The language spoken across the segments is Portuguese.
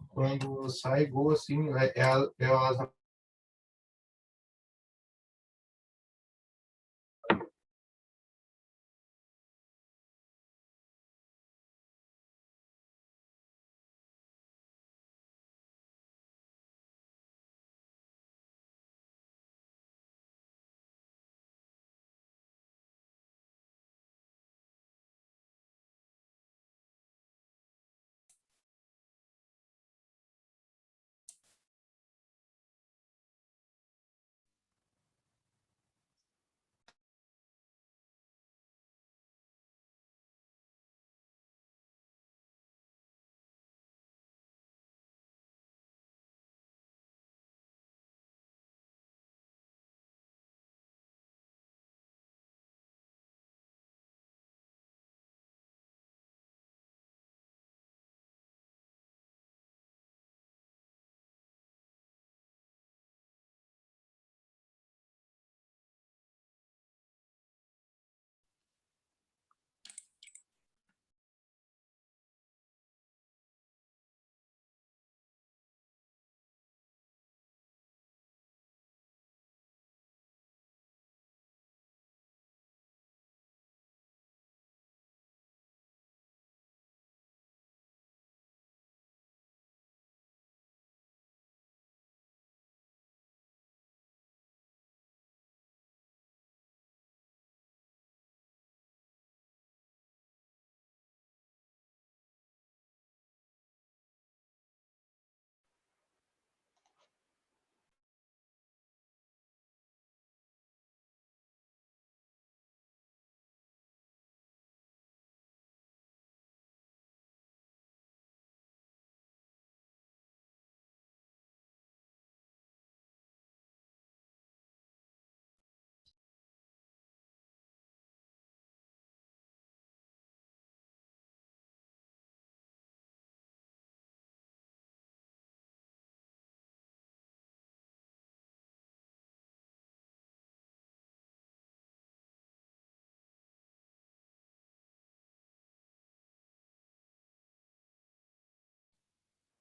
Quando sai gol, assim, elas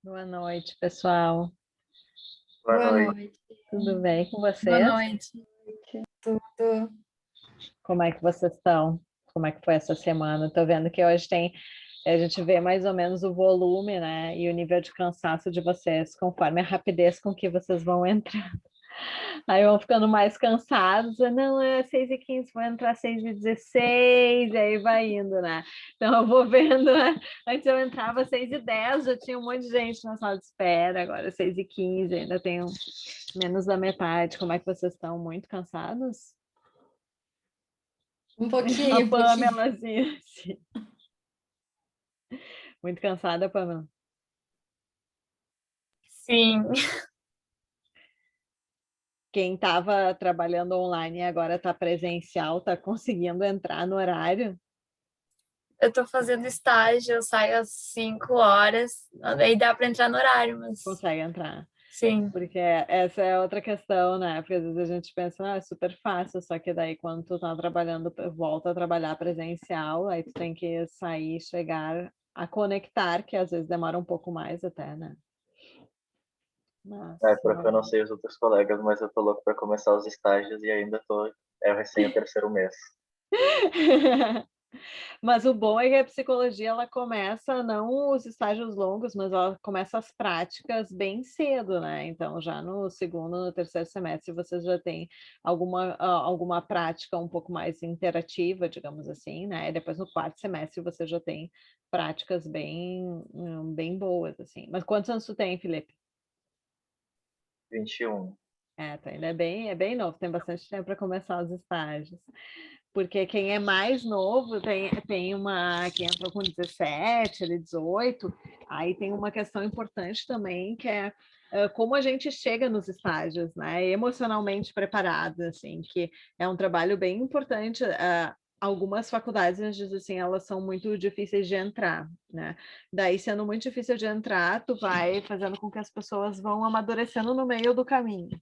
Boa noite, pessoal. Boa noite. Tudo bem com Boa vocês? noite. Tudo. Como é que vocês estão? Como é que foi essa semana? Estou vendo que hoje a gente vê mais ou menos o volume, né? E o nível de cansaço de vocês, conforme a rapidez com que vocês vão entrando. Aí vão ficando mais cansados. Não, é 6h15, vou entrar 6h16, aí vai indo, né? Então eu vou vendo, né? Antes eu entrava 6h10, já tinha um monte de gente na sala de espera, agora 6h15, ainda tenho menos da metade. Como é que vocês estão? Muito cansados? Um A pouquinho. Pamela, assim. Muito cansada, Pamela? Sim. Quem estava trabalhando online e agora está presencial, está conseguindo entrar no horário? Eu tô fazendo estágio, eu saio às 5 horas, aí dá para entrar no horário, mas Consegue entrar. sim. Porque essa é outra questão, né? Porque às vezes a gente pensa, é super fácil, só que daí quando tu tá trabalhando, volta a trabalhar presencial, aí tu tem que sair, chegar a conectar, que às vezes demora um pouco mais até, né? Mas Porque eu não sei os outros colegas, mas eu tô louco para começar os estágios e ainda tô. É recém o terceiro mês. Mas o bom é que a psicologia ela começa não os estágios longos, mas ela começa as práticas bem cedo, né? Então, já no segundo, no terceiro semestre, vocês já têm alguma prática um pouco mais interativa, digamos assim, né? E depois no quarto semestre você já tem práticas bem boas, assim. Mas quantos anos tu tem, Felipe? 21. Tá, ainda é bem novo, tem bastante tempo para começar os estágios. Porque quem é mais novo tem quem entrou com 17, 18, aí tem uma questão importante também, que é como a gente chega nos estágios, né? Emocionalmente preparado, assim, que é um trabalho bem importante. Algumas faculdades, a gente diz assim, elas são muito difíceis de entrar, né? Daí, sendo muito difícil de entrar, tu vai fazendo com que as pessoas vão amadurecendo no meio do caminho.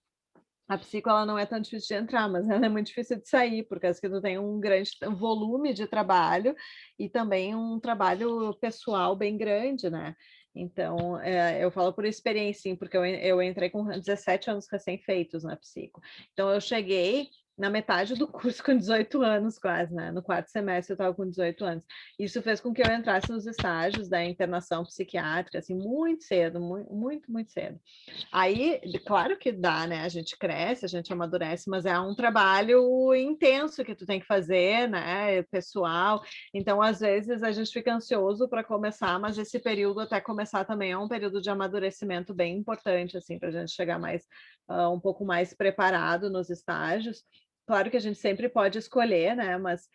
A psico ela não é tão difícil de entrar, mas ela é muito difícil de sair, por causa que tu tem um grande volume de trabalho e também um trabalho pessoal bem grande, né? Então, eu falo por experiência, sim, porque eu entrei com 17 anos recém-feitos na psico. Então, eu cheguei na metade do curso com 18 anos quase, né? No quarto semestre eu estava com 18 anos. Isso fez com que eu entrasse nos estágios da internação psiquiátrica, assim, muito cedo, muito cedo. Aí, claro que dá, né? A gente cresce, a gente amadurece, mas é um trabalho intenso que tu tem que fazer, né? Pessoal. Então, às vezes, a gente fica ansioso para começar, mas esse período até começar também é um período de amadurecimento bem importante, assim, para a gente chegar mais, um pouco mais preparado nos estágios. Claro que a gente sempre pode escolher, né? Mas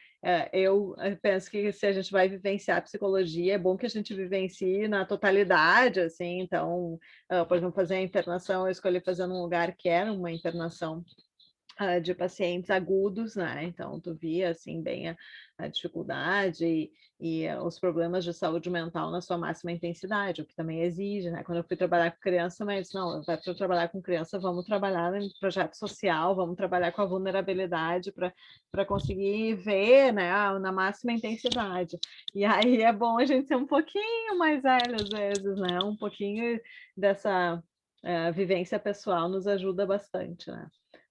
eu penso que se a gente vai vivenciar a psicologia, é bom que a gente vivencie na totalidade, assim. Então, por exemplo, fazer a internação, eu escolhi fazer num lugar que era uma internação de pacientes agudos, né? Então, tu via, assim, bem a dificuldade e os problemas de saúde mental na sua máxima intensidade, o que também exige, né? Quando eu fui trabalhar com criança, mas não, vai para trabalhar com criança, vamos trabalhar em projeto social, vamos trabalhar com a vulnerabilidade para conseguir ver, né, na máxima intensidade. E aí é bom a gente ser um pouquinho mais velho, às vezes, né? Um pouquinho dessa vivência pessoal nos ajuda bastante, né?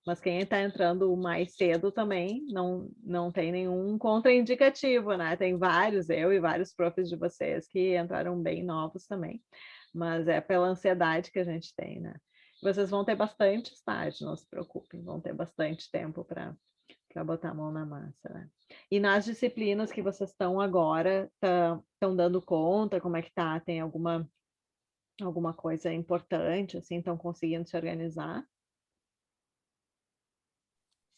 Mas quem está entrando mais cedo também não tem nenhum contraindicativo, né? Tem vários, eu e vários profs de vocês que entraram bem novos também, mas é pela ansiedade que a gente tem, né? Vocês vão ter bastante estágio, não se preocupem, vão ter bastante tempo para botar a mão na massa, né? E nas disciplinas que vocês estão agora, estão dando conta, como é que tá? Tem alguma coisa importante, assim, estão conseguindo se organizar?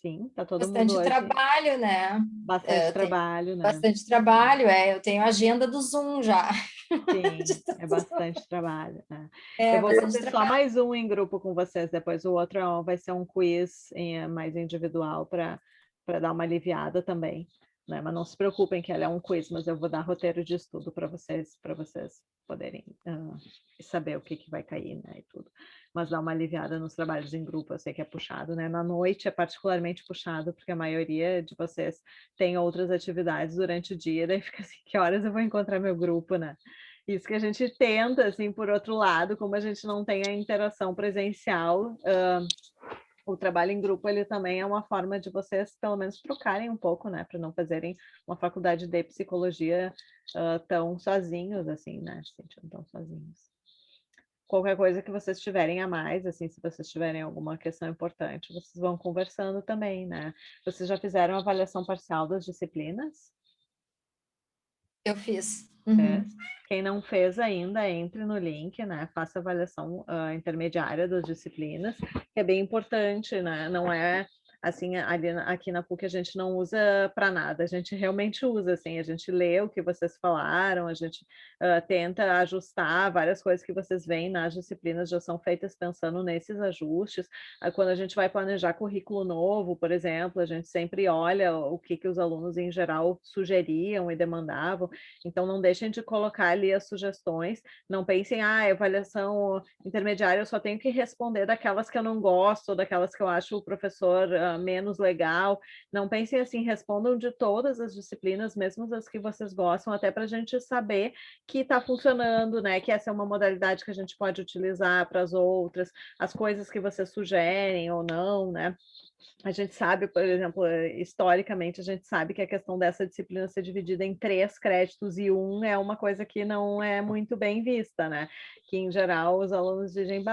Sim, tá todo mundo Bastante hoje. trabalho, né? Bastante trabalho, né? Bastante trabalho, eu tenho a agenda do Zoom já. Sim, é bastante trabalho, né? É, Eu vou bastante fazer só trabalho. mais um em grupo com vocês, depois o outro vai ser um quiz mais individual para dar uma aliviada também, né? Mas não se preocupem que ele é um quiz, mas eu vou dar roteiro de estudo para vocês poderem saber o que vai cair, né? E tudo. Mas dar uma aliviada nos trabalhos em grupo, eu sei que é puxado, né? Na noite é particularmente puxado, porque a maioria de vocês tem outras atividades durante o dia, daí fica assim, que horas eu vou encontrar meu grupo, né? Isso que a gente tenta, assim, por outro lado, como a gente não tem a interação presencial, o trabalho em grupo, ele também é uma forma de vocês, pelo menos, trocarem um pouco, né? Para não fazerem uma faculdade de psicologia tão sozinhos, assim, né? Se sentindo tão sozinhos. Qualquer coisa que vocês tiverem a mais, assim, se vocês tiverem alguma questão importante, vocês vão conversando também, né? Vocês já fizeram a avaliação parcial das disciplinas? Eu fiz. Quem não fez ainda, entre no link, né? Faça a avaliação intermediária das disciplinas, que é bem importante, né? Não é assim, aqui na PUC a gente não usa para nada, a gente realmente usa, assim, a gente lê o que vocês falaram, a gente tenta ajustar várias coisas que vocês veem nas disciplinas, já são feitas pensando nesses ajustes. Quando a gente vai planejar currículo novo, por exemplo, a gente sempre olha o que os alunos em geral sugeriam e demandavam, então não deixem de colocar ali as sugestões, não pensem, avaliação intermediária eu só tenho que responder daquelas que eu não gosto, daquelas que eu acho o professor menos legal, não pensem assim, respondam de todas as disciplinas, mesmo as que vocês gostam, até para a gente saber que está funcionando, né, que essa é uma modalidade que a gente pode utilizar para as outras, as coisas que vocês sugerem ou não, né? A gente sabe, por exemplo, historicamente, a gente sabe que a questão dessa disciplina ser dividida em 3 créditos e 1 é uma coisa que não é muito bem vista, né? Que, em geral, os alunos dizem,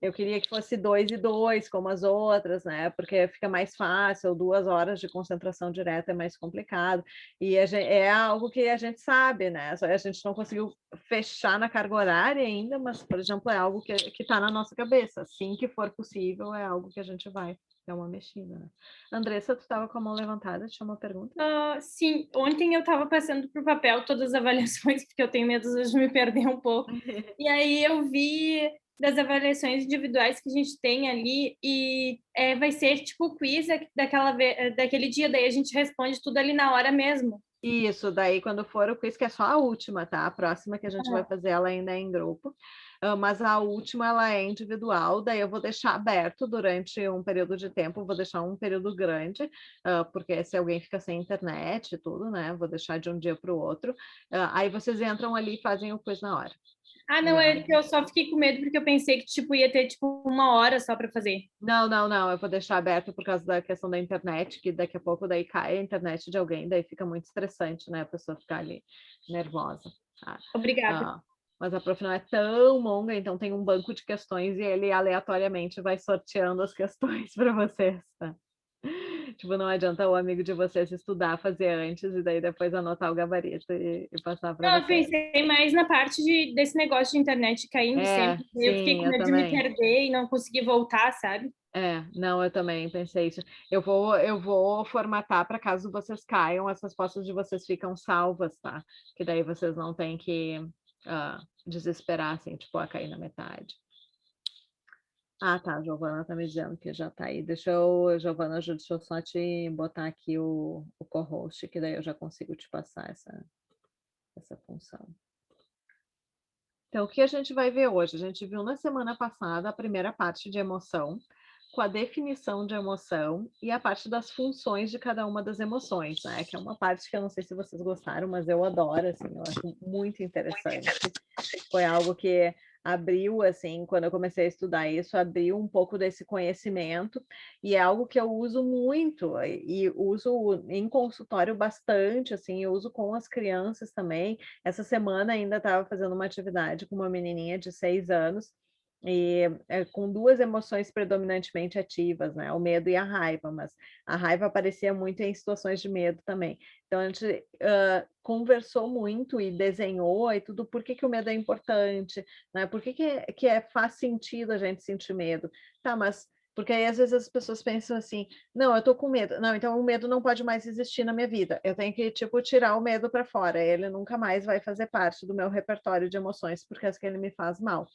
eu queria que fosse 2 e 2, como as outras, né? Porque fica mais fácil, 2 horas de concentração direta é mais complicado. E é algo que a gente sabe, né? Só a gente não conseguiu fechar na carga horária ainda, mas, por exemplo, é algo que está na nossa cabeça. Assim que for possível, é algo que a gente vai dar uma mexida, né? Andressa, tu estava com a mão levantada, tinha uma pergunta? Sim, ontem eu estava passando por papel todas as avaliações, porque eu tenho medo de me perder um pouco. E aí eu vi das avaliações individuais que a gente tem ali e vai ser tipo o quiz daquele dia, daí a gente responde tudo ali na hora mesmo. Isso, daí quando for o quiz, que é só a última, tá? A próxima que a gente vai fazer, ela ainda é em grupo. Mas a última, ela é individual, daí eu vou deixar aberto durante um período de tempo, vou deixar um período grande, porque se alguém fica sem internet e tudo, né? Vou deixar de um dia para o outro. Aí vocês entram ali e fazem o quiz na hora. Ah, não, é que eu só fiquei com medo porque eu pensei que, tipo, ia ter, tipo, 1 hora só para fazer. Não, eu vou deixar aberto por causa da questão da internet, que daqui a pouco daí cai a internet de alguém, daí fica muito estressante, né? A pessoa ficar ali nervosa. Tá? Obrigada. Mas a prof não é tão longa, então tem um banco de questões e ele aleatoriamente vai sorteando as questões para vocês, tá? Tipo, não adianta o amigo de vocês estudar, fazer antes e daí depois anotar o gabarito e passar para Não, eu vocês. pensei mais na parte desse negócio de internet caindo sempre. Eu fiquei sim, com eu medo de me também. perder e não conseguir voltar, sabe? Não, eu também pensei isso. Eu vou formatar para caso vocês caiam, as respostas de vocês ficam salvas, tá? Que daí vocês não têm que desesperar, assim, tipo, a cair na metade. Ah, tá, a Giovana tá me dizendo que já tá aí. Giovana, deixa eu só te botar aqui o co-host, que daí eu já consigo te passar essa função. Então, o que a gente vai ver hoje? A gente viu na semana passada a primeira parte de emoção, com a definição de emoção e a parte das funções de cada uma das emoções, né? Que é uma parte que eu não sei se vocês gostaram, mas eu adoro, assim, eu acho muito interessante. Foi algo que abriu, assim, quando eu comecei a estudar isso, abriu um pouco desse conhecimento, e é algo que eu uso muito, e uso em consultório bastante, assim, eu uso com as crianças também. Essa semana ainda estava fazendo uma atividade com uma menininha de 6 anos, e com 2 emoções predominantemente ativas, né? O medo e a raiva, mas a raiva aparecia muito em situações de medo também. Então, a gente conversou muito e desenhou e tudo, por que o medo é importante, né? Por que faz sentido a gente sentir medo? Tá, mas porque aí às vezes as pessoas pensam assim, não, eu tô com medo. Não, então o medo não pode mais existir na minha vida. Eu tenho que, tipo, tirar o medo para fora. Ele nunca mais vai fazer parte do meu repertório de emoções, porque é que ele me faz mal.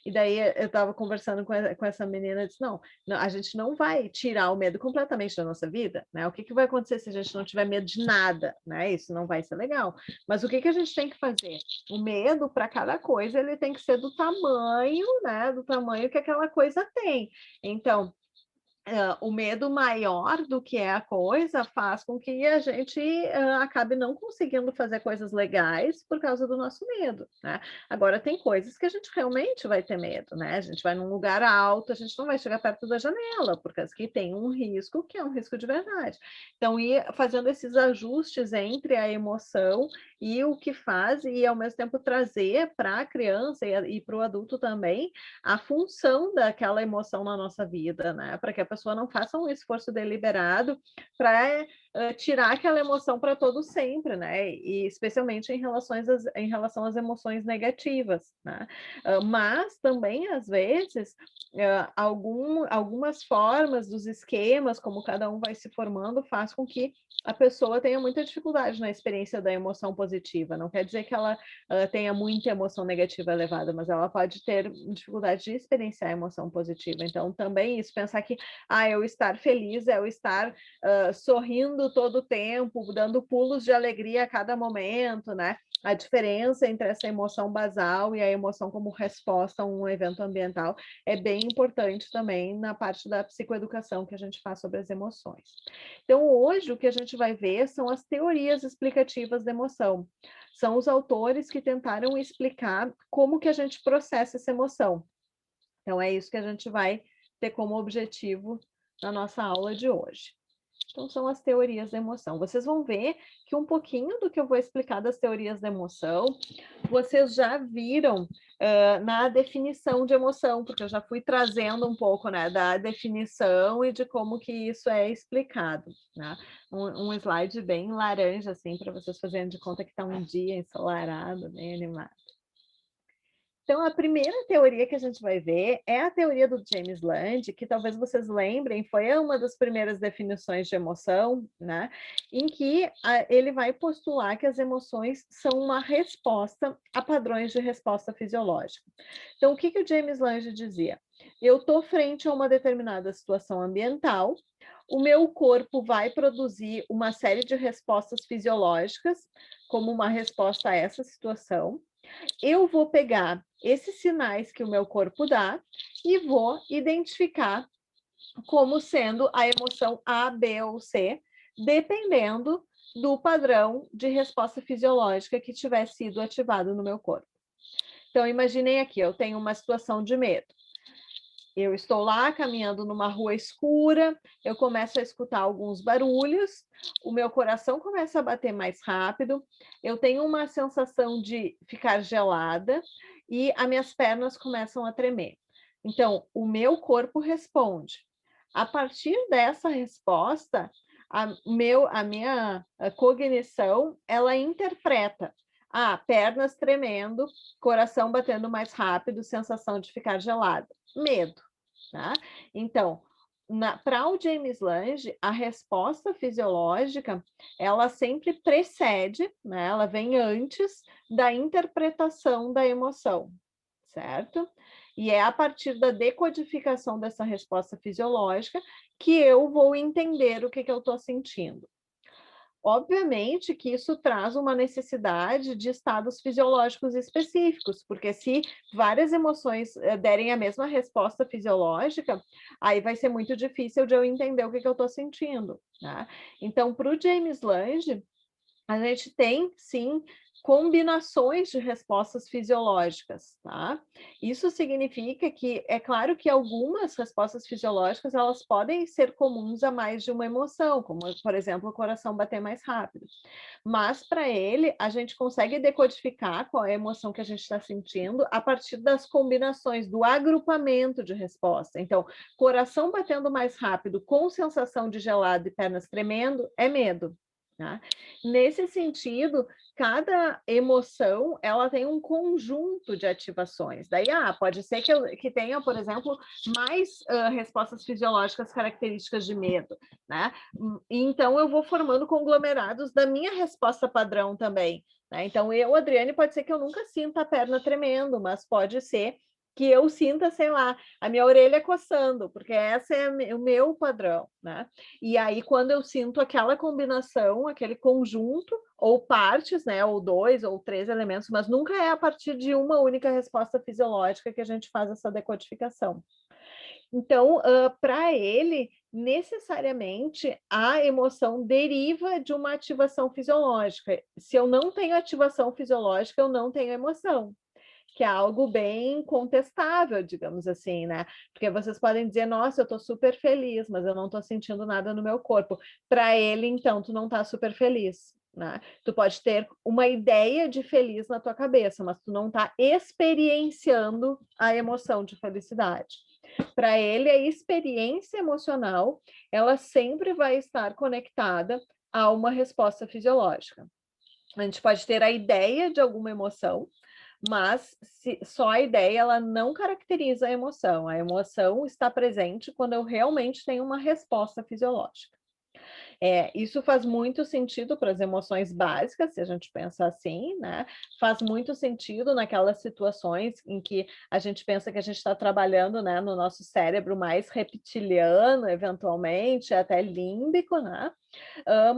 E daí eu estava conversando com essa menina e disse, não, a gente não vai tirar o medo completamente da nossa vida, né? O que vai acontecer se a gente não tiver medo de nada, né? Isso não vai ser legal. Mas o que a gente tem que fazer? O medo para cada coisa, ele tem que ser do tamanho, né? Do tamanho que aquela coisa tem. Então, o medo maior do que é a coisa faz com que a gente acabe não conseguindo fazer coisas legais por causa do nosso medo, né? Agora, tem coisas que a gente realmente vai ter medo, né? A gente vai num lugar alto, a gente não vai chegar perto da janela, porque aqui tem um risco que é um risco de verdade. Então, ir fazendo esses ajustes entre a emoção e o que faz, e ao mesmo tempo trazer para a criança e para o adulto também a função daquela emoção na nossa vida, né? Para que a pessoa não faça um esforço deliberado para tirar aquela emoção para todo sempre, né? E especialmente em relação às emoções negativas, né? Mas também, às vezes, algumas formas dos esquemas, como cada um vai se formando, faz com que a pessoa tenha muita dificuldade na experiência da emoção positiva. Não quer dizer que ela tenha muita emoção negativa elevada, mas ela pode ter dificuldade de experienciar a emoção positiva. Então, também isso, pensar que eu estar feliz é eu estar sorrindo todo o tempo, dando pulos de alegria a cada momento, né? A diferença entre essa emoção basal e a emoção como resposta a um evento ambiental é bem importante também na parte da psicoeducação que a gente faz sobre as emoções. Então, hoje, o que a gente vai ver são as teorias explicativas da emoção. São os autores que tentaram explicar como que a gente processa essa emoção. Então, é isso que a gente vai ter como objetivo na nossa aula de hoje. Então, são as teorias da emoção. Vocês vão ver que um pouquinho do que eu vou explicar das teorias da emoção, vocês já viram na definição de emoção, porque eu já fui trazendo um pouco, né, da definição e de como que isso é explicado, né? Um slide bem laranja, assim, para vocês fazerem de conta que está um dia ensolarado, bem animado. Então, a primeira teoria que a gente vai ver é a teoria do James Land, que talvez vocês lembrem, foi uma das primeiras definições de emoção, né? Em que ele vai postular que as emoções são uma resposta a padrões de resposta fisiológica. Então, o que o James Land dizia? Eu estou frente a uma determinada situação ambiental, o meu corpo vai produzir uma série de respostas fisiológicas como uma resposta a essa situação. Eu vou pegar esses sinais que o meu corpo dá e vou identificar como sendo a emoção A, B ou C, dependendo do padrão de resposta fisiológica que tiver sido ativado no meu corpo. Então, imaginem aqui, eu tenho uma situação de medo. Eu estou lá caminhando numa rua escura, eu começo a escutar alguns barulhos, o meu coração começa a bater mais rápido, eu tenho uma sensação de ficar gelada e as minhas pernas começam a tremer. Então, o meu corpo responde. A partir dessa resposta, a minha cognição, ela interpreta. Pernas tremendo, coração batendo mais rápido, sensação de ficar gelada. Medo, tá? Então, para o James Lange, a resposta fisiológica, ela sempre precede, né? Ela vem antes da interpretação da emoção, certo? E é a partir da decodificação dessa resposta fisiológica que eu vou entender o que eu estou sentindo. Obviamente que isso traz uma necessidade de estados fisiológicos específicos, porque se várias emoções derem a mesma resposta fisiológica, aí vai ser muito difícil de eu entender o que eu estou sentindo, né? Então, para o James Lange, a gente tem, sim, combinações de respostas fisiológicas, tá? Isso significa que, é claro que algumas respostas fisiológicas, elas podem ser comuns a mais de uma emoção, como, por exemplo, o coração bater mais rápido. Mas, para ele, a gente consegue decodificar qual é a emoção que a gente está sentindo a partir das combinações, do agrupamento de resposta. Então, coração batendo mais rápido com sensação de gelado e pernas tremendo é medo. Tá? Nesse sentido, cada emoção ela tem um conjunto de ativações. Daí, pode ser que tenha, por exemplo, mais respostas fisiológicas características de medo, né? Então, eu vou formando conglomerados da minha resposta padrão também. Né? Então, eu, Adriane, pode ser que eu nunca sinta a perna tremendo, mas pode ser que eu sinta, sei lá, a minha orelha coçando, porque essa é o meu padrão, né? E aí, quando eu sinto aquela combinação, aquele conjunto, ou partes, né, ou 2 ou 3 elementos, mas nunca é a partir de uma única resposta fisiológica que a gente faz essa decodificação. Então, para ele, necessariamente, a emoção deriva de uma ativação fisiológica. Se eu não tenho ativação fisiológica, eu não tenho emoção. Que é algo bem contestável, digamos assim, né? Porque vocês podem dizer, nossa, eu estou super feliz, mas eu não estou sentindo nada no meu corpo. Para ele, então, tu não está super feliz, né? Tu pode ter uma ideia de feliz na tua cabeça, mas tu não está experienciando a emoção de felicidade. Para ele, a experiência emocional, ela sempre vai estar conectada a uma resposta fisiológica. A gente pode ter a ideia de alguma emoção, mas só a ideia ela não caracteriza a emoção. A emoção está presente quando eu realmente tenho uma resposta fisiológica. Isso faz muito sentido para as emoções básicas, se a gente pensa assim, né? Faz muito sentido naquelas situações em que a gente pensa que a gente está trabalhando, né, no nosso cérebro mais reptiliano, eventualmente, até límbico, né?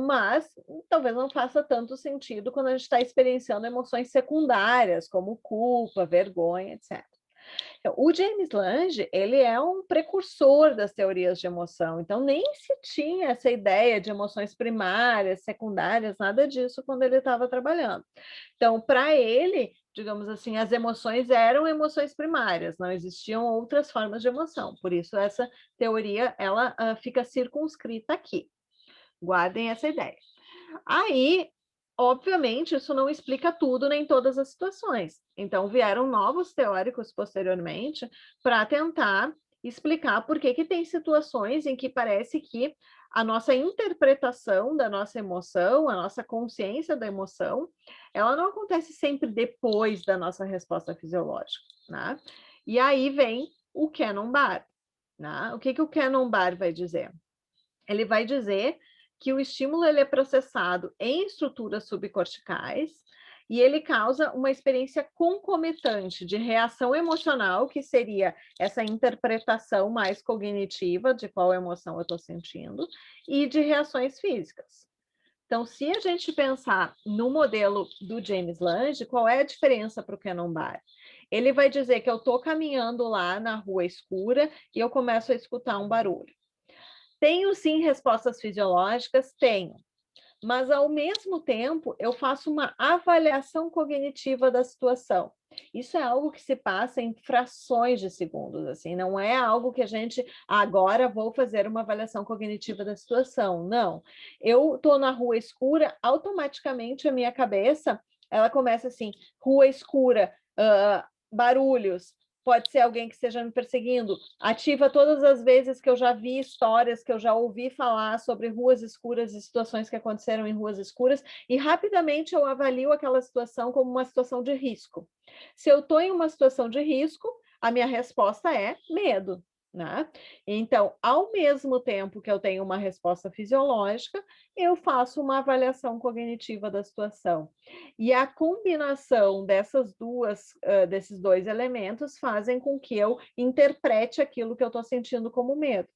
Mas talvez não faça tanto sentido quando a gente está experienciando emoções secundárias, como culpa, vergonha, etc. O James Lange, ele é um precursor das teorias de emoção, então nem se tinha essa ideia de emoções primárias, secundárias, nada disso quando ele estava trabalhando. Então, para ele, digamos assim, as emoções eram emoções primárias, não existiam outras formas de emoção, por isso essa teoria, ela fica circunscrita aqui. Guardem essa ideia. Aí, obviamente, isso não explica tudo nem todas as situações. Então, vieram novos teóricos posteriormente para tentar explicar por que tem situações em que parece que a nossa interpretação da nossa emoção, a nossa consciência da emoção, ela não acontece sempre depois da nossa resposta fisiológica, né? E aí vem o Cannon-Barr, né? O que o Cannon-Barr vai dizer? Ele vai dizer que o estímulo ele é processado em estruturas subcorticais e ele causa uma experiência concomitante de reação emocional, que seria essa interpretação mais cognitiva de qual emoção eu estou sentindo, e de reações físicas. Então, se a gente pensar no modelo do James Lange, qual é a diferença para o Cannon-Barr? Ele vai dizer que eu estou caminhando lá na rua escura e eu começo a escutar um barulho. Tenho sim respostas fisiológicas? Tenho. mas ao mesmo tempo eu faço uma avaliação cognitiva da situação. Isso é algo que se passa em frações de segundos, assim, não é algo que a gente agora vou fazer uma avaliação cognitiva da situação, não. Eu estou na rua escura, automaticamente a minha cabeça, ela começa assim, rua escura, barulhos, pode ser alguém que esteja me perseguindo, ativa todas as vezes que eu já vi histórias, que eu já ouvi falar sobre ruas escuras e situações que aconteceram em ruas escuras, e rapidamente eu avalio aquela situação como uma situação de risco. Se eu estou em uma situação de risco, a minha resposta é medo, né? Então, ao mesmo tempo que eu tenho uma resposta fisiológica, eu faço uma avaliação cognitiva da situação. E a combinação desses dois elementos fazem com que eu interprete aquilo que eu estou sentindo como medo.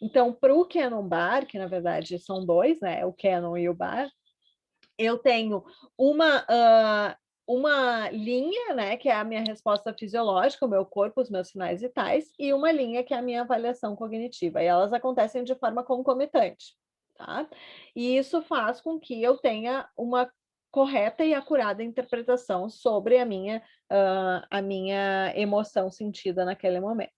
Então, para o Cannon Bar, que na verdade são dois, né? O Cannon e o Bar, eu tenho uma linha, né, que é a minha resposta fisiológica, o meu corpo, os meus sinais vitais, e uma linha que é a minha avaliação cognitiva. E elas acontecem de forma concomitante, tá? E isso faz com que eu tenha uma correta e acurada interpretação sobre a minha emoção sentida naquele momento.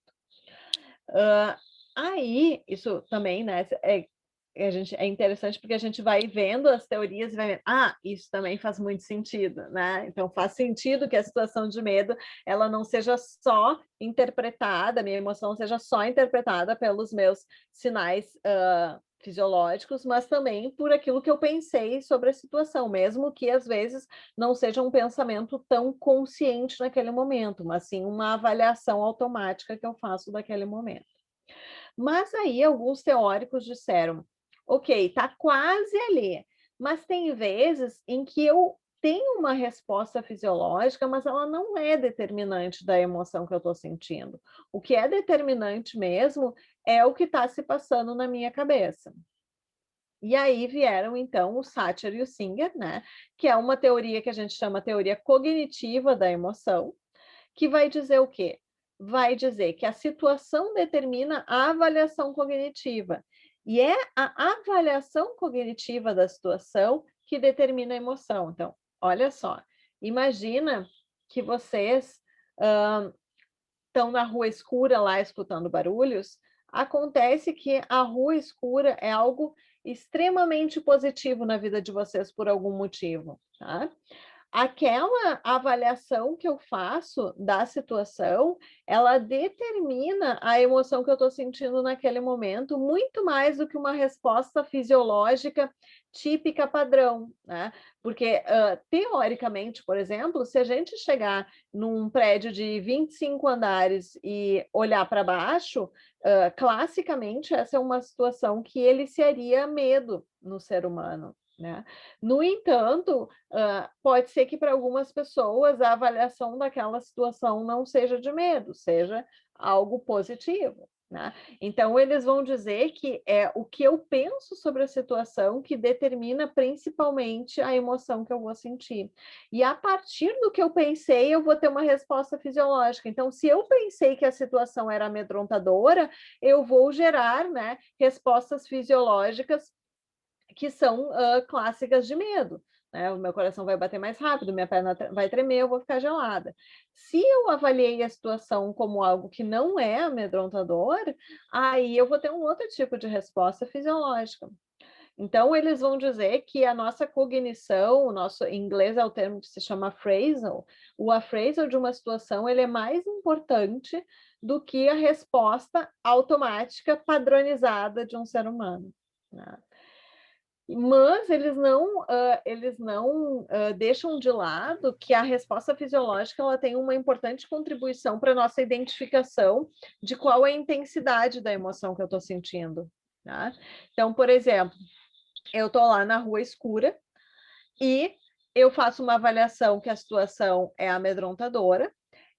Aí, isso também, né, é interessante porque a gente vai vendo as teorias e vai vendo, isso também faz muito sentido, né? Então faz sentido que a situação de medo, ela não seja só interpretada, a minha emoção não seja só interpretada pelos meus sinais fisiológicos, mas também por aquilo que eu pensei sobre a situação, mesmo que às vezes não seja um pensamento tão consciente naquele momento, mas sim uma avaliação automática que eu faço daquele momento. Mas aí alguns teóricos disseram, ok, está quase ali, mas tem vezes em que eu tenho uma resposta fisiológica, mas ela não é determinante da emoção que eu estou sentindo. O que é determinante mesmo é o que está se passando na minha cabeça. E aí vieram, então, o Sacher e o Singer, né? Que é uma teoria que a gente chama teoria cognitiva da emoção, que vai dizer o quê? Vai dizer que a situação determina a avaliação cognitiva. E é a avaliação cognitiva da situação que determina a emoção. Então, olha só, imagina que vocês estão na rua escura lá escutando barulhos. Acontece que a rua escura é algo extremamente positivo na vida de vocês por algum motivo, tá? Aquela avaliação que eu faço da situação, ela determina a emoção que eu estou sentindo naquele momento, muito mais do que uma resposta fisiológica típica padrão, né? Porque, teoricamente, por exemplo, se a gente chegar num prédio de 25 andares e olhar para baixo, classicamente, essa é uma situação que eliciaria medo no ser humano, né? No entanto, pode ser que para algumas pessoas a avaliação daquela situação não seja de medo, seja algo positivo, né? Então, eles vão dizer que é o que eu penso sobre a situação que determina principalmente a emoção que eu vou sentir. E a partir do que eu pensei, eu vou ter uma resposta fisiológica. Então, se eu pensei que a situação era amedrontadora, eu vou gerar, né, respostas fisiológicas que são clássicas de medo, né? O meu coração vai bater mais rápido, minha perna vai tremer, eu vou ficar gelada. Se eu avaliei a situação como algo que não é amedrontador, aí eu vou ter um outro tipo de resposta fisiológica. Então, eles vão dizer que a nossa cognição, em inglês é o termo que se chama appraisal, o appraisal de uma situação ele é mais importante do que a resposta automática padronizada de um ser humano, né? Mas eles não deixam de lado que a resposta fisiológica ela tem uma importante contribuição para a nossa identificação de qual é a intensidade da emoção que eu estou sentindo, tá? Então, por exemplo, eu estou lá na rua escura e eu faço uma avaliação que a situação é amedrontadora.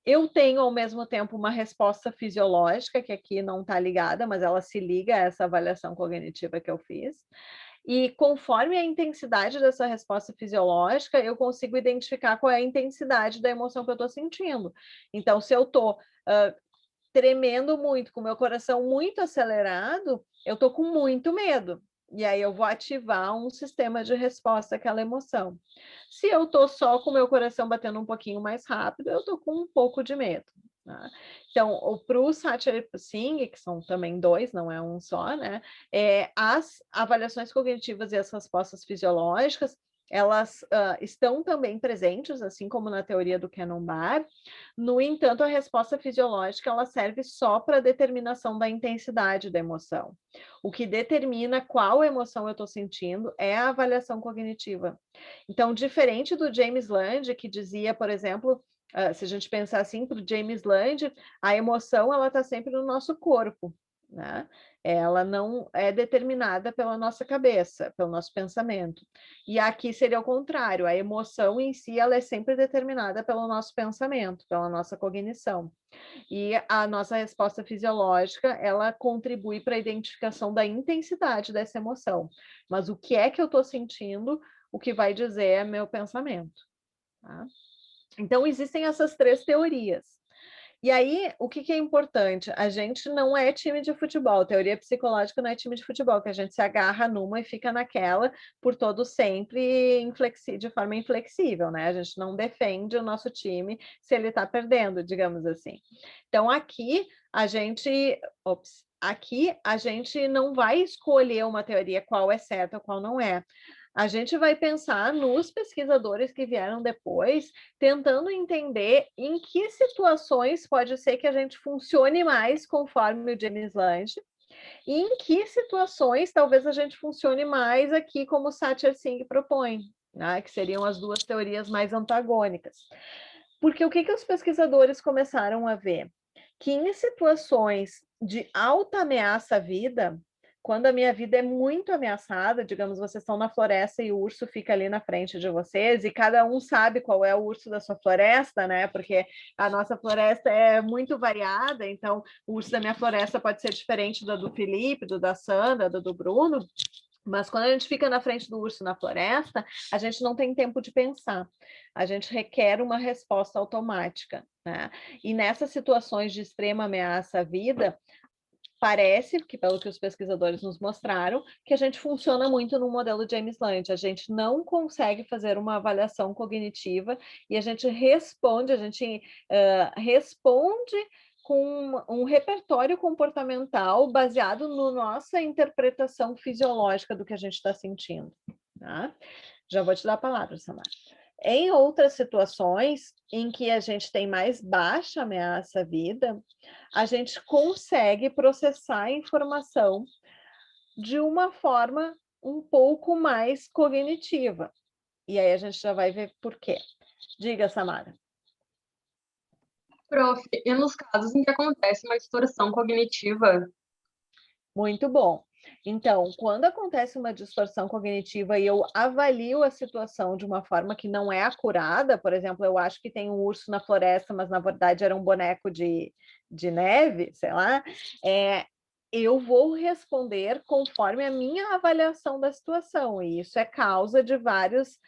Eu tenho, ao mesmo tempo, uma resposta fisiológica, que aqui não está ligada, mas ela se liga a essa avaliação cognitiva que eu fiz. E conforme a intensidade dessa resposta fisiológica, eu consigo identificar qual é a intensidade da emoção que eu estou sentindo. Então, se eu estou tremendo muito, com o meu coração muito acelerado, eu estou com muito medo. E aí eu vou ativar um sistema de resposta àquela emoção. Se eu estou só com o meu coração batendo um pouquinho mais rápido, eu estou com um pouco de medo. Tá? Então, para o Satcher e para o Singh, que são também dois, não é um só, né? As avaliações cognitivas e as respostas fisiológicas, elas estão também presentes, assim como na teoria do Cannon-Barr. No entanto, a resposta fisiológica ela serve só para a determinação da intensidade da emoção. O que determina qual emoção eu estou sentindo é a avaliação cognitiva. Então, diferente do James Land, que dizia, por exemplo, se a gente pensar assim, para o James Land, a emoção ela está sempre no nosso corpo, né? Ela não é determinada pela nossa cabeça, pelo nosso pensamento. E aqui seria o contrário, a emoção em si ela é sempre determinada pelo nosso pensamento, pela nossa cognição. E a nossa resposta fisiológica, ela contribui para a identificação da intensidade dessa emoção. Mas o que é que eu estou sentindo, o que vai dizer é meu pensamento. Tá? Então, existem essas três teorias. E aí, o que é importante? A gente não é time de futebol, teoria psicológica não é time de futebol, que a gente se agarra numa e fica naquela por todo sempre de forma inflexível, né? A gente não defende o nosso time se ele está perdendo, digamos assim. Então, aqui a gente não vai escolher uma teoria qual é certa ou qual não é. A gente vai pensar nos pesquisadores que vieram depois, tentando entender em que situações pode ser que a gente funcione mais conforme o James Lange, e em que situações talvez a gente funcione mais aqui como o Satcher Singh propõe, né? Que seriam as duas teorias mais antagônicas. Porque o que os pesquisadores começaram a ver? Que em situações de alta ameaça à vida, quando a minha vida é muito ameaçada, digamos, vocês estão na floresta e o urso fica ali na frente de vocês, e cada um sabe qual é o urso da sua floresta, né? Porque a nossa floresta é muito variada, então o urso da minha floresta pode ser diferente do Felipe, do da Sandra, do Bruno. Mas quando a gente fica na frente do urso na floresta, a gente não tem tempo de pensar. A gente requer uma resposta automática, né? E nessas situações de extrema ameaça à vida, parece que, pelo que os pesquisadores nos mostraram, que a gente funciona muito no modelo James Lange. A gente não consegue fazer uma avaliação cognitiva e a gente responde com um repertório comportamental baseado na nossa interpretação fisiológica do que a gente está sentindo. Tá? Já vou te dar a palavra, Samara. Em outras situações em que a gente tem mais baixa ameaça à vida, a gente consegue processar a informação de uma forma um pouco mais cognitiva. E aí a gente já vai ver por quê. Diga, Samara. Prof, e nos casos em que acontece uma distorção cognitiva? Muito bom. Então, quando acontece uma distorção cognitiva e eu avalio a situação de uma forma que não é acurada, por exemplo, eu acho que tem um urso na floresta, mas na verdade era um boneco de neve, sei lá, eu vou responder conforme a minha avaliação da situação, e isso é causa de vários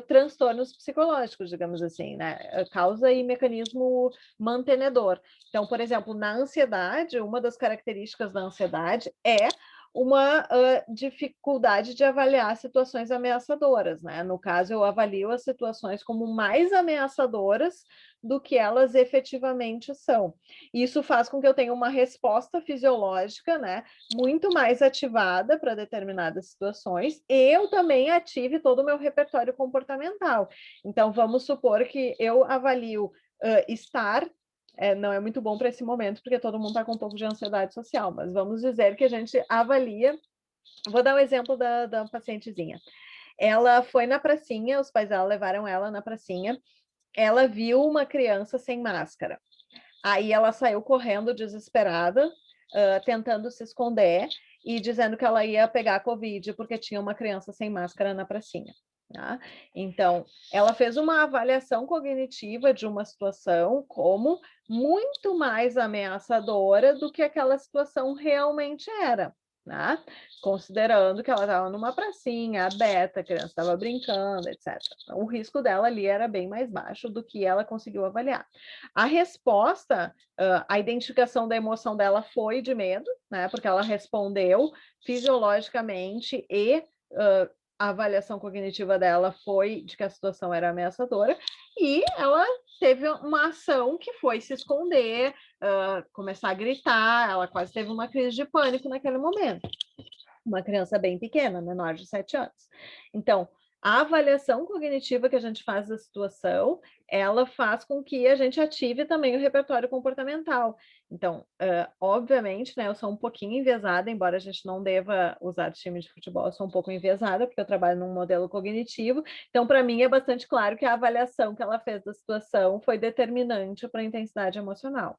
transtornos psicológicos, digamos assim, né? Causa e mecanismo mantenedor. Então, por exemplo, na ansiedade, uma das características da ansiedade é uma dificuldade de avaliar situações ameaçadoras, né? No caso, eu avalio as situações como mais ameaçadoras do que elas efetivamente são. Isso faz com que eu tenha uma resposta fisiológica, né, muito mais ativada para determinadas situações, e eu também ative todo o meu repertório comportamental. Então, vamos supor que eu avalio estar não é muito bom para esse momento, porque todo mundo está com um pouco de ansiedade social, mas vamos dizer que a gente avalia. Vou dar um exemplo da pacientezinha. Ela foi na pracinha, os pais dela levaram ela na pracinha, ela viu uma criança sem máscara. Aí ela saiu correndo desesperada, tentando se esconder e dizendo que ela ia pegar a Covid porque tinha uma criança sem máscara na pracinha. Tá? Então, ela fez uma avaliação cognitiva de uma situação como muito mais ameaçadora do que aquela situação realmente era. né? Considerando que ela estava numa pracinha aberta, a criança estava brincando, etc. Então, o risco dela ali era bem mais baixo do que ela conseguiu avaliar. A resposta, a identificação da emoção dela foi de medo, né? Porque ela respondeu fisiologicamente e a avaliação cognitiva dela foi de que a situação era ameaçadora, e ela teve uma ação que foi se esconder, começar a gritar, ela quase teve uma crise de pânico naquele momento. Uma criança bem pequena, menor de 7 anos. Então, a avaliação cognitiva que a gente faz da situação, ela faz com que a gente ative também o repertório comportamental. Então, obviamente, né, eu sou um pouquinho enviesada, embora a gente não deva usar time de futebol, eu sou um pouco enviesada, porque eu trabalho num modelo cognitivo. Então, para mim, é bastante claro que a avaliação que ela fez da situação foi determinante para a intensidade emocional.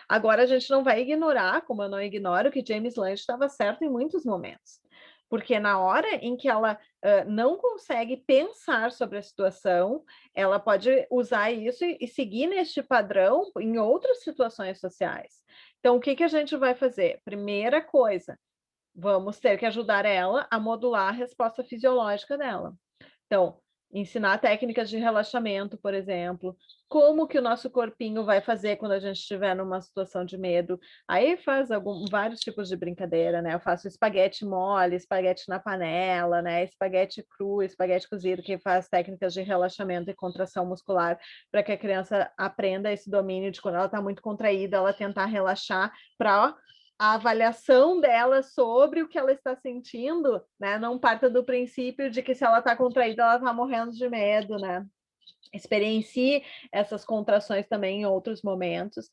Agora, a gente não vai ignorar, como eu não ignoro, que James Lange estava certo em muitos momentos. Porque na hora em que ela não consegue pensar sobre a situação, ela pode usar isso e seguir neste padrão em outras situações sociais. Então, o que a gente vai fazer? Primeira coisa, vamos ter que ajudar ela a modular a resposta fisiológica dela. Então, ensinar técnicas de relaxamento, por exemplo, como que o nosso corpinho vai fazer quando a gente estiver numa situação de medo. Aí faz vários tipos de brincadeira, né? Eu faço espaguete mole, espaguete na panela, né? Espaguete cru, espaguete cozido, que faz técnicas de relaxamento e contração muscular para que a criança aprenda esse domínio de quando ela está muito contraída, ela tentar relaxar para a avaliação dela sobre o que ela está sentindo, né, não parta do princípio de que se ela está contraída, ela está morrendo de medo, né? Experiencie essas contrações também em outros momentos.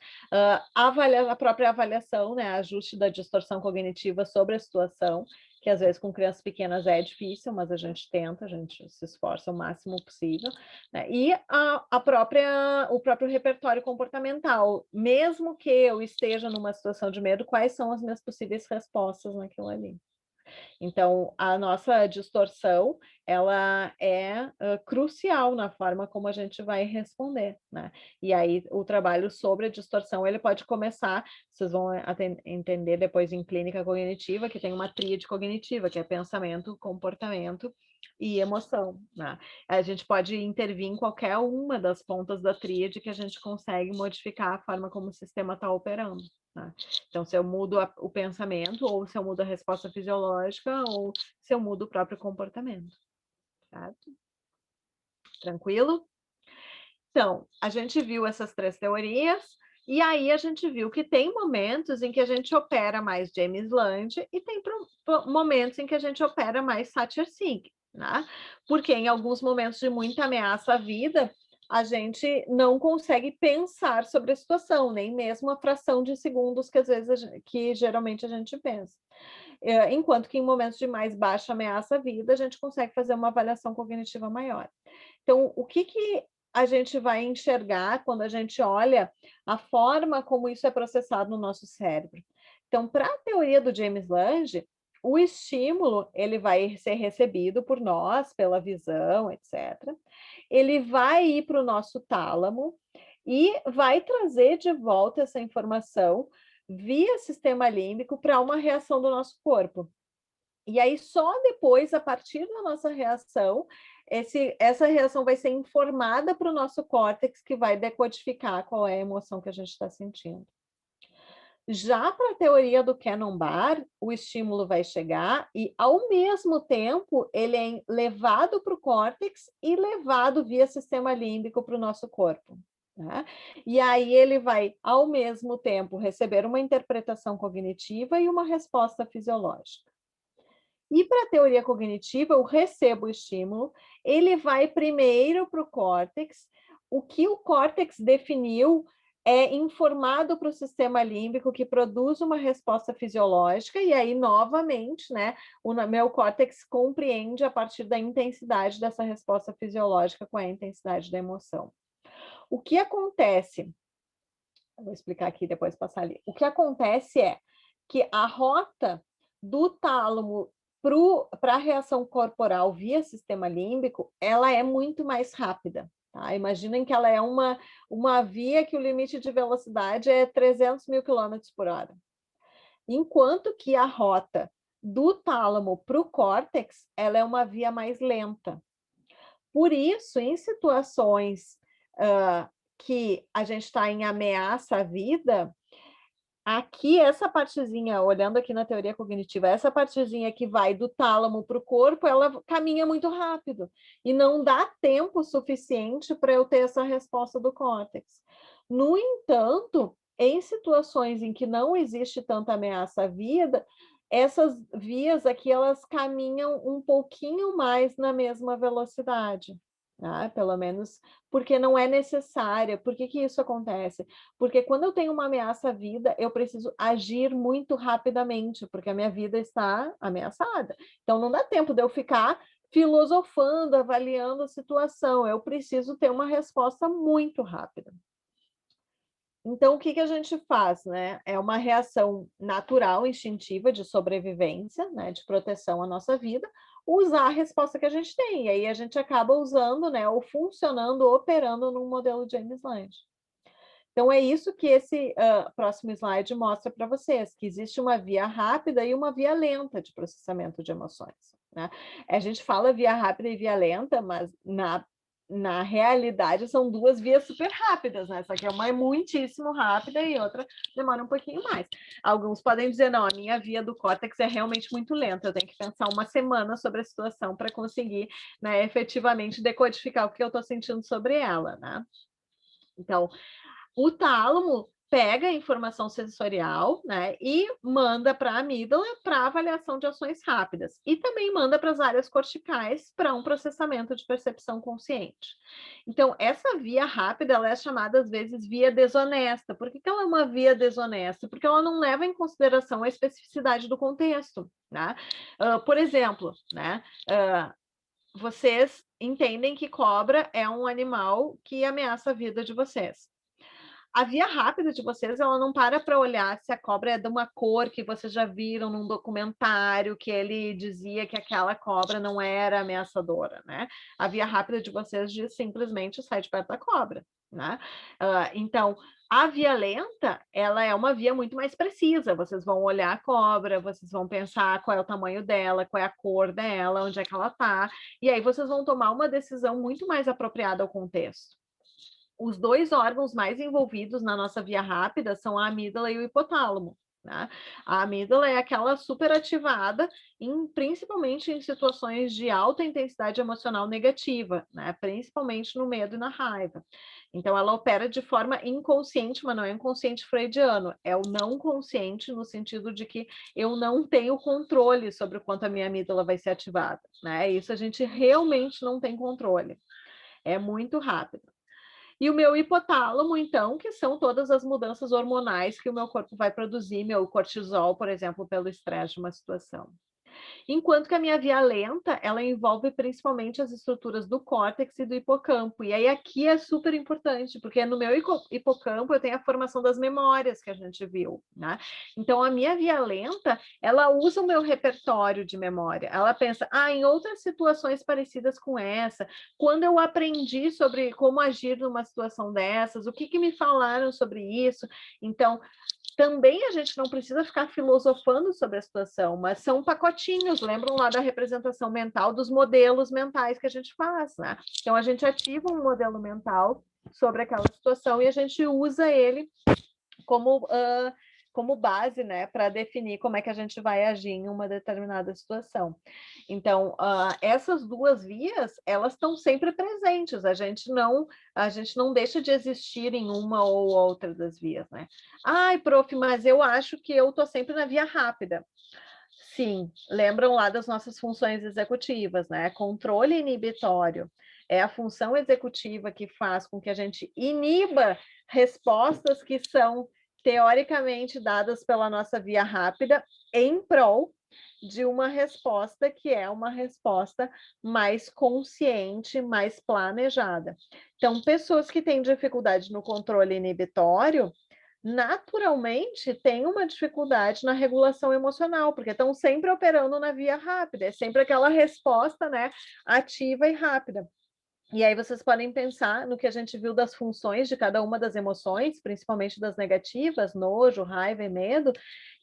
A própria avaliação, né, ajuste da distorção cognitiva sobre a situação, que às vezes com crianças pequenas é difícil, mas a gente tenta, a gente se esforça o máximo possível, né? E o próprio repertório comportamental, mesmo que eu esteja numa situação de medo, quais são as minhas possíveis respostas naquilo ali? Então, a nossa distorção, ela é crucial na forma como a gente vai responder, né? E aí, o trabalho sobre a distorção, ele pode começar, vocês vão entender depois em clínica cognitiva, que tem uma tríade cognitiva, que é pensamento, comportamento e emoção, né? A gente pode intervir em qualquer uma das pontas da tríade que a gente consegue modificar a forma como o sistema está operando, né? Então, se eu mudo o pensamento, ou se eu mudo a resposta fisiológica, ou se eu mudo o próprio comportamento. Certo? Tranquilo? Então, a gente viu essas 3 teorias, e aí a gente viu que tem momentos em que a gente opera mais James Lange e tem momentos em que a gente opera mais Sacher-Singh, né? Porque em alguns momentos de muita ameaça à vida, a gente não consegue pensar sobre a situação, nem mesmo a fração de segundos que às vezes que geralmente a gente pensa. Enquanto que em momentos de mais baixa ameaça à vida, a gente consegue fazer uma avaliação cognitiva maior. Então, o que a gente vai enxergar quando a gente olha a forma como isso é processado no nosso cérebro? Então, para a teoria do James Lange, o estímulo ele vai ser recebido por nós, pela visão, etc. Ele vai ir para o nosso tálamo e vai trazer de volta essa informação via sistema límbico para uma reação do nosso corpo. E aí, só depois, a partir da nossa reação, essa reação vai ser informada para o nosso córtex, que vai decodificar qual é a emoção que a gente está sentindo. Já para a teoria do Cannon-Barr, o estímulo vai chegar e, ao mesmo tempo, ele é levado para o córtex e levado via sistema límbico para o nosso corpo. Né? E aí ele vai, ao mesmo tempo, receber uma interpretação cognitiva e uma resposta fisiológica. E para a teoria cognitiva, eu recebo o estímulo, ele vai primeiro para o córtex, o que o córtex definiu é informado para o sistema límbico, que produz uma resposta fisiológica, e aí, novamente, né, o meu córtex compreende a partir da intensidade dessa resposta fisiológica com a intensidade da emoção. O que acontece, eu vou explicar aqui, depois passar ali, o que acontece é que a rota do tálamo para a reação corporal via sistema límbico, ela é muito mais rápida. Tá? Imaginem que ela é uma via que o limite de velocidade é 300 mil quilômetros por hora. Enquanto que a rota do tálamo para o córtex, ela é uma via mais lenta. Por isso, em situações que a gente está em ameaça à vida, aqui, essa partezinha, olhando aqui na teoria cognitiva, essa partezinha que vai do tálamo para o corpo, ela caminha muito rápido e não dá tempo suficiente para eu ter essa resposta do córtex. No entanto, em situações em que não existe tanta ameaça à vida, essas vias aqui, elas caminham um pouquinho mais na mesma velocidade. Pelo menos porque não é necessária. Por que isso acontece? Porque quando eu tenho uma ameaça à vida, eu preciso agir muito rapidamente, porque a minha vida está ameaçada. Então, não dá tempo de eu ficar filosofando, avaliando a situação. Eu preciso ter uma resposta muito rápida. Então, o que a gente faz, né? É uma reação natural, instintiva de sobrevivência, né? De proteção à nossa vida, usar a resposta que a gente tem. E aí a gente acaba usando, né? Ou funcionando, operando num modelo James Lange. Então, é isso que esse próximo slide mostra para vocês, que existe uma via rápida e uma via lenta de processamento de emoções, né? A gente fala via rápida e via lenta, mas na realidade são duas vias super rápidas, né? Essa aqui é uma muitíssimo rápida e outra demora um pouquinho mais. Alguns podem dizer, não, a minha via do córtex é realmente muito lenta, eu tenho que pensar uma semana sobre a situação para conseguir, né, efetivamente decodificar o que eu estou sentindo sobre ela, né? Então, o tálamo pega a informação sensorial, né, e manda para a amígdala para avaliação de ações rápidas. E também manda para as áreas corticais para um processamento de percepção consciente. Então, essa via rápida, ela é chamada, às vezes, via desonesta. Por que ela é uma via desonesta? Porque ela não leva em consideração a especificidade do contexto, né? Por exemplo, né, vocês entendem que cobra é um animal que ameaça a vida de vocês. A via rápida de vocês, ela não para olhar se a cobra é de uma cor que vocês já viram num documentário que ele dizia que aquela cobra não era ameaçadora, né? A via rápida de vocês diz simplesmente sai de perto da cobra, né? Então, a via lenta, ela é uma via muito mais precisa. Vocês vão olhar a cobra, vocês vão pensar qual é o tamanho dela, qual é a cor dela, onde é que ela está, e aí vocês vão tomar uma decisão muito mais apropriada ao contexto. Os dois órgãos mais envolvidos na nossa via rápida são a amígdala e o hipotálamo, né? A amígdala é aquela superativada, principalmente em situações de alta intensidade emocional negativa, né? Principalmente no medo e na raiva. Então, ela opera de forma inconsciente, mas não é inconsciente freudiano, é o não consciente no sentido de que eu não tenho controle sobre o quanto a minha amígdala vai ser ativada, né? Isso a gente realmente não tem controle. É muito rápido. E o meu hipotálamo, então, que são todas as mudanças hormonais que o meu corpo vai produzir, meu cortisol, por exemplo, pelo estresse de uma situação. Enquanto que a minha via lenta, ela envolve principalmente as estruturas do córtex e do hipocampo. E aí aqui é super importante, porque no meu hipocampo eu tenho a formação das memórias que a gente viu, né? Então a minha via lenta, ela usa o meu repertório de memória. Ela pensa, em outras situações parecidas com essa, quando eu aprendi sobre como agir numa situação dessas, o que me falaram sobre isso. Então, também a gente não precisa ficar filosofando sobre a situação, mas são pacotinhos, lembram lá da representação mental dos modelos mentais que a gente faz, né? Então, a gente ativa um modelo mental sobre aquela situação e a gente usa ele como base, né, para definir como é que a gente vai agir em uma determinada situação. Então, essas duas vias, elas estão sempre presentes, a gente não deixa de existir em uma ou outra das vias, né? Ai, prof, mas eu acho que eu estou sempre na via rápida. Sim, lembram lá das nossas funções executivas, né? Controle inibitório é a função executiva que faz com que a gente iniba respostas que são teoricamente dadas pela nossa via rápida em prol de uma resposta que é uma resposta mais consciente, mais planejada. Então, pessoas que têm dificuldade no controle inibitório, naturalmente têm uma dificuldade na regulação emocional, porque estão sempre operando na via rápida, é sempre aquela resposta, né, ativa e rápida. E aí vocês podem pensar no que a gente viu das funções de cada uma das emoções, principalmente das negativas, nojo, raiva e medo,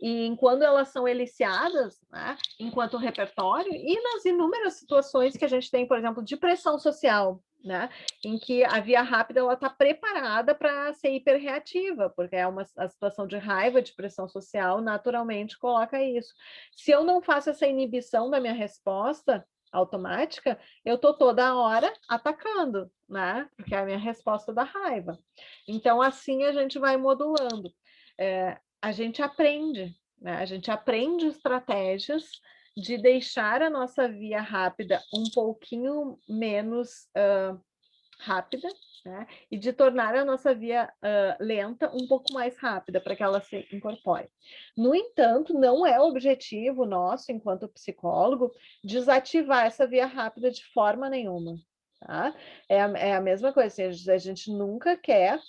e em quando elas são eliciadas, né, enquanto repertório, e nas inúmeras situações que a gente tem, por exemplo, de pressão social, né, em que a via rápida ela está preparada para ser hiperreativa, porque é a situação de raiva, de pressão social, naturalmente coloca isso. Se eu não faço essa inibição da minha resposta automática, eu estou toda hora atacando, né? Porque é a minha resposta da raiva. Então, assim a gente vai modulando. A gente aprende, né? A gente aprende estratégias de deixar a nossa via rápida um pouquinho menos rápida, né? E de tornar a nossa via lenta um pouco mais rápida, para que ela se incorpore. No entanto, não é objetivo nosso, enquanto psicólogo, desativar essa via rápida de forma nenhuma. Tá? É a mesma coisa, a gente nunca quer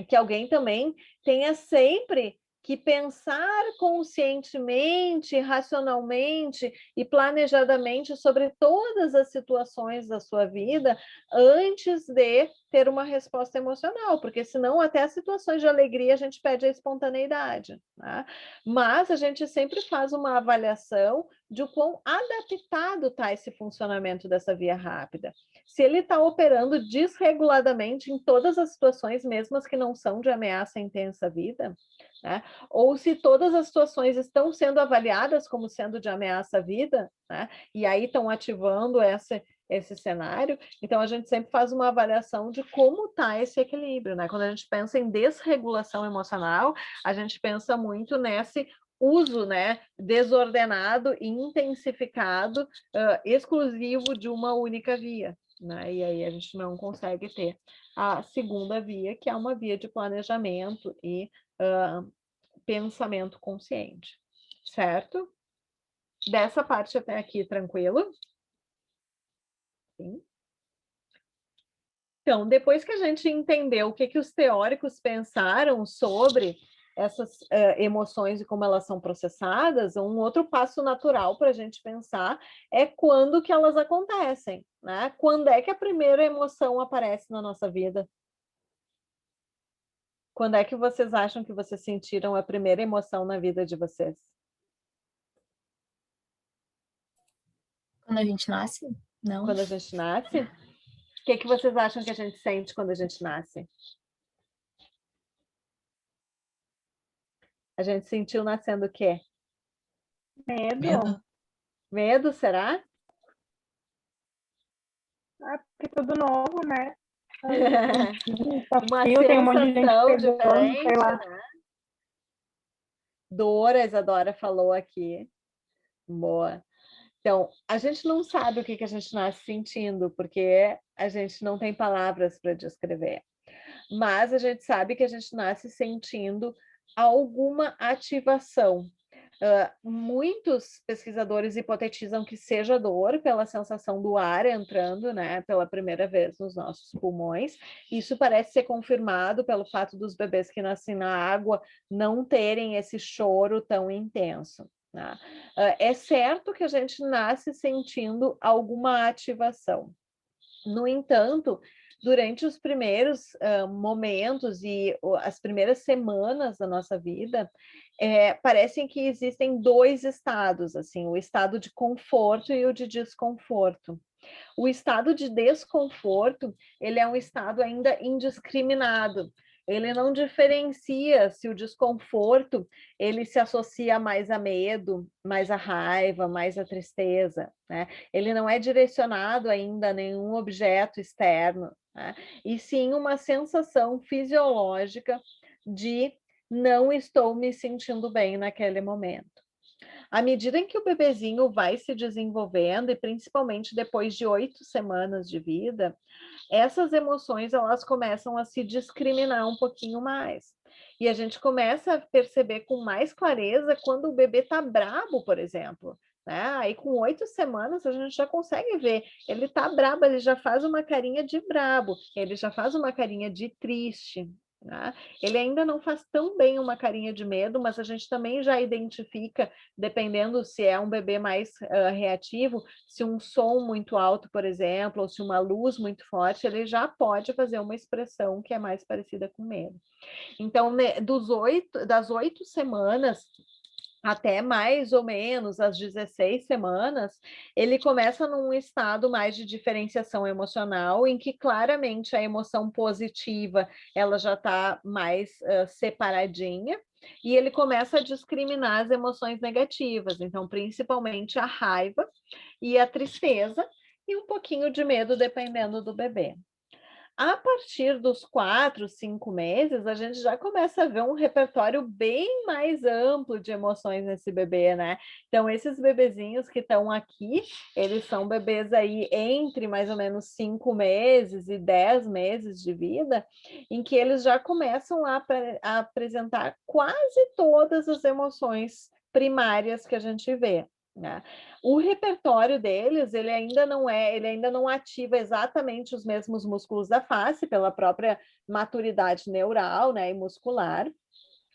que alguém também tenha sempre que pensar conscientemente, racionalmente e planejadamente sobre todas as situações da sua vida antes de ter uma resposta emocional, porque senão até as situações de alegria a gente perde a espontaneidade, né? Mas a gente sempre faz uma avaliação de o quão adaptado está esse funcionamento dessa via rápida. Se ele está operando desreguladamente em todas as situações, mesmo as que não são de ameaça intensa à vida, né? Ou se todas as situações estão sendo avaliadas como sendo de ameaça à vida, né? E aí estão ativando esse cenário, então a gente sempre faz uma avaliação de como está esse equilíbrio, né? Quando a gente pensa em desregulação emocional, a gente pensa muito nesse uso, né, desordenado e intensificado, exclusivo de uma única via, né? E aí a gente não consegue ter a segunda via, que é uma via de planejamento e pensamento consciente, certo? Dessa parte até aqui, tranquilo? Sim. Então, depois que a gente entendeu o que os teóricos pensaram sobre essas emoções e como elas são processadas, um outro passo natural para a gente pensar é quando que elas acontecem, né? Quando é que a primeira emoção aparece na nossa vida? Quando é que vocês acham que vocês sentiram a primeira emoção na vida de vocês? Quando a gente nasce? Não. Quando a gente nasce? O que vocês acham que a gente sente quando a gente nasce? A gente sentiu nascendo o quê? Medo. Medo, será? Porque tudo novo, né? Uma Tem um monte de gente sensação pegando, diferente, sei lá. né? Dor, a Isadora falou aqui. Boa. Então, a gente não sabe o que a gente nasce sentindo, porque a gente não tem palavras para descrever. Mas a gente sabe que a gente nasce sentindo alguma ativação. Muitos pesquisadores hipotetizam que seja dor pela sensação do ar entrando, né, pela primeira vez nos nossos pulmões. Isso parece ser confirmado pelo fato dos bebês que nascem na água não terem esse choro tão intenso, né? É certo que a gente nasce sentindo alguma ativação. No entanto, durante os primeiros momentos e as primeiras semanas da nossa vida, parecem que existem dois estados, assim, o estado de conforto e o de desconforto. O estado de desconforto, ele é um estado ainda indiscriminado. Ele não diferencia se o desconforto ele se associa mais a medo, mais a raiva, mais a tristeza, né? Ele não é direcionado ainda a nenhum objeto externo, né? E sim uma sensação fisiológica de não estou me sentindo bem naquele momento. À medida em que o bebezinho vai se desenvolvendo, e principalmente depois de 8 semanas de vida, essas emoções elas começam a se discriminar um pouquinho mais. E a gente começa a perceber com mais clareza quando o bebê está brabo, por exemplo. Né? Aí com 8 semanas a gente já consegue ver, ele está brabo, ele já faz uma carinha de brabo, ele já faz uma carinha de triste. né? Ele ainda não faz tão bem uma carinha de medo, mas a gente também já identifica, dependendo se é um bebê mais reativo, se um som muito alto, por exemplo, ou se uma luz muito forte, ele já pode fazer uma expressão que é mais parecida com medo. Então, das 8 semanas até mais ou menos as 16 semanas, ele começa num estado mais de diferenciação emocional, em que claramente a emoção positiva ela já está mais separadinha, e ele começa a discriminar as emoções negativas, então principalmente a raiva e a tristeza, e um pouquinho de medo, dependendo do bebê. A partir dos 4, 5 meses, a gente já começa a ver um repertório bem mais amplo de emoções nesse bebê, né? Então, esses bebezinhos que estão aqui, eles são bebês aí entre mais ou menos 5 meses e 10 meses de vida, em que eles já começam a apresentar quase todas as emoções primárias que a gente vê, né? O repertório deles, ele ainda não ativa exatamente os mesmos músculos da face, pela própria maturidade neural, né, e muscular,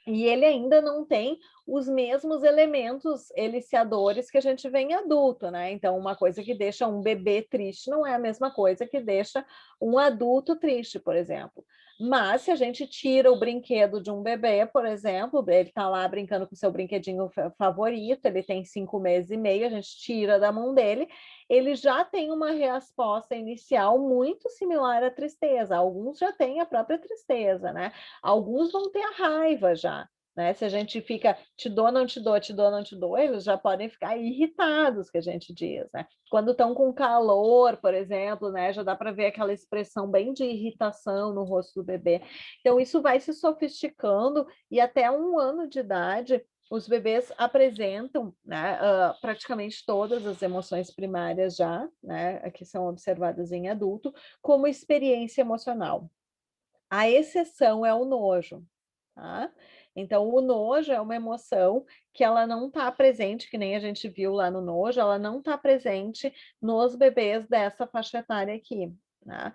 e ele ainda não tem os mesmos elementos eliciadores que a gente vê em adulto, né? Então, uma coisa que deixa um bebê triste não é a mesma coisa que deixa um adulto triste, por exemplo. Mas se a gente tira o brinquedo de um bebê, por exemplo, ele está lá brincando com o seu brinquedinho favorito, ele tem 5 meses e meio, a gente tira da mão dele, ele já tem uma resposta inicial muito similar à tristeza. Alguns já têm a própria tristeza, né? Alguns vão ter a raiva já, né? Se a gente fica te dou, não te dou, te dou, não te dou, eles já podem ficar irritados, que a gente diz, né? Quando estão com calor, por exemplo, né? Já dá para ver aquela expressão bem de irritação no rosto do bebê. Então, isso vai se sofisticando e até 1 ano de idade, os bebês apresentam, né, praticamente todas as emoções primárias já, né, que são observadas em adulto, como experiência emocional. A exceção é o nojo, tá? Então, o nojo é uma emoção que ela não está presente, que nem a gente viu lá no nojo, ela não está presente nos bebês dessa faixa etária aqui, né?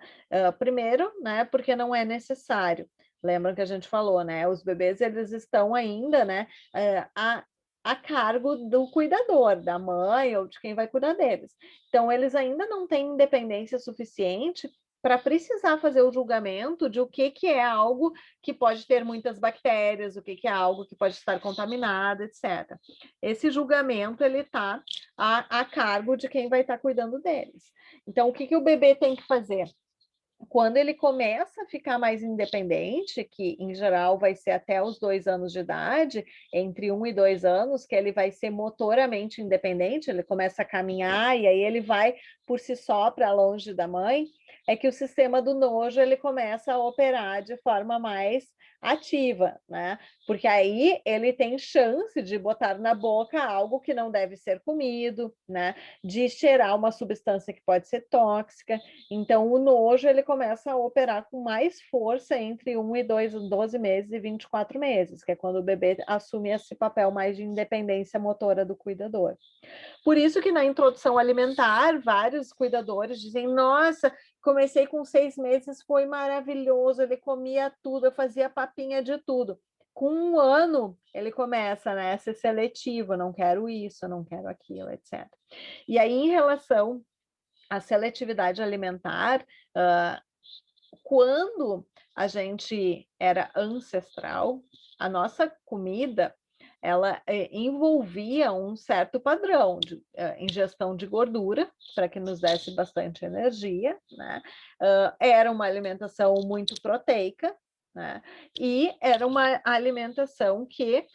Primeiro, né, porque não é necessário. Lembra que a gente falou, né? Os bebês, eles estão ainda, né, a cargo do cuidador, da mãe ou de quem vai cuidar deles. Então, eles ainda não têm independência suficiente para precisar fazer o julgamento de o que é algo que pode ter muitas bactérias, o que é algo que pode estar contaminado, etc. Esse julgamento, ele está a cargo de quem vai estar cuidando deles. Então, o que o bebê tem que fazer? Quando ele começa a ficar mais independente, que em geral vai ser até os 2 anos de idade, entre 1 e 2 anos, que ele vai ser motoramente independente, ele começa a caminhar e aí ele vai por si só para longe da mãe, é que o sistema do nojo ele começa a operar de forma mais ativa, né? Porque aí ele tem chance de botar na boca algo que não deve ser comido, né? De cheirar uma substância que pode ser tóxica. Então, o nojo ele começa a operar com mais força entre 1 e 12 meses e 24 meses, que é quando o bebê assume esse papel mais de independência motora do cuidador. Por isso que na introdução alimentar, vários cuidadores dizem, nossa, comecei com 6 meses, foi maravilhoso, ele comia tudo, eu fazia papinha de tudo. Com 1 ano, ele começa, né, a ser seletivo, não quero isso, não quero aquilo, etc. E aí, em relação à seletividade alimentar, quando a gente era ancestral, a nossa comida ela envolvia um certo padrão de ingestão de gordura, para que nos desse bastante energia, né? Era uma alimentação muito proteica, né? E era uma alimentação que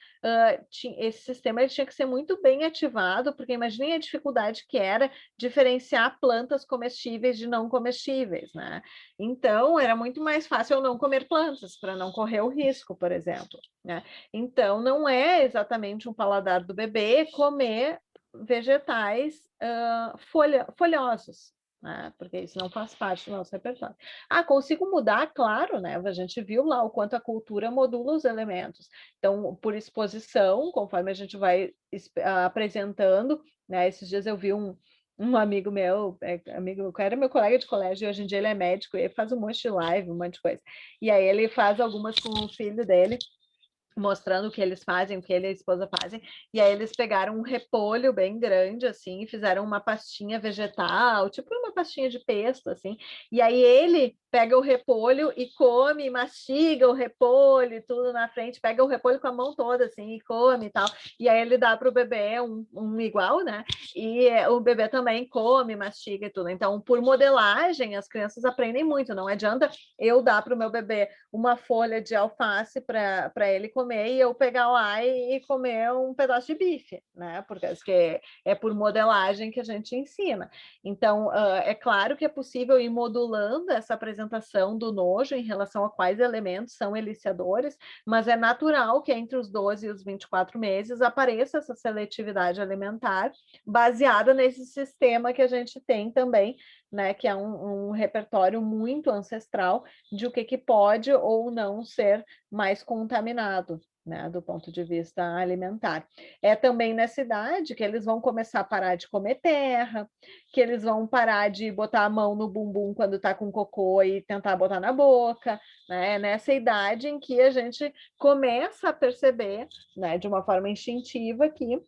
esse sistema ele tinha que ser muito bem ativado, porque imagine a dificuldade que era diferenciar plantas comestíveis de não comestíveis, né? Então, era muito mais fácil eu não comer plantas, para não correr o risco, por exemplo, né? Então, não é exatamente um paladar do bebê comer vegetais folhosos, né? Porque isso não faz parte do nosso repertório. Consigo mudar? Claro, né? A gente viu lá o quanto a cultura modula os elementos. Então, por exposição, conforme a gente vai apresentando, né? Esses dias eu vi Um amigo meu, era meu colega de colégio, hoje em dia ele é médico, e ele faz um monte de live, um monte de coisa. E aí ele faz algumas com o filho dele, mostrando o que eles fazem, o que ele e a esposa fazem, e aí eles pegaram um repolho bem grande, assim, e fizeram uma pastinha vegetal, tipo uma pastinha de pesto, assim, e aí ele pega o repolho e come, mastiga o repolho e tudo na frente, pega o repolho com a mão toda, assim, e come e tal, e aí ele dá para o bebê um igual, né, e o bebê também come, mastiga e tudo. Então, por modelagem, as crianças aprendem muito, não adianta eu dar para o meu bebê uma folha de alface para ele comer e eu pegar lá e comer um pedaço de bife, né? Porque é por modelagem que a gente ensina. Então, é claro que é possível ir modulando essa apresentação do nojo em relação a quais elementos são eliciadores, mas é natural que entre os 12 e os 24 meses apareça essa seletividade alimentar baseada nesse sistema que a gente tem também, né? Que é um repertório muito ancestral de o que pode ou não ser mais contaminado, né, do ponto de vista alimentar. É também nessa idade que eles vão começar a parar de comer terra, que eles vão parar de botar a mão no bumbum quando está com cocô e tentar botar na boca, né? É nessa idade em que a gente começa a perceber, né, de uma forma instintiva que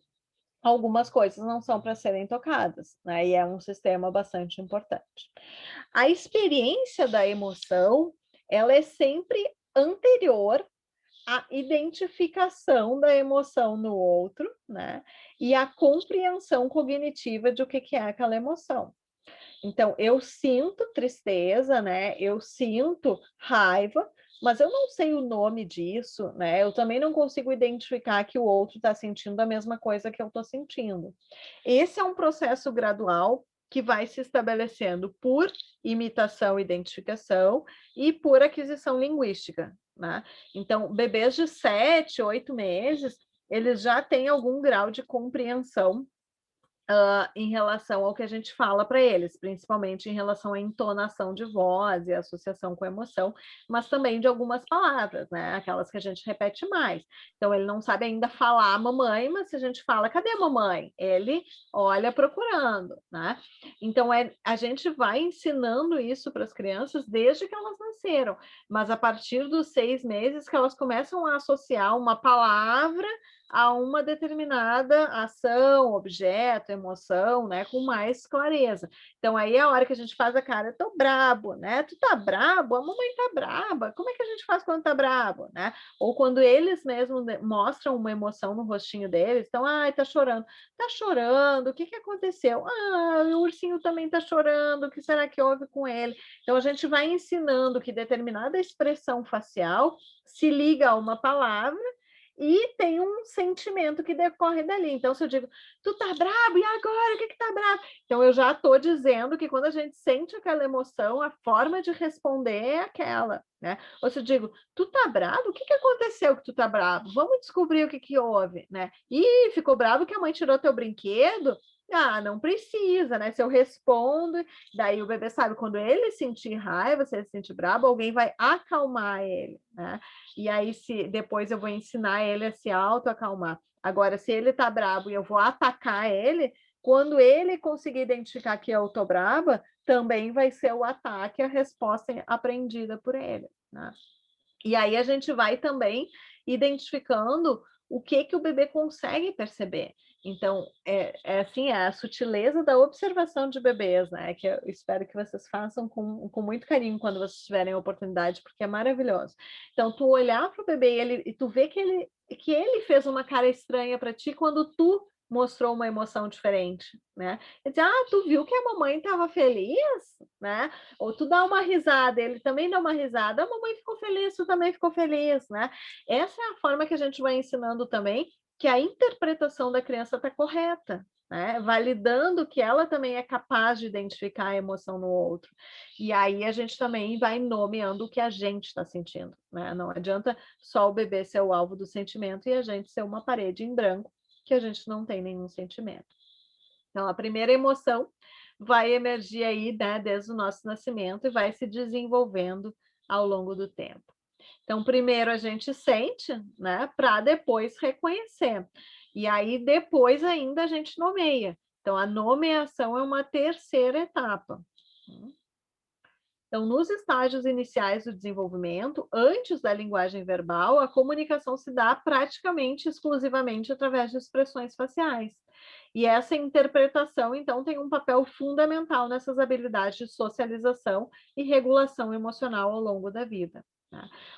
algumas coisas não são para serem tocadas, né? E é um sistema bastante importante. A experiência da emoção, ela é sempre anterior à identificação da emoção no outro, né? E à compreensão cognitiva de o que é aquela emoção. Então, eu sinto tristeza, né? Eu sinto raiva, mas eu não sei o nome disso, né? Eu também não consigo identificar que o outro está sentindo a mesma coisa que eu estou sentindo. Esse é um processo gradual que vai se estabelecendo por imitação e identificação e por aquisição linguística, né? Então, bebês de 7, 8 meses, eles já têm algum grau de compreensão em relação ao que a gente fala para eles, principalmente em relação à entonação de voz e associação com emoção, mas também de algumas palavras, né? Aquelas que a gente repete mais. Então, ele não sabe ainda falar mamãe, mas se a gente fala, cadê a mamãe? Ele olha procurando, né? Então, a gente vai ensinando isso para as crianças desde que elas nasceram, mas a partir dos 6 meses que elas começam a associar uma palavra a uma determinada ação, objeto, emoção, né, com mais clareza. Então, aí é a hora que a gente faz a cara, tô brabo, né? Tu tá brabo? A mamãe tá braba. Como é que a gente faz quando tá brabo, né? Ou quando eles mesmos mostram uma emoção no rostinho deles, então, ai, tá chorando. Tá chorando, o que que aconteceu? Ah, o ursinho também tá chorando, o que será que houve com ele? Então, a gente vai ensinando que determinada expressão facial se liga a uma palavra e tem um sentimento que decorre dali. Então, se eu digo, tu tá brabo, e agora? O que que tá brabo? Então, eu já estou dizendo que quando a gente sente aquela emoção, a forma de responder é aquela, né? Ou se eu digo, tu tá brabo? O que que aconteceu que tu tá brabo? Vamos descobrir o que que houve, né? Ih, ficou bravo que a mãe tirou teu brinquedo? Ah, não precisa, né? Se eu respondo, daí o bebê sabe, quando ele sentir raiva, se ele sentir bravo, alguém vai acalmar ele, né? E aí, depois eu vou ensinar ele a se autoacalmar. Agora, se ele tá bravo e eu vou atacar ele, quando ele conseguir identificar que eu tô brava, também vai ser o ataque, a resposta aprendida por ele, né? E aí a gente vai também identificando o que o bebê consegue perceber. Então, assim, a sutileza da observação de bebês, né? Que eu espero que vocês façam com muito carinho quando vocês tiverem a oportunidade, porque é maravilhoso. Então, tu olhar para o bebê e tu ver que ele fez uma cara estranha para ti quando tu mostrou uma emoção diferente, né? Ele diz, tu viu que a mamãe estava feliz, né? Ou tu dá uma risada, ele também dá uma risada, a mamãe ficou feliz, tu também ficou feliz, né? Essa é a forma que a gente vai ensinando também que a interpretação da criança está correta, né? Validando que ela também é capaz de identificar a emoção no outro. E aí a gente também vai nomeando o que a gente está sentindo, né? Não adianta só o bebê ser o alvo do sentimento e a gente ser uma parede em branco que a gente não tem nenhum sentimento. Então, a primeira emoção vai emergir aí, né, desde o nosso nascimento e vai se desenvolvendo ao longo do tempo. Então, primeiro a gente sente, né, para depois reconhecer. E aí, depois ainda a gente nomeia. Então, Então, a nomeação é uma terceira etapa. Então, nos estágios iniciais do desenvolvimento, antes da linguagem verbal, a comunicação se dá praticamente exclusivamente através de expressões faciais. E essa interpretação, então, tem um papel fundamental nessas habilidades de socialização e regulação emocional ao longo da vida.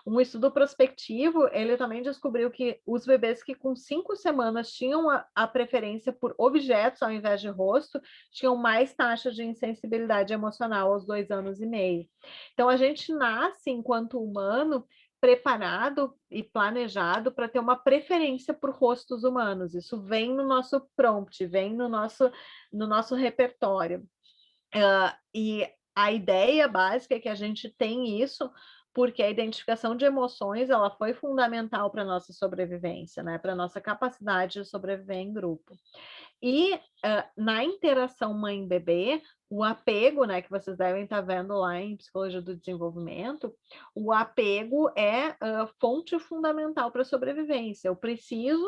Um estudo prospectivo, ele também descobriu que os bebês que com 5 semanas tinham a preferência por objetos ao invés de rosto, tinham mais taxa de insensibilidade emocional aos 2 anos e meio. Então, a gente nasce, enquanto humano, preparado e planejado para ter uma preferência por rostos humanos. Isso vem no nosso prompt, vem no nosso repertório. E a ideia básica é que a gente tem isso porque a identificação de emoções, ela foi fundamental para a nossa sobrevivência, né? Para a nossa capacidade de sobreviver em grupo. E na interação mãe-bebê, o apego, né, que vocês devem estar vendo lá em Psicologia do Desenvolvimento, o apego é fonte fundamental para a sobrevivência. Eu preciso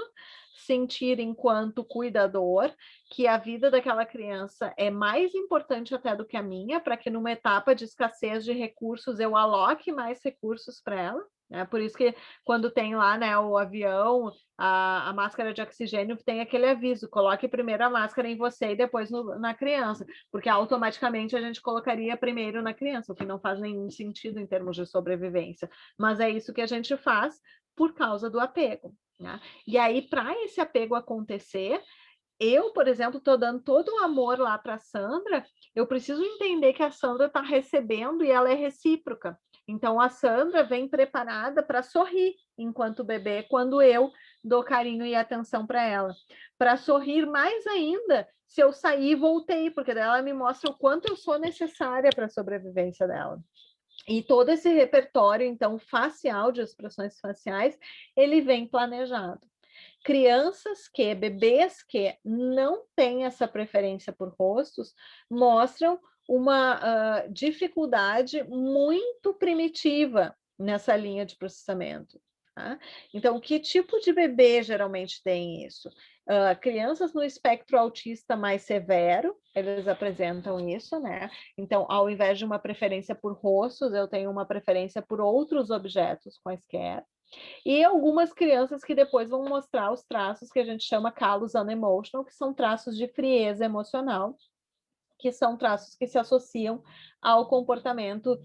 sentir, enquanto cuidador, que a vida daquela criança é mais importante até do que a minha, para que numa etapa de escassez de recursos eu aloque mais recursos para ela. Por isso que quando tem lá, né, o avião, a máscara de oxigênio, tem aquele aviso, coloque primeiro a máscara em você e depois na criança, porque automaticamente a gente colocaria primeiro na criança, o que não faz nenhum sentido em termos de sobrevivência. Mas é isso que a gente faz por causa do apego. Né? E aí, para esse apego acontecer, eu, por exemplo, estou dando todo o amor lá para a Sandra, eu preciso entender que a Sandra está recebendo e ela é recíproca. Então, a Sandra vem preparada para sorrir enquanto bebê, quando eu dou carinho e atenção para ela. Para sorrir mais ainda se eu sair e voltei, porque daí ela me mostra o quanto eu sou necessária para a sobrevivência dela. E todo esse repertório, então, facial, de expressões faciais, ele vem planejado. Bebês que não têm essa preferência por rostos, mostram uma dificuldade muito primitiva nessa linha de processamento. Tá? Então, que tipo de bebê geralmente tem isso? Crianças no espectro autista mais severo, eles apresentam isso, né? Então, ao invés de uma preferência por rostos, eu tenho uma preferência por outros objetos quaisquer. E algumas crianças que depois vão mostrar os traços que a gente chama callous unemotional, que são traços de frieza emocional, que são traços que se associam ao comportamento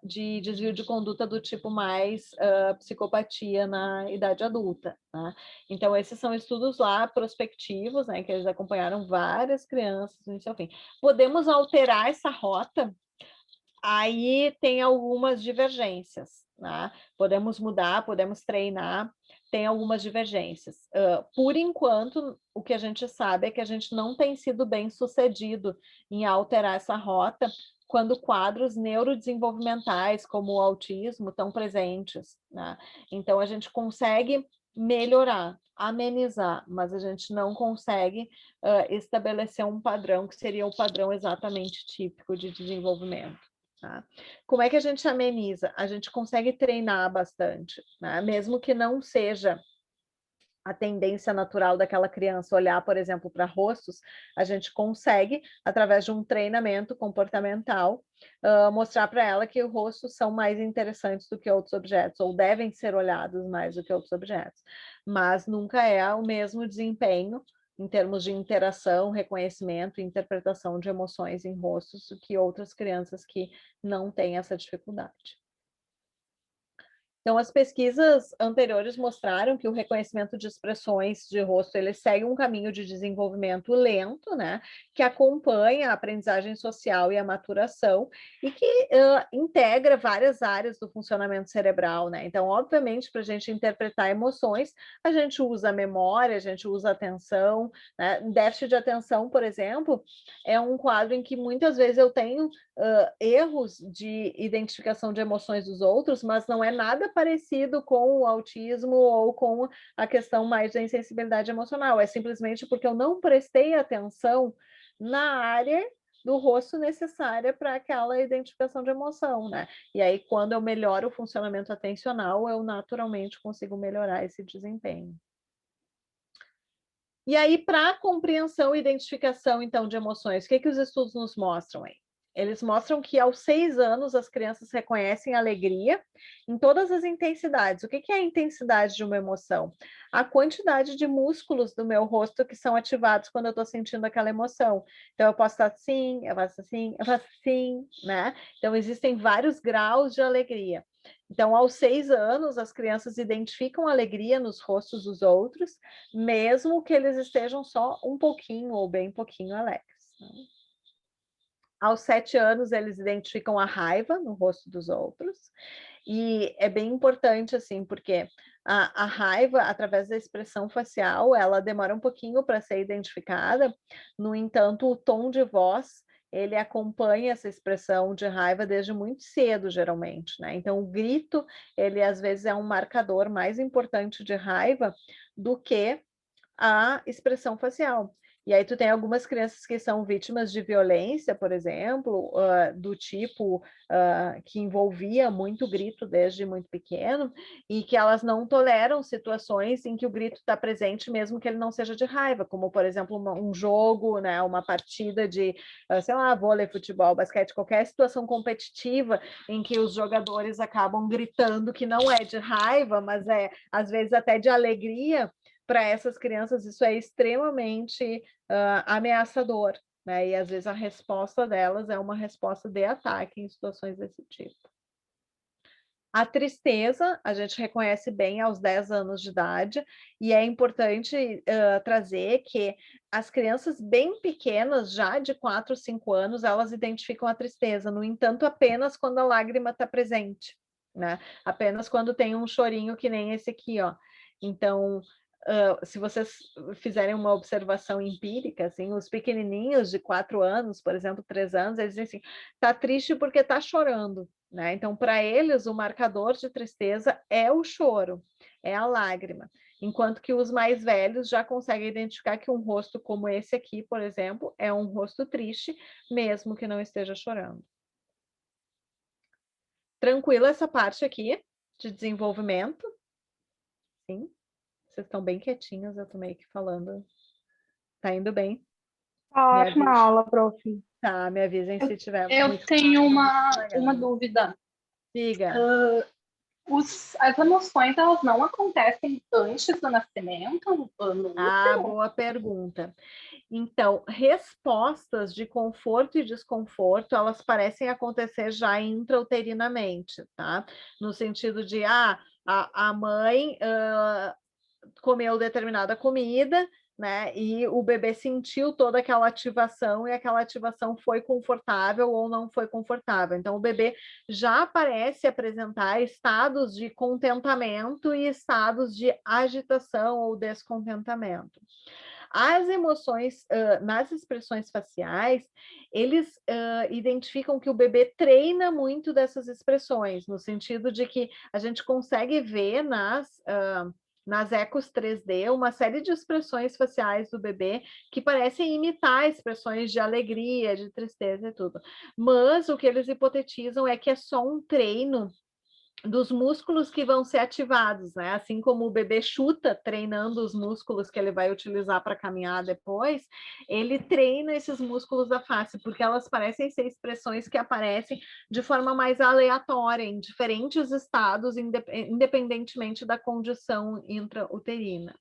de desvio de conduta do tipo mais psicopatia na idade adulta. Né? Então, esses são estudos lá prospectivos, né, que eles acompanharam várias crianças do início ao fim. Podemos alterar essa rota? Aí tem algumas divergências, né? Podemos mudar, podemos treinar, tem algumas divergências. Por enquanto, o que a gente sabe é que a gente não tem sido bem sucedido em alterar essa rota quando quadros neurodesenvolvimentais, como o autismo, estão presentes. Né? Então, a gente consegue melhorar, amenizar, mas a gente não consegue estabelecer um padrão que seria o padrão exatamente típico de desenvolvimento. Tá? Como é que a gente ameniza? A gente consegue treinar bastante, né? Mesmo que não seja a tendência natural daquela criança olhar, por exemplo, para rostos, a gente consegue, através de um treinamento comportamental, mostrar para ela que os rostos são mais interessantes do que outros objetos, ou devem ser olhados mais do que outros objetos. Mas nunca é o mesmo desempenho em termos de interação, reconhecimento e interpretação de emoções em rostos do que outras crianças que não têm essa dificuldade. Então, as pesquisas anteriores mostraram que o reconhecimento de expressões de rosto, ele segue um caminho de desenvolvimento lento, né, que acompanha a aprendizagem social e a maturação, e que integra várias áreas do funcionamento cerebral, né. Então, obviamente, para a gente interpretar emoções, a gente usa a memória, a gente usa a atenção, né. Déficit de atenção, por exemplo, é um quadro em que muitas vezes eu tenho erros de identificação de emoções dos outros, mas não é nada parecido com o autismo ou com a questão mais da insensibilidade emocional. É simplesmente porque eu não prestei atenção na área do rosto necessária para aquela identificação de emoção, né? E aí, quando eu melhoro o funcionamento atencional, eu naturalmente consigo melhorar esse desempenho. E aí, para compreensão e identificação, então, de emoções, o que os estudos nos mostram aí? Eles mostram que aos 6 anos as crianças reconhecem alegria em todas as intensidades. O que é a intensidade de uma emoção? A quantidade de músculos do meu rosto que são ativados quando eu estou sentindo aquela emoção. Então, eu posso estar assim, eu faço assim, eu faço assim, né? Então, existem vários graus de alegria. Então, aos 6 anos, as crianças identificam alegria nos rostos dos outros, mesmo que eles estejam só um pouquinho ou bem pouquinho alegres, né? Aos 7 anos, eles identificam a raiva no rosto dos outros. E é bem importante, assim, porque a raiva, através da expressão facial, ela demora um pouquinho para ser identificada. No entanto, o tom de voz, ele acompanha essa expressão de raiva desde muito cedo, geralmente, né? Então, o grito, ele às vezes é um marcador mais importante de raiva do que a expressão facial. E aí tu tem algumas crianças que são vítimas de violência, por exemplo, do tipo que envolvia muito grito desde muito pequeno, e que elas não toleram situações em que o grito está presente, mesmo que ele não seja de raiva, como, por exemplo, um jogo, né, uma partida de, sei lá, vôlei, futebol, basquete, qualquer situação competitiva em que os jogadores acabam gritando que não é de raiva, mas é, às vezes, até de alegria. Para essas crianças, isso é extremamente ameaçador, né? E às vezes a resposta delas é uma resposta de ataque em situações desse tipo. A tristeza, a gente reconhece bem aos 10 anos de idade, e é importante trazer que as crianças bem pequenas, já de 4, 5 anos, elas identificam a tristeza, no entanto, apenas quando a lágrima está presente, né? Apenas quando tem um chorinho que nem esse aqui, ó. Então, se vocês fizerem uma observação empírica, assim, os pequenininhos de 4 anos, por exemplo, 3 anos, eles dizem assim, tá triste porque tá chorando, né? Então, para eles, o marcador de tristeza é o choro, é a lágrima. Enquanto que os mais velhos já conseguem identificar que um rosto como esse aqui, por exemplo, é um rosto triste, mesmo que não esteja chorando. Tranquila essa parte aqui de desenvolvimento? Sim? Vocês estão bem quietinhos, eu tô meio que falando. Tá indo bem? Ótima aula, prof. Tá, me avisem se tiver Eu muito tenho claro, uma dúvida. Diga. As emoções, elas não acontecem antes do nascimento? Boa pergunta. Então, respostas de conforto e desconforto, elas parecem acontecer já intrauterinamente, tá? No sentido de, a mãe comeu determinada comida, né? E o bebê sentiu toda aquela ativação e aquela ativação foi confortável ou não foi confortável. Então, o bebê já parece apresentar estados de contentamento e estados de agitação ou descontentamento. As emoções, nas expressões faciais, eles identificam que o bebê treina muito dessas expressões, no sentido de que a gente consegue ver nas ecos 3D, uma série de expressões faciais do bebê que parecem imitar expressões de alegria, de tristeza e tudo. Mas o que eles hipotetizam é que é só um treino dos músculos que vão ser ativados, né? Assim como o bebê chuta, treinando os músculos que ele vai utilizar para caminhar depois, ele treina esses músculos da face, porque elas parecem ser expressões que aparecem de forma mais aleatória, em diferentes estados, independentemente da condição intrauterina.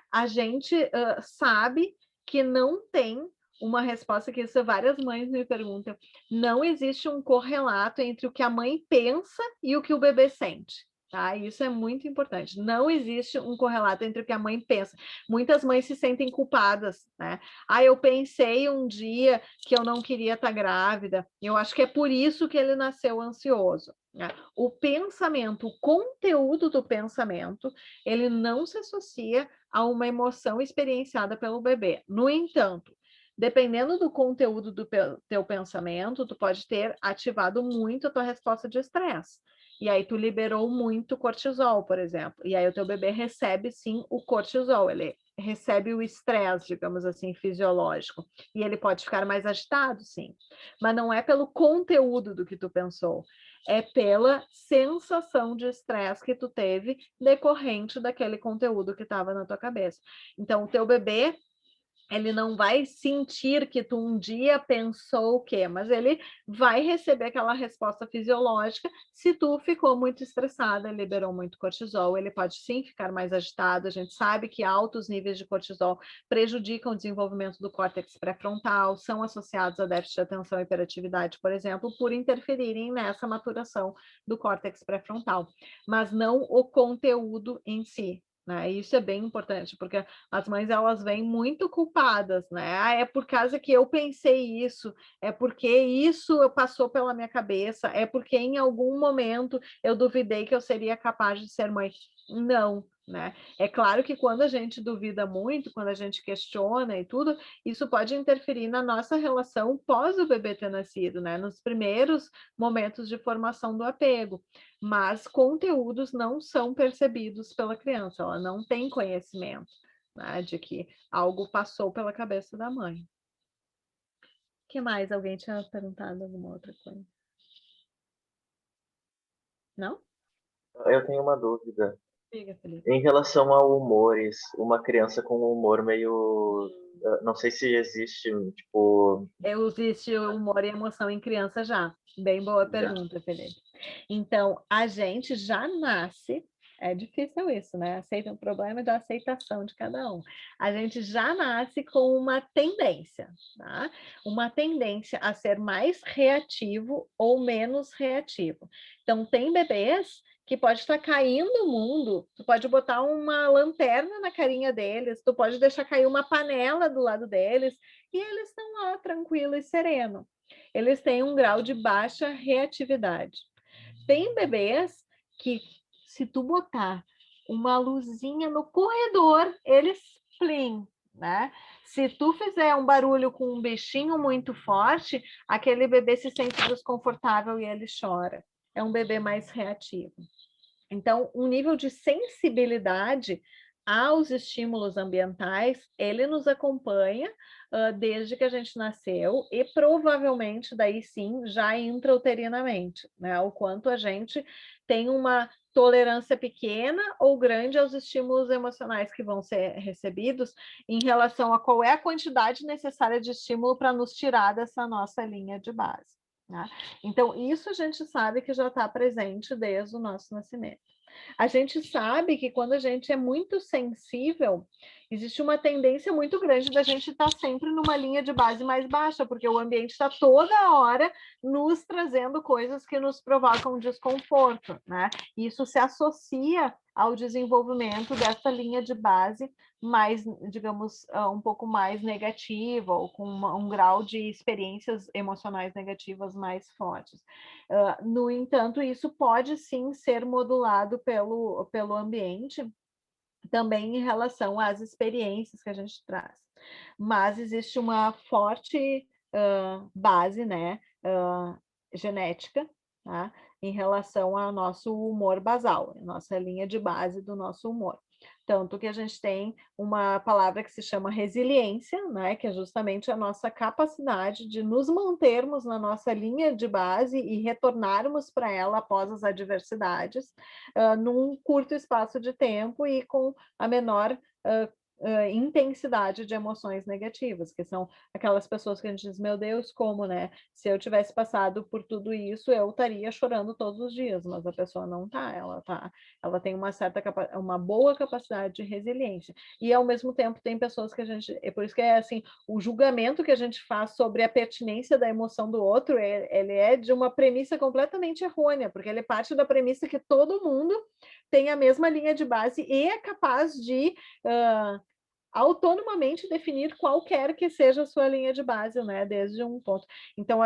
A gente sabe que não tem uma resposta que isso várias mães me perguntam. Não existe um correlato entre o que a mãe pensa e o que o bebê sente. Tá? Isso é muito importante. Não existe um correlato entre o que a mãe pensa. Muitas mães se sentem culpadas, né? Eu pensei um dia que eu não queria estar grávida. Eu acho que é por isso que ele nasceu ansioso. Né? O pensamento, o conteúdo do pensamento, ele não se associa a uma emoção experienciada pelo bebê. No entanto, dependendo do conteúdo do teu pensamento, tu pode ter ativado muito a tua resposta de estresse. E aí tu liberou muito cortisol, por exemplo. E aí o teu bebê recebe, sim, o cortisol. Ele recebe o estresse, digamos assim, fisiológico. E ele pode ficar mais agitado, sim. Mas não é pelo conteúdo do que tu pensou. é pela sensação de estresse que tu teve decorrente daquele conteúdo que estava na tua cabeça. Então, o teu bebê, ele não vai sentir que tu um dia pensou o quê, mas ele vai receber aquela resposta fisiológica. Se tu ficou muito estressada, liberou muito cortisol, ele pode sim ficar mais agitado. A gente sabe que altos níveis de cortisol prejudicam o desenvolvimento do córtex pré-frontal, são associados a déficit de atenção e hiperatividade, por exemplo, por interferirem nessa maturação do córtex pré-frontal, mas não o conteúdo em si. Né? Isso é bem importante, porque as mães, elas vêm muito culpadas, né? Ah, é por causa que eu pensei isso, é porque isso passou pela minha cabeça, é porque em algum momento eu duvidei que eu seria capaz de ser mãe. Não, né? É claro que quando a gente duvida muito, quando a gente questiona e tudo, isso pode interferir na nossa relação pós o bebê ter nascido, né? Nos primeiros momentos de formação do apego. Mas conteúdos não são percebidos pela criança, ela não tem conhecimento, né, de que algo passou pela cabeça da mãe. O que mais? Alguém tinha perguntado alguma outra coisa? Não? Eu tenho uma dúvida. Diga, Felipe. Em relação a humores, uma criança com um humor meio. Não sei se existe, tipo. Existe humor e emoção em criança já. Bem boa pergunta, Felipe. Então, a gente já nasce, é difícil isso, né? Aceita o problema da aceitação de cada um. A gente já nasce com uma tendência, tá? Uma tendência a ser mais reativo ou menos reativo. Então, tem bebês que pode estar caindo o mundo, tu pode botar uma lanterna na carinha deles, tu pode deixar cair uma panela do lado deles, e eles estão lá tranquilo e sereno. Eles têm um grau de baixa reatividade. Tem bebês que, se tu botar uma luzinha no corredor, eles plim, né? Se tu fizer um barulho com um bichinho muito forte, aquele bebê se sente desconfortável e ele chora. É um bebê mais reativo. Então, um nível de sensibilidade aos estímulos ambientais, ele nos acompanha desde que a gente nasceu e provavelmente daí sim já intrauterinamente, né? O quanto a gente tem uma tolerância pequena ou grande aos estímulos emocionais que vão ser recebidos em relação a qual é a quantidade necessária de estímulo para nos tirar dessa nossa linha de base. Né? Então, isso a gente sabe que já está presente desde o nosso nascimento. A gente sabe que quando a gente é muito sensível, existe uma tendência muito grande da gente estar sempre numa linha de base mais baixa, porque o ambiente está toda hora nos trazendo coisas que nos provocam desconforto, né? Isso se associa ao desenvolvimento dessa linha de base mais, digamos, um pouco mais negativa, ou com um grau de experiências emocionais negativas mais fortes. No entanto, isso pode sim ser modulado pelo ambiente, também em relação às experiências que a gente traz. Mas existe uma forte base, né, genética, tá? Em relação ao nosso humor basal, a nossa linha de base do nosso humor. Tanto que a gente tem uma palavra que se chama resiliência, né, que é justamente a nossa capacidade de nos mantermos na nossa linha de base e retornarmos para ela após as adversidades, num curto espaço de tempo e com a menor intensidade de emoções negativas, que são aquelas pessoas que a gente diz, meu Deus, como, né? Se eu tivesse passado por tudo isso, eu estaria chorando todos os dias, mas a pessoa não tá, ela tem uma boa capacidade de resiliência. E ao mesmo tempo tem pessoas que a gente, é por isso que é assim, o julgamento que a gente faz sobre a pertinência da emoção do outro, ele é de uma premissa completamente errônea, porque ele parte da premissa que todo mundo tem a mesma linha de base e é capaz de autonomamente definir qualquer que seja a sua linha de base, né, desde um ponto. Então,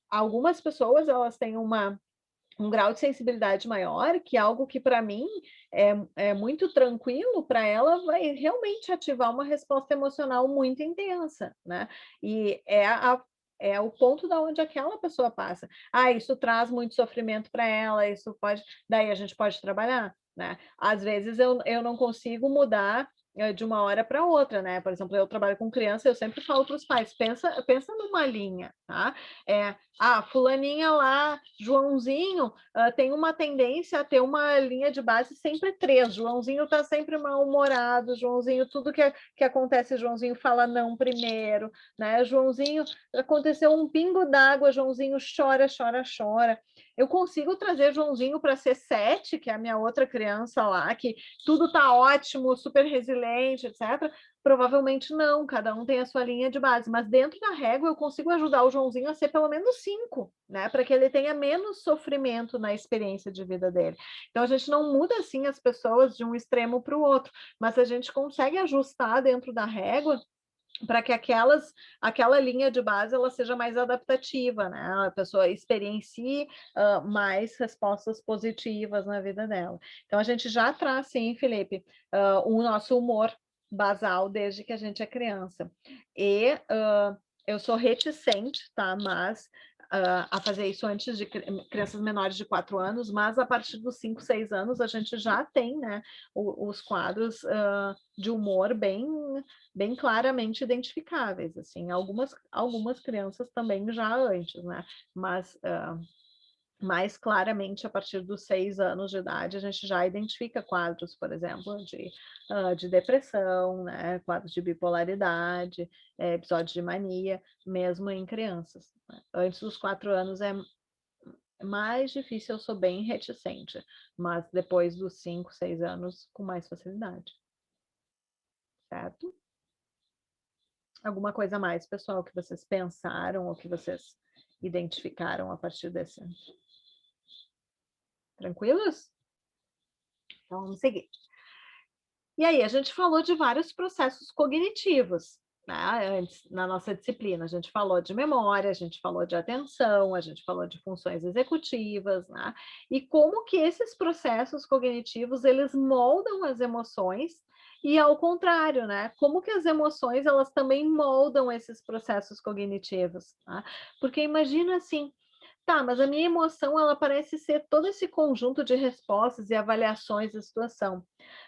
algumas pessoas, elas têm um grau de sensibilidade maior, que algo que para mim é muito tranquilo, para ela vai realmente ativar uma resposta emocional muito intensa, né? E é o ponto da onde aquela pessoa passa. Isso traz muito sofrimento para ela, daí a gente pode trabalhar, né? Às vezes eu não consigo mudar de uma hora para outra, né? Por exemplo, eu trabalho com criança, eu sempre falo para os pais, pensa numa linha, tá? Fulaninha lá, Joãozinho, tem uma tendência a ter uma linha de base sempre 3. Joãozinho está sempre mal-humorado, Joãozinho, tudo que acontece, Joãozinho fala não primeiro, né? Joãozinho, aconteceu um pingo d'água, Joãozinho chora, chora, chora. Eu consigo trazer Joãozinho para ser 7, que é a minha outra criança lá, que tudo está ótimo, super resiliente, etc. Provavelmente não, cada um tem a sua linha de base, mas dentro da régua eu consigo ajudar o Joãozinho a ser pelo menos 5, né? Para que ele tenha menos sofrimento na experiência de vida dele. Então a gente não muda assim as pessoas de um extremo para o outro, mas a gente consegue ajustar dentro da régua para que aquela linha de base ela seja mais adaptativa, né? A pessoa experiencie mais respostas positivas na vida dela. Então, a gente já traz, sim, Felipe, o nosso humor basal desde que a gente é criança. E eu sou reticente, tá? Mas a fazer isso antes de crianças menores de 4 anos, mas a partir dos 5, 6 anos a gente já tem, né, os quadros de humor bem claramente identificáveis, assim, algumas crianças também já antes, né, mas mais claramente a partir dos 6 anos de idade a gente já identifica quadros, por exemplo, de depressão, né, quadros de bipolaridade, episódios de mania, mesmo em crianças, né? Antes dos 4 anos é mais difícil, eu sou bem reticente, mas depois dos 5, 6 anos com mais facilidade. Certo? Alguma coisa mais, pessoal, que vocês pensaram ou que vocês identificaram a partir desse? Tranquilos? Então, vamos seguir. E aí, a gente falou de vários processos cognitivos, né? Antes, na nossa disciplina, a gente falou de memória, a gente falou de atenção, a gente falou de funções executivas, né? E como que esses processos cognitivos, eles moldam as emoções e ao contrário, né? Como que as emoções, elas também moldam esses processos cognitivos, tá? Porque imagina assim, tá, mas a minha emoção, ela parece ser todo esse conjunto de respostas e avaliações da situação.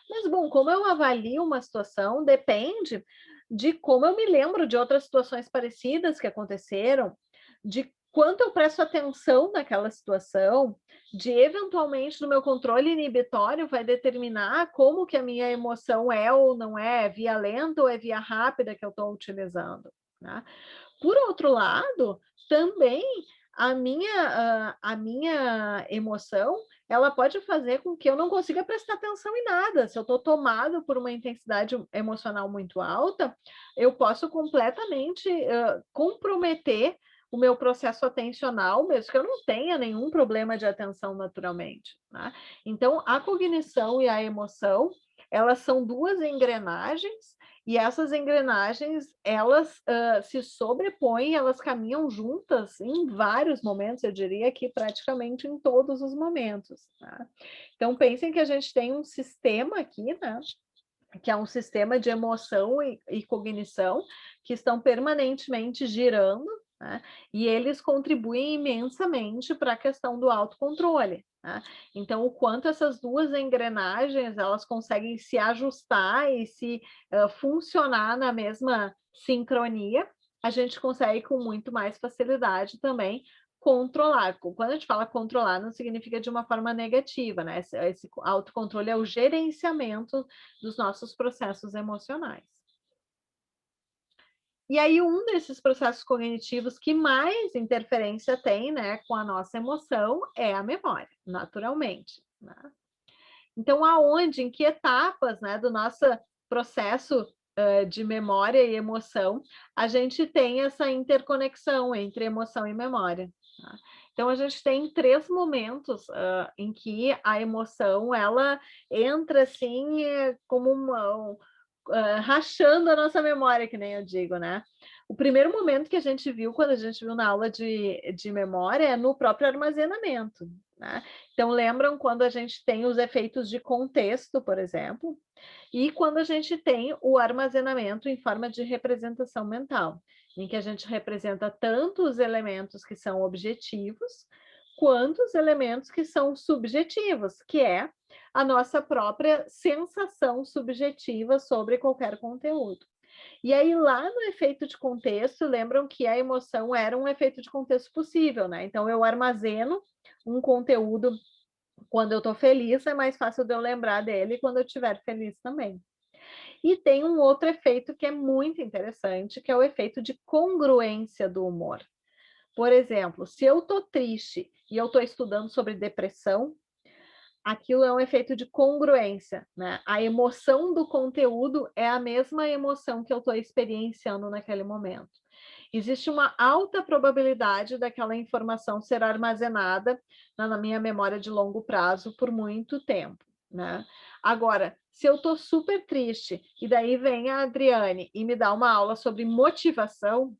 Mas, bom, como eu avalio uma situação depende de como eu me lembro de outras situações parecidas que aconteceram, de quanto eu presto atenção naquela situação, de eventualmente no meu controle inibitório vai determinar como que a minha emoção é ou não é via lenta ou é via rápida que eu estou utilizando, né? Por outro lado, também a minha emoção, ela pode fazer com que eu não consiga prestar atenção em nada. Se eu estou tomado por uma intensidade emocional muito alta, eu posso completamente comprometer o meu processo atencional, mesmo que eu não tenha nenhum problema de atenção naturalmente, né? Então, a cognição e a emoção, elas são 2 engrenagens, e essas engrenagens, elas se sobrepõem, elas caminham juntas em vários momentos, eu diria que praticamente em todos os momentos, tá? Então, pensem que a gente tem um sistema aqui, né? Que é um sistema de emoção e cognição que estão permanentemente girando, né? E eles contribuem imensamente para a questão do autocontrole, né? Então, o quanto essas 2 engrenagens elas conseguem se ajustar e se funcionar na mesma sincronia, a gente consegue com muito mais facilidade também controlar. Quando a gente fala controlar, não significa de uma forma negativa, né? Esse autocontrole é o gerenciamento dos nossos processos emocionais. E aí, um desses processos cognitivos que mais interferência tem, né, com a nossa emoção é a memória, naturalmente, né? Então, em que etapas, né, do nosso processo de memória e emoção, a gente tem essa interconexão entre emoção e memória, tá? Então, a gente tem 3 momentos em que a emoção, ela entra assim, como rachando a nossa memória, que nem eu digo, né? O primeiro momento que a gente viu, quando a gente viu na aula de memória, é no próprio armazenamento, né? Então, lembram quando a gente tem os efeitos de contexto, por exemplo, e quando a gente tem o armazenamento em forma de representação mental, em que a gente representa tanto os elementos que são objetivos, quanto os elementos que são subjetivos, que é a nossa própria sensação subjetiva sobre qualquer conteúdo. E aí, lá no efeito de contexto, lembram que a emoção era um efeito de contexto possível, né? Então, eu armazeno um conteúdo quando eu estou feliz, é mais fácil de eu lembrar dele quando eu estiver feliz também. E tem um outro efeito que é muito interessante, que é o efeito de congruência do humor. Por exemplo, se eu estou triste e eu estou estudando sobre depressão, aquilo é um efeito de congruência, né? A emoção do conteúdo é a mesma emoção que eu estou experienciando naquele momento. Existe uma alta probabilidade daquela informação ser armazenada na minha memória de longo prazo por muito tempo, né? Agora, se eu estou super triste e daí vem a Adriane e me dá uma aula sobre motivação,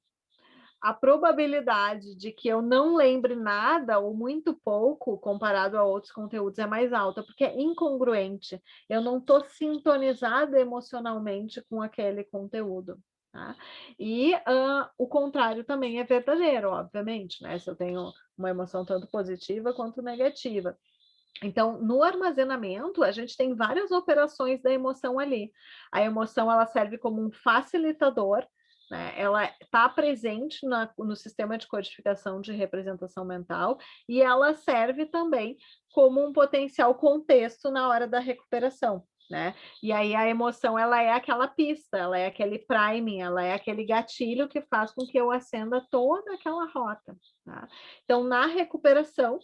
a probabilidade de que eu não lembre nada ou muito pouco comparado a outros conteúdos é mais alta, porque é incongruente. Eu não estou sintonizada emocionalmente com aquele conteúdo. Tá? E o contrário também é verdadeiro, obviamente, né? Se eu tenho uma emoção tanto positiva quanto negativa. Então, no armazenamento, a gente tem várias operações da emoção ali. A emoção, ela serve como um facilitador, né? Ela está presente no sistema de codificação de representação mental e ela serve também como um potencial contexto na hora da recuperação, né? E aí a emoção, ela é aquela pista, ela é aquele priming, ela é aquele gatilho que faz com que eu acenda toda aquela rota, tá? Então, na recuperação,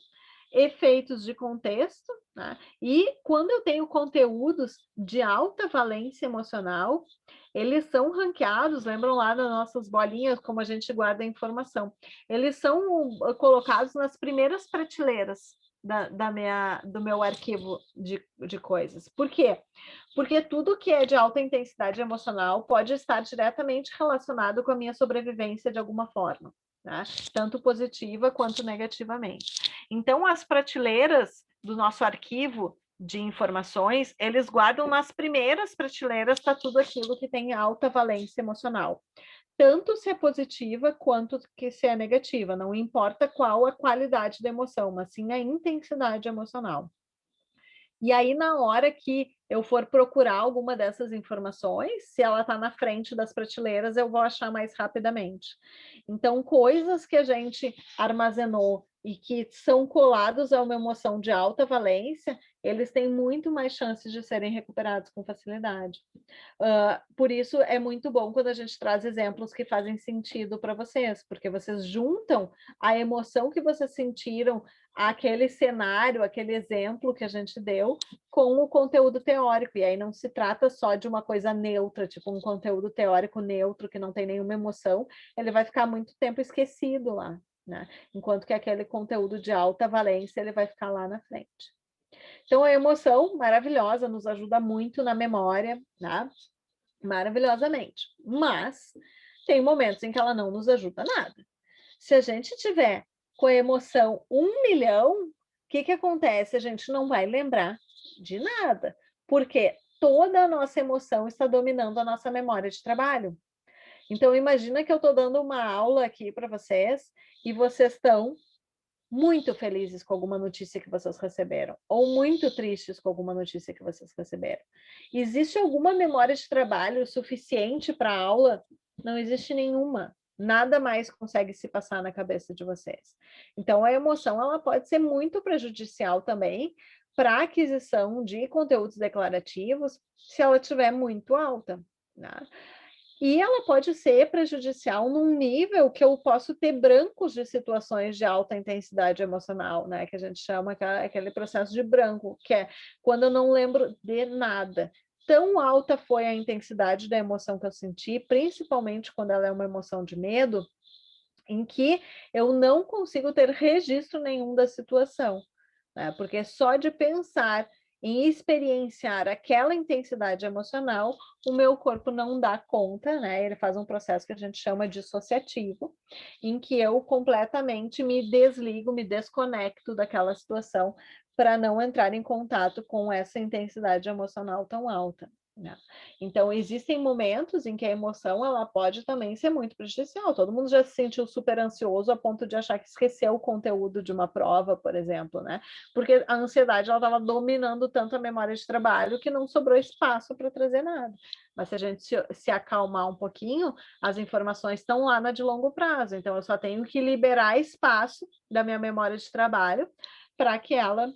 efeitos de contexto, né? E quando eu tenho conteúdos de alta valência emocional, eles são ranqueados, lembram lá das nossas bolinhas, como a gente guarda a informação, eles são colocados nas primeiras prateleiras do meu arquivo de coisas. Por quê? Porque tudo que é de alta intensidade emocional pode estar diretamente relacionado com a minha sobrevivência de alguma forma, né? Tanto positiva quanto negativamente. Então, as prateleiras do nosso arquivo de informações, eles guardam nas primeiras prateleiras para tudo aquilo que tem alta valência emocional. Tanto se é positiva quanto que se é negativa, não importa qual a qualidade da emoção, mas sim a intensidade emocional. E aí, na hora que eu for procurar alguma dessas informações, se ela está na frente das prateleiras, eu vou achar mais rapidamente. Então, coisas que a gente armazenou e que são colados a uma emoção de alta valência, eles têm muito mais chances de serem recuperados com facilidade. Por isso, é muito bom quando a gente traz exemplos que fazem sentido para vocês, porque vocês juntam a emoção que vocês sentiram aquele cenário, aquele exemplo que a gente deu, com o conteúdo teórico. E aí não se trata só de uma coisa neutra, tipo um conteúdo teórico neutro que não tem nenhuma emoção, ele vai ficar muito tempo esquecido lá, né? Enquanto que aquele conteúdo de alta valência, ele vai ficar lá na frente. Então, a emoção maravilhosa nos ajuda muito na memória, né? Maravilhosamente. Mas tem momentos em que ela não nos ajuda nada. Se a gente tiver com a emoção 1 milhão, o que acontece? A gente não vai lembrar de nada, porque toda a nossa emoção está dominando a nossa memória de trabalho. Então, imagina que eu estou dando uma aula aqui para vocês e vocês estão muito felizes com alguma notícia que vocês receberam, ou muito tristes com alguma notícia que vocês receberam. Existe alguma memória de trabalho suficiente para a aula? Não existe nenhuma. Nada mais consegue se passar na cabeça de vocês. Então, a emoção, ela pode ser muito prejudicial também para a aquisição de conteúdos declarativos, se ela estiver muito alta, né? E ela pode ser prejudicial num nível que eu posso ter brancos de situações de alta intensidade emocional, né? Que a gente chama aquele processo de branco, que é quando eu não lembro de nada. Tão alta foi a intensidade da emoção que eu senti, principalmente quando ela é uma emoção de medo, em que eu não consigo ter registro nenhum da situação, né? Porque só de pensar em experienciar aquela intensidade emocional, o meu corpo não dá conta, né? Ele faz um processo que a gente chama dissociativo, em que eu completamente me desligo, me desconecto daquela situação para não entrar em contato com essa intensidade emocional tão alta, né? Então, existem momentos em que a emoção ela pode também ser muito prejudicial. Todo mundo já se sentiu super ansioso a ponto de achar que esqueceu o conteúdo de uma prova, por exemplo, né? Porque a ansiedade ela estava dominando tanto a memória de trabalho que não sobrou espaço para trazer nada. Mas se a gente se acalmar um pouquinho, as informações estão lá na de longo prazo. Então, eu só tenho que liberar espaço da minha memória de trabalho para que ela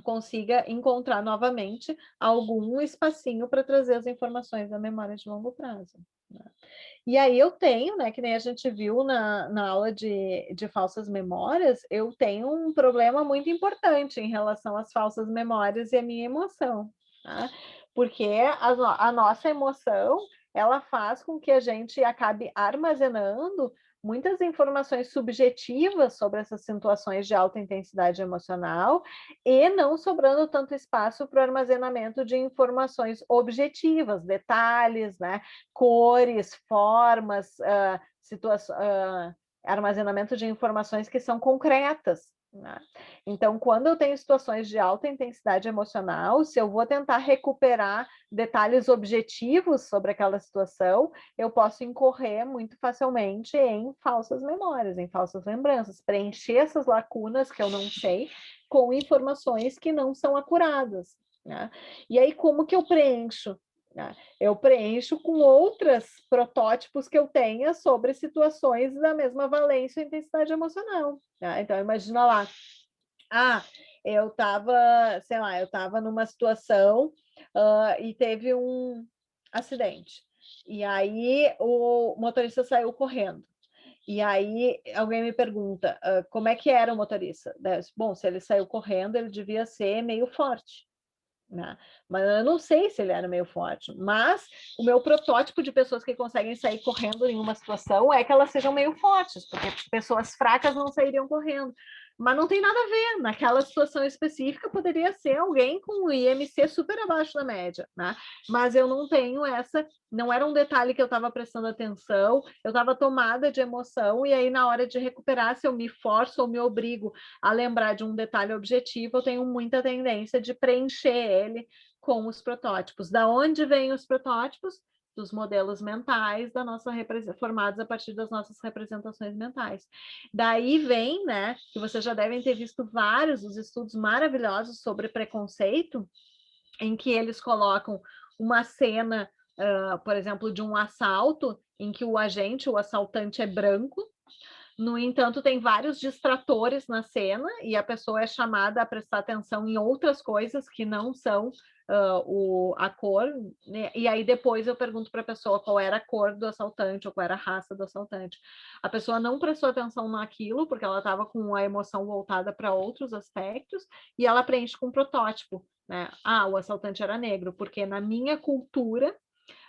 consiga encontrar novamente algum espacinho para trazer as informações da memória de longo prazo, né? E aí eu tenho, né, que nem a gente viu na aula de falsas memórias, eu tenho um problema muito importante em relação às falsas memórias e a minha emoção, tá? Porque a nossa emoção, ela faz com que a gente acabe armazenando muitas informações subjetivas sobre essas situações de alta intensidade emocional e não sobrando tanto espaço para o armazenamento de informações objetivas, detalhes, né? Cores, formas, armazenamento de informações que são concretas, né? Então, quando eu tenho situações de alta intensidade emocional, se eu vou tentar recuperar detalhes objetivos sobre aquela situação, eu posso incorrer muito facilmente em falsas memórias, em falsas lembranças, preencher essas lacunas que eu não sei com informações que não são acuradas, né? E aí, como que eu preencho? Eu preencho com outros protótipos que eu tenha sobre situações da mesma valência e intensidade emocional, né? Então, imagina lá, eu estava, sei lá, eu estava numa situação e teve um acidente. E aí o motorista saiu correndo. E aí alguém me pergunta, como é que era o motorista? Bom, se ele saiu correndo, ele devia ser meio forte, né? Mas eu não sei se ele era meio forte, mas o meu protótipo de pessoas que conseguem sair correndo em uma situação é que elas sejam meio fortes, porque pessoas fracas não sairiam correndo. Mas não tem nada a ver, naquela situação específica poderia ser alguém com um IMC super abaixo da média, né? Mas eu não tenho não era um detalhe que eu estava prestando atenção, eu estava tomada de emoção, e aí na hora de recuperar, se eu me forço ou me obrigo a lembrar de um detalhe objetivo, eu tenho muita tendência de preencher ele com os protótipos. Da onde vêm os protótipos? Dos modelos mentais da nossa formados a partir das nossas representações mentais. Daí vem, né, que vocês já devem ter visto vários os estudos maravilhosos sobre preconceito, em que eles colocam uma cena, por exemplo, de um assalto, em que o assaltante é branco. No entanto, tem vários distratores na cena e a pessoa é chamada a prestar atenção em outras coisas que não são a cor, né? E aí depois eu pergunto para a pessoa qual era a cor do assaltante ou qual era a raça do assaltante. A pessoa não prestou atenção naquilo porque ela estava com a emoção voltada para outros aspectos e ela preenche com um protótipo, né? O assaltante era negro, porque na minha cultura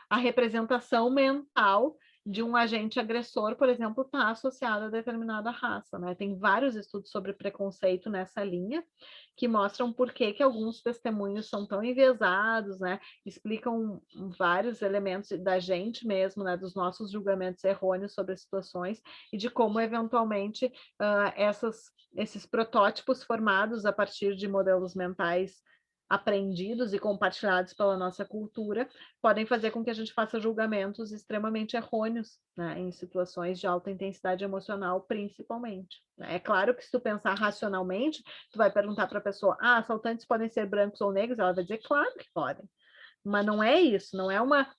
a representação mental de um agente agressor, por exemplo, está associada a determinada raça, né? Tem vários estudos sobre preconceito nessa linha que mostram por que alguns testemunhos são tão enviesados, né? Explicam vários elementos da gente mesmo, né? Dos nossos julgamentos errôneos sobre as situações e de como, eventualmente, esses protótipos formados a partir de modelos mentais aprendidos e compartilhados pela nossa cultura, podem fazer com que a gente faça julgamentos extremamente errôneos, né, em situações de alta intensidade emocional, principalmente. É claro que se tu pensar racionalmente, tu vai perguntar para a pessoa, assaltantes podem ser brancos ou negros? Ela vai dizer, claro que podem. Mas não é isso, não é uma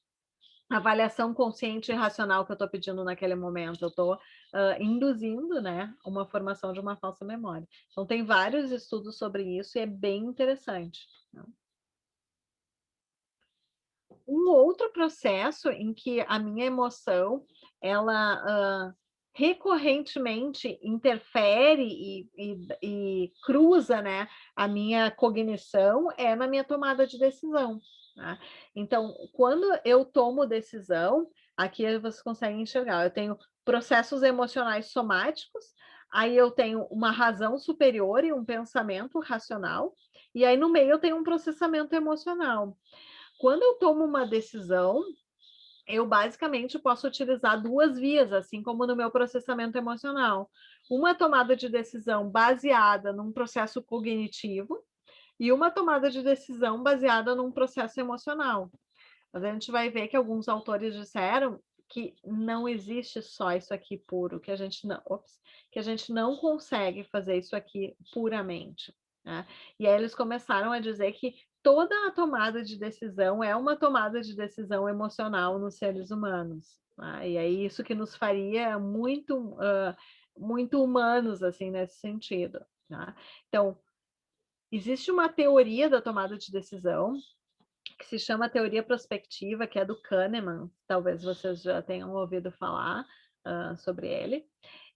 avaliação consciente e racional que eu estou pedindo naquele momento, eu estou induzindo, né, uma formação de uma falsa memória. Então, tem vários estudos sobre isso e é bem interessante, né? Um outro processo em que a minha emoção, ela recorrentemente interfere e cruza, né, a minha cognição é na minha tomada de decisão, né? Então, quando eu tomo decisão, aqui vocês conseguem enxergar, eu tenho processos emocionais somáticos, aí eu tenho uma razão superior e um pensamento racional, e aí no meio eu tenho um processamento emocional. Quando eu tomo uma decisão, eu basicamente posso utilizar duas vias, assim como no meu processamento emocional. Uma tomada de decisão baseada num processo cognitivo e uma tomada de decisão baseada num processo emocional. Mas a gente vai ver que alguns autores disseram que não existe só isso aqui puro, que a gente não consegue fazer isso aqui puramente, né? E aí eles começaram a dizer que toda a tomada de decisão é uma tomada de decisão emocional nos seres humanos, né? E é isso que nos faria muito, muito humanos, assim, nesse sentido, né? Então, existe uma teoria da tomada de decisão que se chama teoria prospectiva, que é do Kahneman, talvez vocês já tenham ouvido falar sobre ele,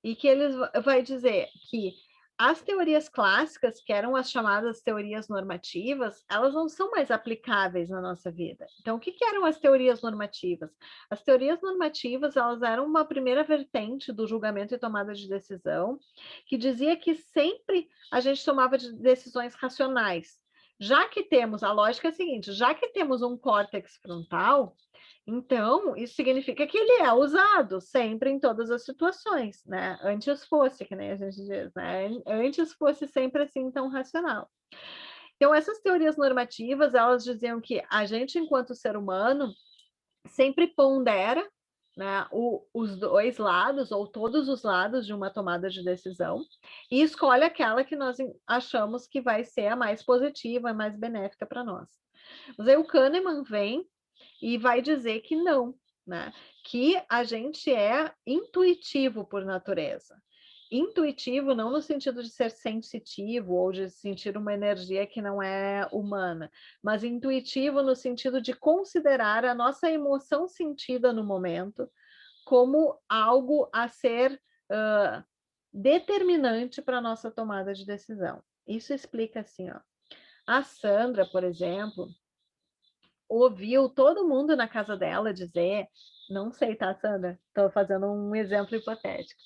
e que ele vai dizer que as teorias clássicas, que eram as chamadas teorias normativas, elas não são mais aplicáveis na nossa vida. Então, o que eram as teorias normativas? As teorias normativas, elas eram uma primeira vertente do julgamento e tomada de decisão, que dizia que sempre a gente tomava decisões racionais. Já que temos, a lógica é a seguinte, já que temos um córtex frontal, então isso significa que ele é usado sempre em todas as situações, né? Antes fosse, que nem a gente diz, né? Antes fosse sempre assim tão racional. Então, essas teorias normativas, elas diziam que a gente, enquanto ser humano, sempre pondera, né, os dois lados, ou todos os lados de uma tomada de decisão, e escolhe aquela que nós achamos que vai ser a mais positiva, a mais benéfica para nós. Mas aí o Kahneman vem e vai dizer que não, né, que a gente é intuitivo por natureza. Intuitivo não no sentido de ser sensitivo ou de sentir uma energia que não é humana, mas intuitivo no sentido de considerar a nossa emoção sentida no momento como algo a ser determinante para a nossa tomada de decisão. Isso explica assim, ó. A Sandra, por exemplo, ouviu todo mundo na casa dela dizer, não sei, tá, Sandra? Estou fazendo um exemplo hipotético,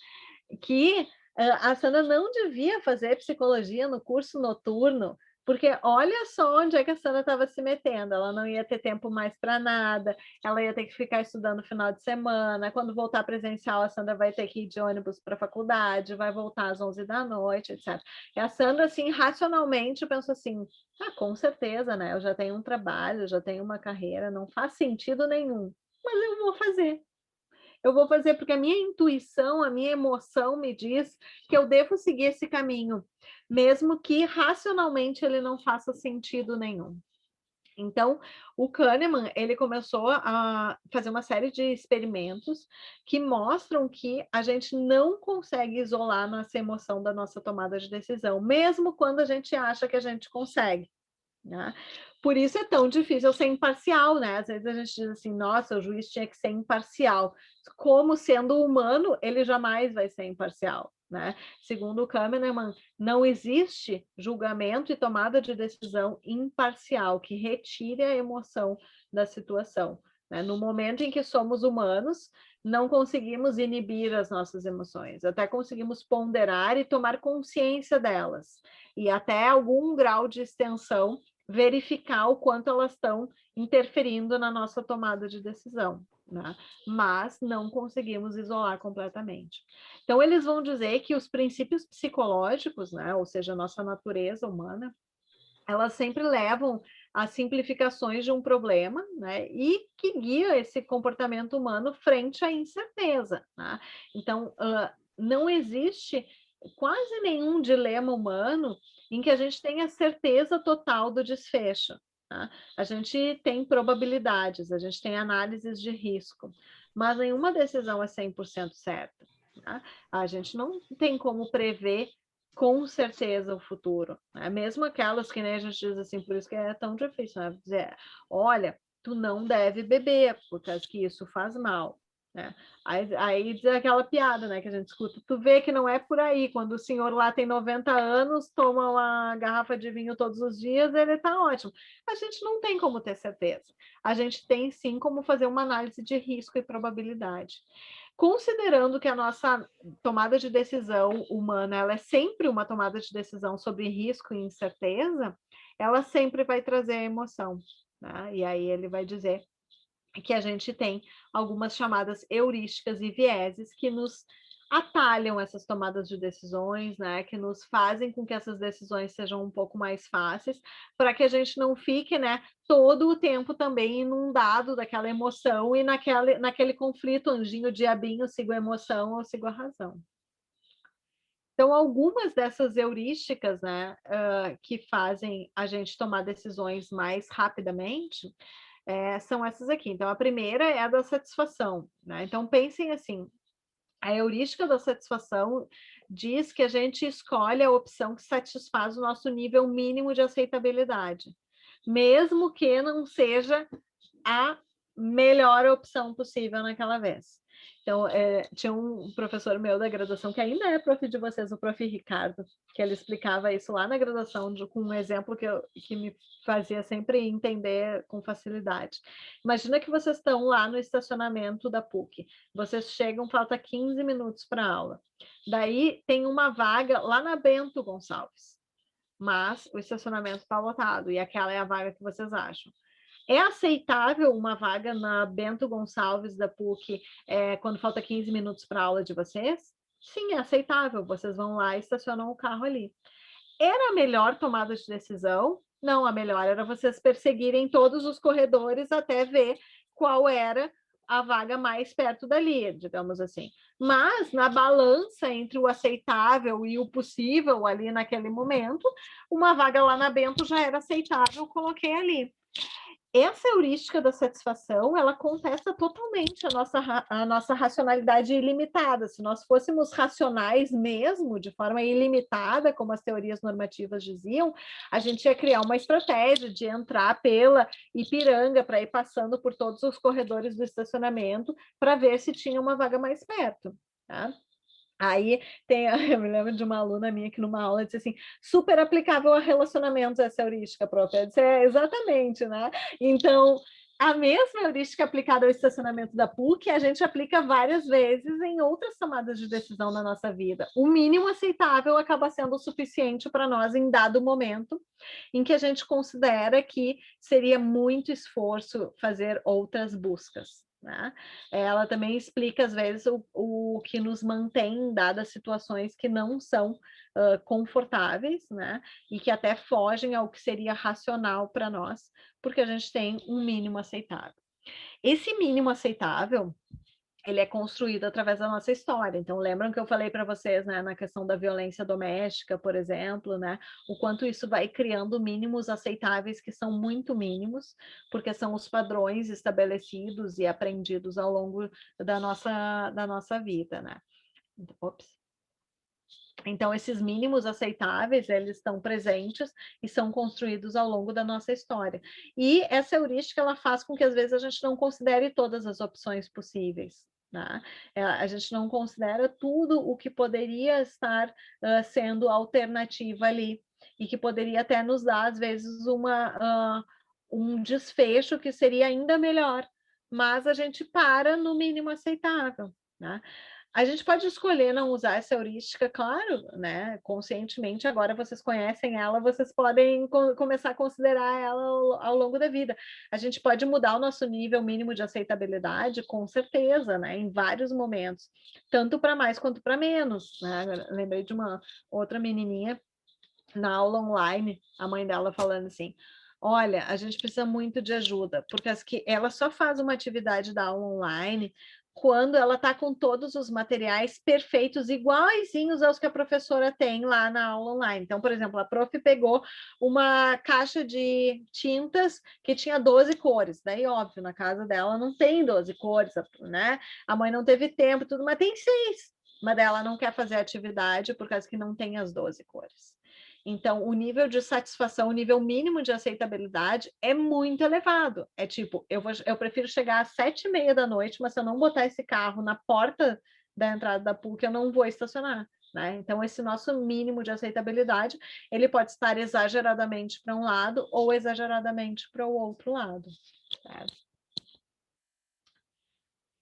que a Sandra não devia fazer psicologia no curso noturno, porque olha só onde é que a Sandra estava se metendo, ela não ia ter tempo mais para nada, ela ia ter que ficar estudando no final de semana, quando voltar presencial, a Sandra vai ter que ir de ônibus para a faculdade, vai voltar às 11 da noite, etc. E a Sandra, assim, racionalmente, pensou assim, com certeza, né, eu já tenho um trabalho, já tenho uma carreira, não faz sentido nenhum, mas eu vou fazer. Eu vou fazer porque a minha intuição, a minha emoção me diz que eu devo seguir esse caminho, mesmo que racionalmente ele não faça sentido nenhum. Então, o Kahneman, ele começou a fazer uma série de experimentos que mostram que a gente não consegue isolar nossa emoção da nossa tomada de decisão, mesmo quando a gente acha que a gente consegue, né? Por isso é tão difícil ser imparcial, né? Às vezes a gente diz assim, nossa, o juiz tinha que ser imparcial. Como sendo humano, ele jamais vai ser imparcial, né? Segundo o Kahneman, não existe julgamento e tomada de decisão imparcial que retire a emoção da situação, né? No momento em que somos humanos, não conseguimos inibir as nossas emoções, até conseguimos ponderar e tomar consciência delas, e até algum grau de extensão verificar o quanto elas estão interferindo na nossa tomada de decisão, né? Mas não conseguimos isolar completamente. Então, eles vão dizer que os princípios psicológicos, né, ou seja, a nossa natureza humana, elas sempre levam a simplificações de um problema, né, e que guia esse comportamento humano frente à incerteza, né? Então, não existe quase nenhum dilema humano em que a gente tenha certeza total do desfecho, tá? A gente tem probabilidades, a gente tem análises de risco, mas nenhuma decisão é 100% certa, tá? A gente não tem como prever com certeza o futuro, né? Mesmo aquelas que nem a gente diz assim, por isso que é tão difícil, né? Dizer, olha, tu não deve beber, por causa que isso faz mal, né? Aí diz aquela piada, né, que a gente escuta, tu vê que não é por aí, quando o senhor lá tem 90 anos, toma uma garrafa de vinho todos os dias, ele tá ótimo. A gente não tem como ter certeza. A gente tem sim como fazer uma análise de risco e probabilidade. Considerando que a nossa tomada de decisão humana, ela é sempre uma tomada de decisão sobre risco e incerteza, ela sempre vai trazer a emoção, né? E aí ele vai dizer que a gente tem algumas chamadas heurísticas e vieses que nos atalham essas tomadas de decisões, né, que nos fazem com que essas decisões sejam um pouco mais fáceis, para que a gente não fique, né, todo o tempo também inundado daquela emoção e naquele conflito, anjinho, diabinho, sigo a emoção ou sigo a razão. Então, algumas dessas heurísticas, né, que fazem a gente tomar decisões mais rapidamente, são essas aqui. Então, a primeira é a da satisfação, né? Então, pensem assim, a heurística da satisfação diz que a gente escolhe a opção que satisfaz o nosso nível mínimo de aceitabilidade, mesmo que não seja a melhor opção possível naquela vez. Então, tinha um professor meu da graduação, que ainda é prof de vocês, o prof. Ricardo, que ele explicava isso lá na graduação, com um exemplo que me fazia sempre entender com facilidade. Imagina que vocês estão lá no estacionamento da PUC, vocês chegam, falta 15 minutos para a aula. Daí tem uma vaga lá na Bento Gonçalves, mas o estacionamento está lotado, e aquela é a vaga que vocês acham. É aceitável uma vaga na Bento Gonçalves da PUC quando falta 15 minutos para a aula de vocês? Sim, é aceitável. Vocês vão lá e estacionam o carro ali. Era a melhor tomada de decisão? Não, a melhor era vocês perseguirem todos os corredores até ver qual era a vaga mais perto dali, digamos assim. Mas, na balança entre o aceitável e o possível ali naquele momento, uma vaga lá na Bento já era aceitável, coloquei ali. Essa heurística da satisfação, ela contesta totalmente a nossa racionalidade ilimitada. Se nós fôssemos racionais mesmo, de forma ilimitada, como as teorias normativas diziam, a gente ia criar uma estratégia de entrar pela Ipiranga para ir passando por todos os corredores do estacionamento para ver se tinha uma vaga mais perto, tá? Aí eu me lembro de uma aluna minha que numa aula disse assim, super aplicável a relacionamentos essa heurística, prof. Eu disse, exatamente, né? Então, a mesma heurística aplicada ao estacionamento da PUC, a gente aplica várias vezes em outras tomadas de decisão na nossa vida. O mínimo aceitável acaba sendo o suficiente para nós em dado momento em que a gente considera que seria muito esforço fazer outras buscas. Né? Ela também explica, às vezes, o que nos mantém em dadas situações que não são confortáveis, né? E que até fogem ao que seria racional para nós, porque a gente tem um mínimo aceitável. Esse mínimo aceitável, ele é construído através da nossa história. Então, lembram que eu falei para vocês, né, na questão da violência doméstica, por exemplo, né, o quanto isso vai criando mínimos aceitáveis que são muito mínimos, porque são os padrões estabelecidos e aprendidos ao longo da nossa vida, né? Então, esses mínimos aceitáveis, eles estão presentes e são construídos ao longo da nossa história. E essa heurística, ela faz com que, às vezes, a gente não considere todas as opções possíveis. Né? A gente não considera tudo o que poderia estar sendo alternativa ali e que poderia até nos dar, às vezes, um desfecho que seria ainda melhor, mas a gente para no mínimo aceitável. Né? A gente pode escolher não usar essa heurística, claro, né? Conscientemente, agora vocês conhecem ela, vocês podem começar a considerar ela ao longo da vida. A gente pode mudar o nosso nível mínimo de aceitabilidade, com certeza, né? Em vários momentos, tanto para mais quanto para menos, né? Eu lembrei de uma outra menininha na aula online, a mãe dela falando assim, olha, a gente precisa muito de ajuda, porque ela só faz uma atividade da aula online quando ela está com todos os materiais perfeitos, iguaizinhos aos que a professora tem lá na aula online. Então, por exemplo, a prof pegou uma caixa de tintas que tinha 12 cores. Daí, óbvio, na casa dela não tem 12 cores, né? A mãe não teve tempo, tudo, mas tem 6. Mas ela não quer fazer a atividade por causa que não tem as 12 cores. Então, o nível de satisfação, o nível mínimo de aceitabilidade é muito elevado. É tipo, eu prefiro chegar às 7h30 da noite, mas se eu não botar esse carro na porta da entrada da PUC, eu não vou estacionar. Né? Então, esse nosso mínimo de aceitabilidade, ele pode estar exageradamente para um lado ou exageradamente para o outro lado. Certo?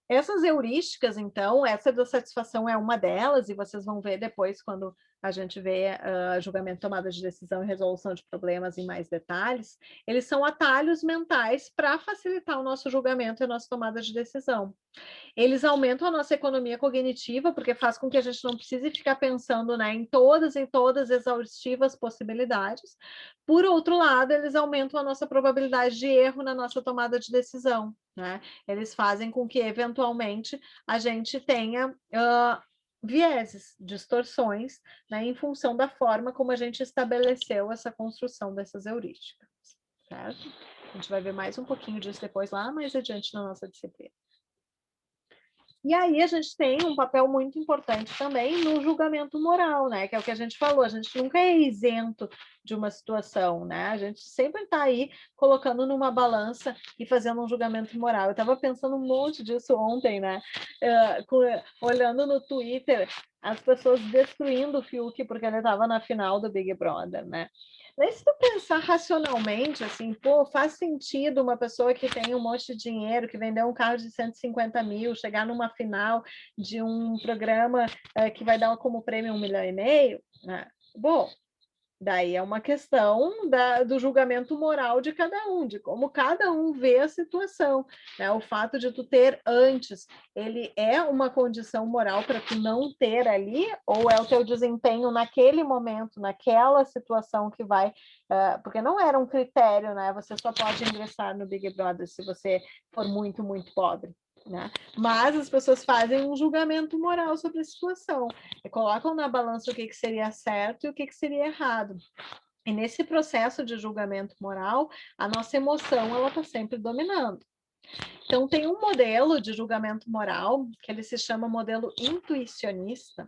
Essas heurísticas, então, essa da satisfação é uma delas, e vocês vão ver depois, quando a gente vê julgamento, tomada de decisão e resolução de problemas em mais detalhes, eles são atalhos mentais para facilitar o nosso julgamento e a nossa tomada de decisão. Eles aumentam a nossa economia cognitiva, porque faz com que a gente não precise ficar pensando, né, em todas exaustivas possibilidades. Por outro lado, eles aumentam a nossa probabilidade de erro na nossa tomada de decisão, né? Eles fazem com que, eventualmente, a gente tenha vieses, distorções, né, em função da forma como a gente estabeleceu essa construção dessas heurísticas, certo? A gente vai ver mais um pouquinho disso depois lá mais adiante na nossa disciplina. E aí a gente tem um papel muito importante também no julgamento moral, né? Que é o que a gente falou, a gente nunca é isento de uma situação, né? A gente sempre está aí colocando numa balança e fazendo um julgamento moral. Eu estava pensando um monte disso ontem, né? Olhando no Twitter, as pessoas destruindo o Fiuk porque ele estava na final do Big Brother, né? Daí, se tu pensar racionalmente, assim, pô, faz sentido uma pessoa que tem um monte de dinheiro, que vendeu um carro de 150 mil, chegar numa final de um programa que vai dar como prêmio 1,5 milhão, né? Bom, daí é uma questão do julgamento moral de cada um, de como cada um vê a situação, né? O fato de tu ter antes, ele é uma condição moral para tu não ter ali, ou é o teu desempenho naquele momento, naquela situação que vai... porque não era um critério, né? Você só pode ingressar no Big Brother se você for muito, muito pobre, né? Mas as pessoas fazem um julgamento moral sobre a situação e colocam na balança o que seria certo e o que seria errado. E nesse processo de julgamento moral, a nossa emoção ela está sempre dominando. Então, tem um modelo de julgamento moral que ele se chama modelo intuicionista,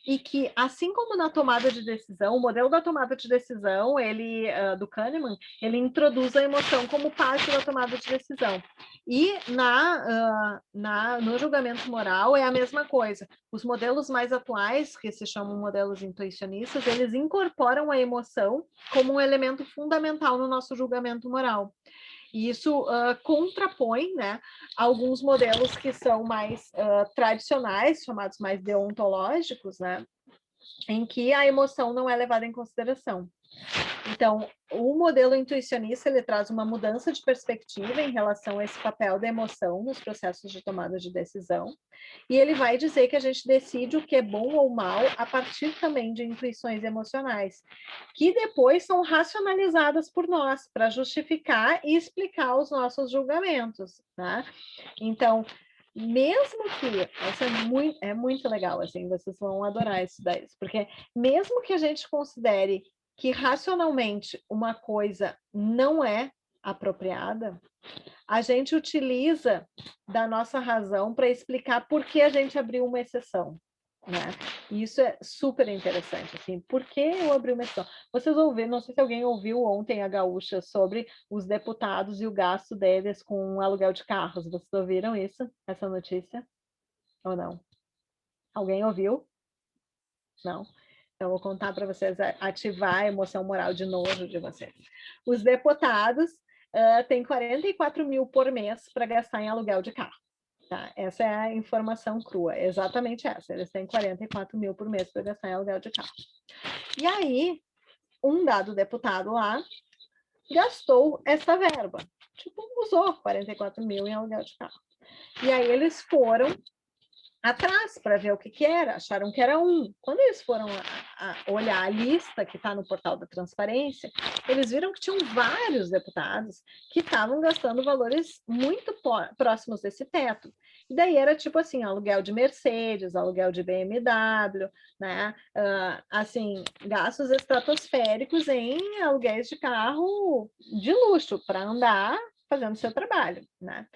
e que, assim como na tomada de decisão, o modelo da tomada de decisão, ele, do Kahneman, ele introduz a emoção como parte da tomada de decisão. E no julgamento moral é a mesma coisa. Os modelos mais atuais, que se chamam modelos intuicionistas, eles incorporam a emoção como um elemento fundamental no nosso julgamento moral. E isso contrapõe, né, alguns modelos que são mais tradicionais, chamados mais deontológicos, né, em que a emoção não é levada em consideração. Então, o modelo intuicionista, ele traz uma mudança de perspectiva em relação a esse papel da emoção nos processos de tomada de decisão, e ele vai dizer que a gente decide o que é bom ou mal a partir também de intuições emocionais, que depois são racionalizadas por nós, para justificar e explicar os nossos julgamentos, né? Então, mesmo que, isso é muito legal, assim, vocês vão adorar estudar isso, porque mesmo que a gente considere que racionalmente uma coisa não é apropriada, a gente utiliza da nossa razão para explicar por que a gente abriu uma exceção, né? E isso é super interessante, assim, por que eu abri uma exceção? Vocês ouviram, não sei se alguém ouviu ontem a Gaúcha sobre os deputados e o gasto deles com aluguel de carros, vocês ouviram isso, essa notícia? Ou não? Alguém ouviu? Não? Então, eu vou contar para vocês ativar a emoção moral de nojo de vocês. Os deputados têm 44 mil por mês para gastar em aluguel de carro. Tá? Essa é a informação crua, exatamente essa. Eles têm 44 mil por mês para gastar em aluguel de carro. E aí, um dado deputado lá gastou essa verba. Tipo, usou 44 mil em aluguel de carro. E aí eles foram atrás para ver o que era, acharam que era um. Quando eles foram olhar a lista que está no portal da transparência, eles viram que tinham vários deputados que estavam gastando valores muito próximos desse teto. E daí era tipo assim, aluguel de Mercedes, aluguel de BMW, né? Assim, gastos estratosféricos em aluguéis de carro de luxo para andar fazendo seu trabalho, né?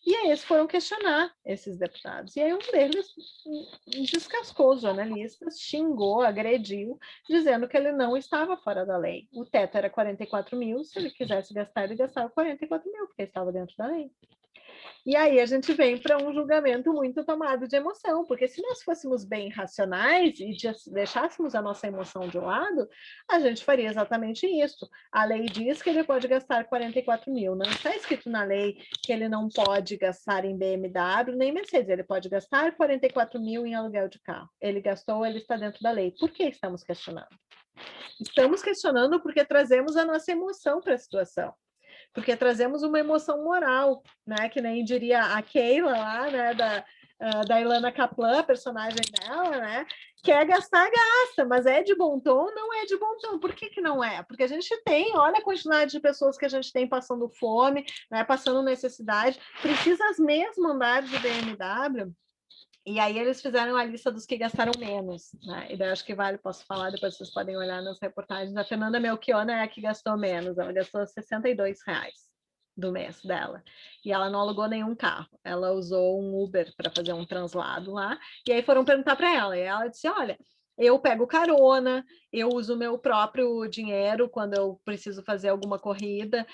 E aí eles foram questionar esses deputados. E aí um deles descascou os jornalistas, xingou, agrediu, dizendo que ele não estava fora da lei. O teto era 44 mil, se ele quisesse gastar, ele gastava 44 mil, porque estava dentro da lei. E aí a gente vem para um julgamento muito tomado de emoção, porque se nós fôssemos bem racionais e deixássemos a nossa emoção de lado, a gente faria exatamente isso. A lei diz que ele pode gastar 44 mil, não está escrito na lei que ele não pode gastar em BMW nem Mercedes, ele pode gastar 44 mil em aluguel de carro. Ele gastou, ele está dentro da lei. Por que estamos questionando? Estamos questionando porque trazemos a nossa emoção para a situação. Porque trazemos uma emoção moral, né? Que nem diria a Keila lá, né? Da Ilana Kaplan, a personagem dela, né? Quer gastar, gasta, mas é de bom tom? Não é de bom tom. Por que não é? Porque a gente tem, olha a quantidade de pessoas que a gente tem passando fome, né? Passando necessidade, precisa mesmo andar de BMW. E aí eles fizeram a lista dos que gastaram menos, né? E daí acho que vale, posso falar, depois vocês podem olhar nas reportagens. A Fernanda Melchiona é a que gastou menos, ela gastou R$62 do mês dela. E ela não alugou nenhum carro, ela usou um Uber para fazer um translado lá. E aí foram perguntar para ela, e ela disse, olha, eu pego carona, eu uso o meu próprio dinheiro quando eu preciso fazer alguma corrida,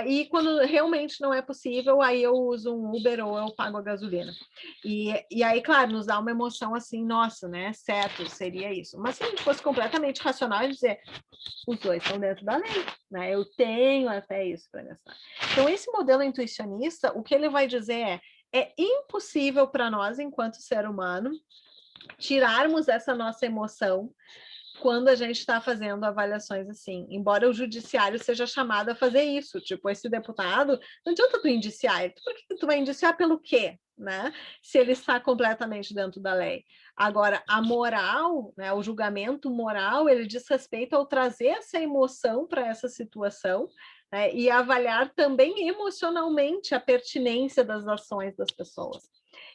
e quando realmente não é possível, aí eu uso um Uber ou eu pago a gasolina. E aí, claro, nos dá uma emoção assim, nossa, né? Certo, seria isso. Mas se a gente fosse completamente racional e dizer, os dois estão dentro da lei, né? Eu tenho até isso para gastar. Então, esse modelo intuicionista, o que ele vai dizer é impossível para nós, enquanto ser humano, tirarmos essa nossa emoção quando a gente está fazendo avaliações assim, embora o judiciário seja chamado a fazer isso, tipo, esse deputado, não adianta tu indiciar ele, por que tu vai indiciar pelo quê? Né? Se ele está completamente dentro da lei. Agora, a moral, né, o julgamento moral, ele diz respeito ao trazer essa emoção para essa situação, né, e avaliar também emocionalmente a pertinência das ações das pessoas.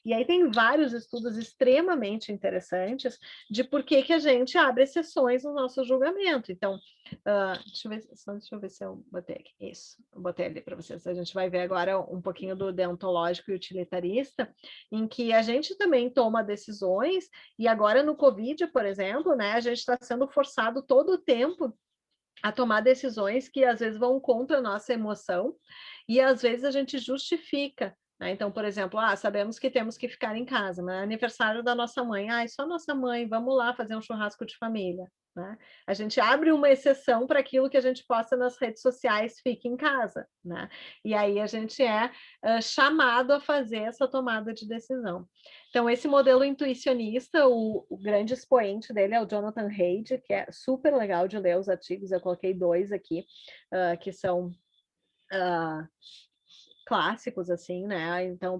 E aí tem vários estudos extremamente interessantes de por que a gente abre exceções no nosso julgamento. Então, deixa eu ver se eu botei aqui. Isso, eu botei ali para vocês. A gente vai ver agora um pouquinho do deontológico e utilitarista, em que a gente também toma decisões, e agora no Covid, por exemplo, né, a gente está sendo forçado todo o tempo a tomar decisões que às vezes vão contra a nossa emoção, e às vezes a gente justifica. Né? Então, por exemplo, sabemos que temos que ficar em casa, mas é aniversário da nossa mãe, só nossa mãe, vamos lá fazer um churrasco de família. Né? A gente abre uma exceção para aquilo que a gente posta nas redes sociais, fique em casa. Né? E aí a gente é chamado a fazer essa tomada de decisão. Então, esse modelo intuicionista, o grande expoente dele é o Jonathan Haidt, que é super legal de ler os artigos, eu coloquei 2 aqui, que são clássicos, assim, né? Então,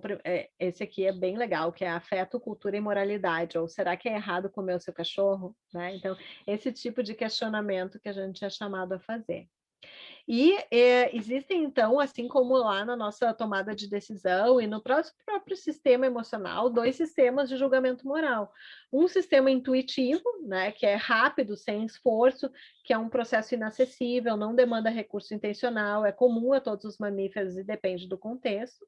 esse aqui é bem legal, que é Afeto, Cultura e Moralidade, ou será que é errado comer o seu cachorro? Né? Então, esse tipo de questionamento que a gente é chamado a fazer. E existem, então, assim como lá na nossa tomada de decisão e no próprio sistema emocional, 2 sistemas de julgamento moral. Um sistema intuitivo, né, que é rápido, sem esforço, que é um processo inacessível, não demanda recurso intencional, é comum a todos os mamíferos e depende do contexto.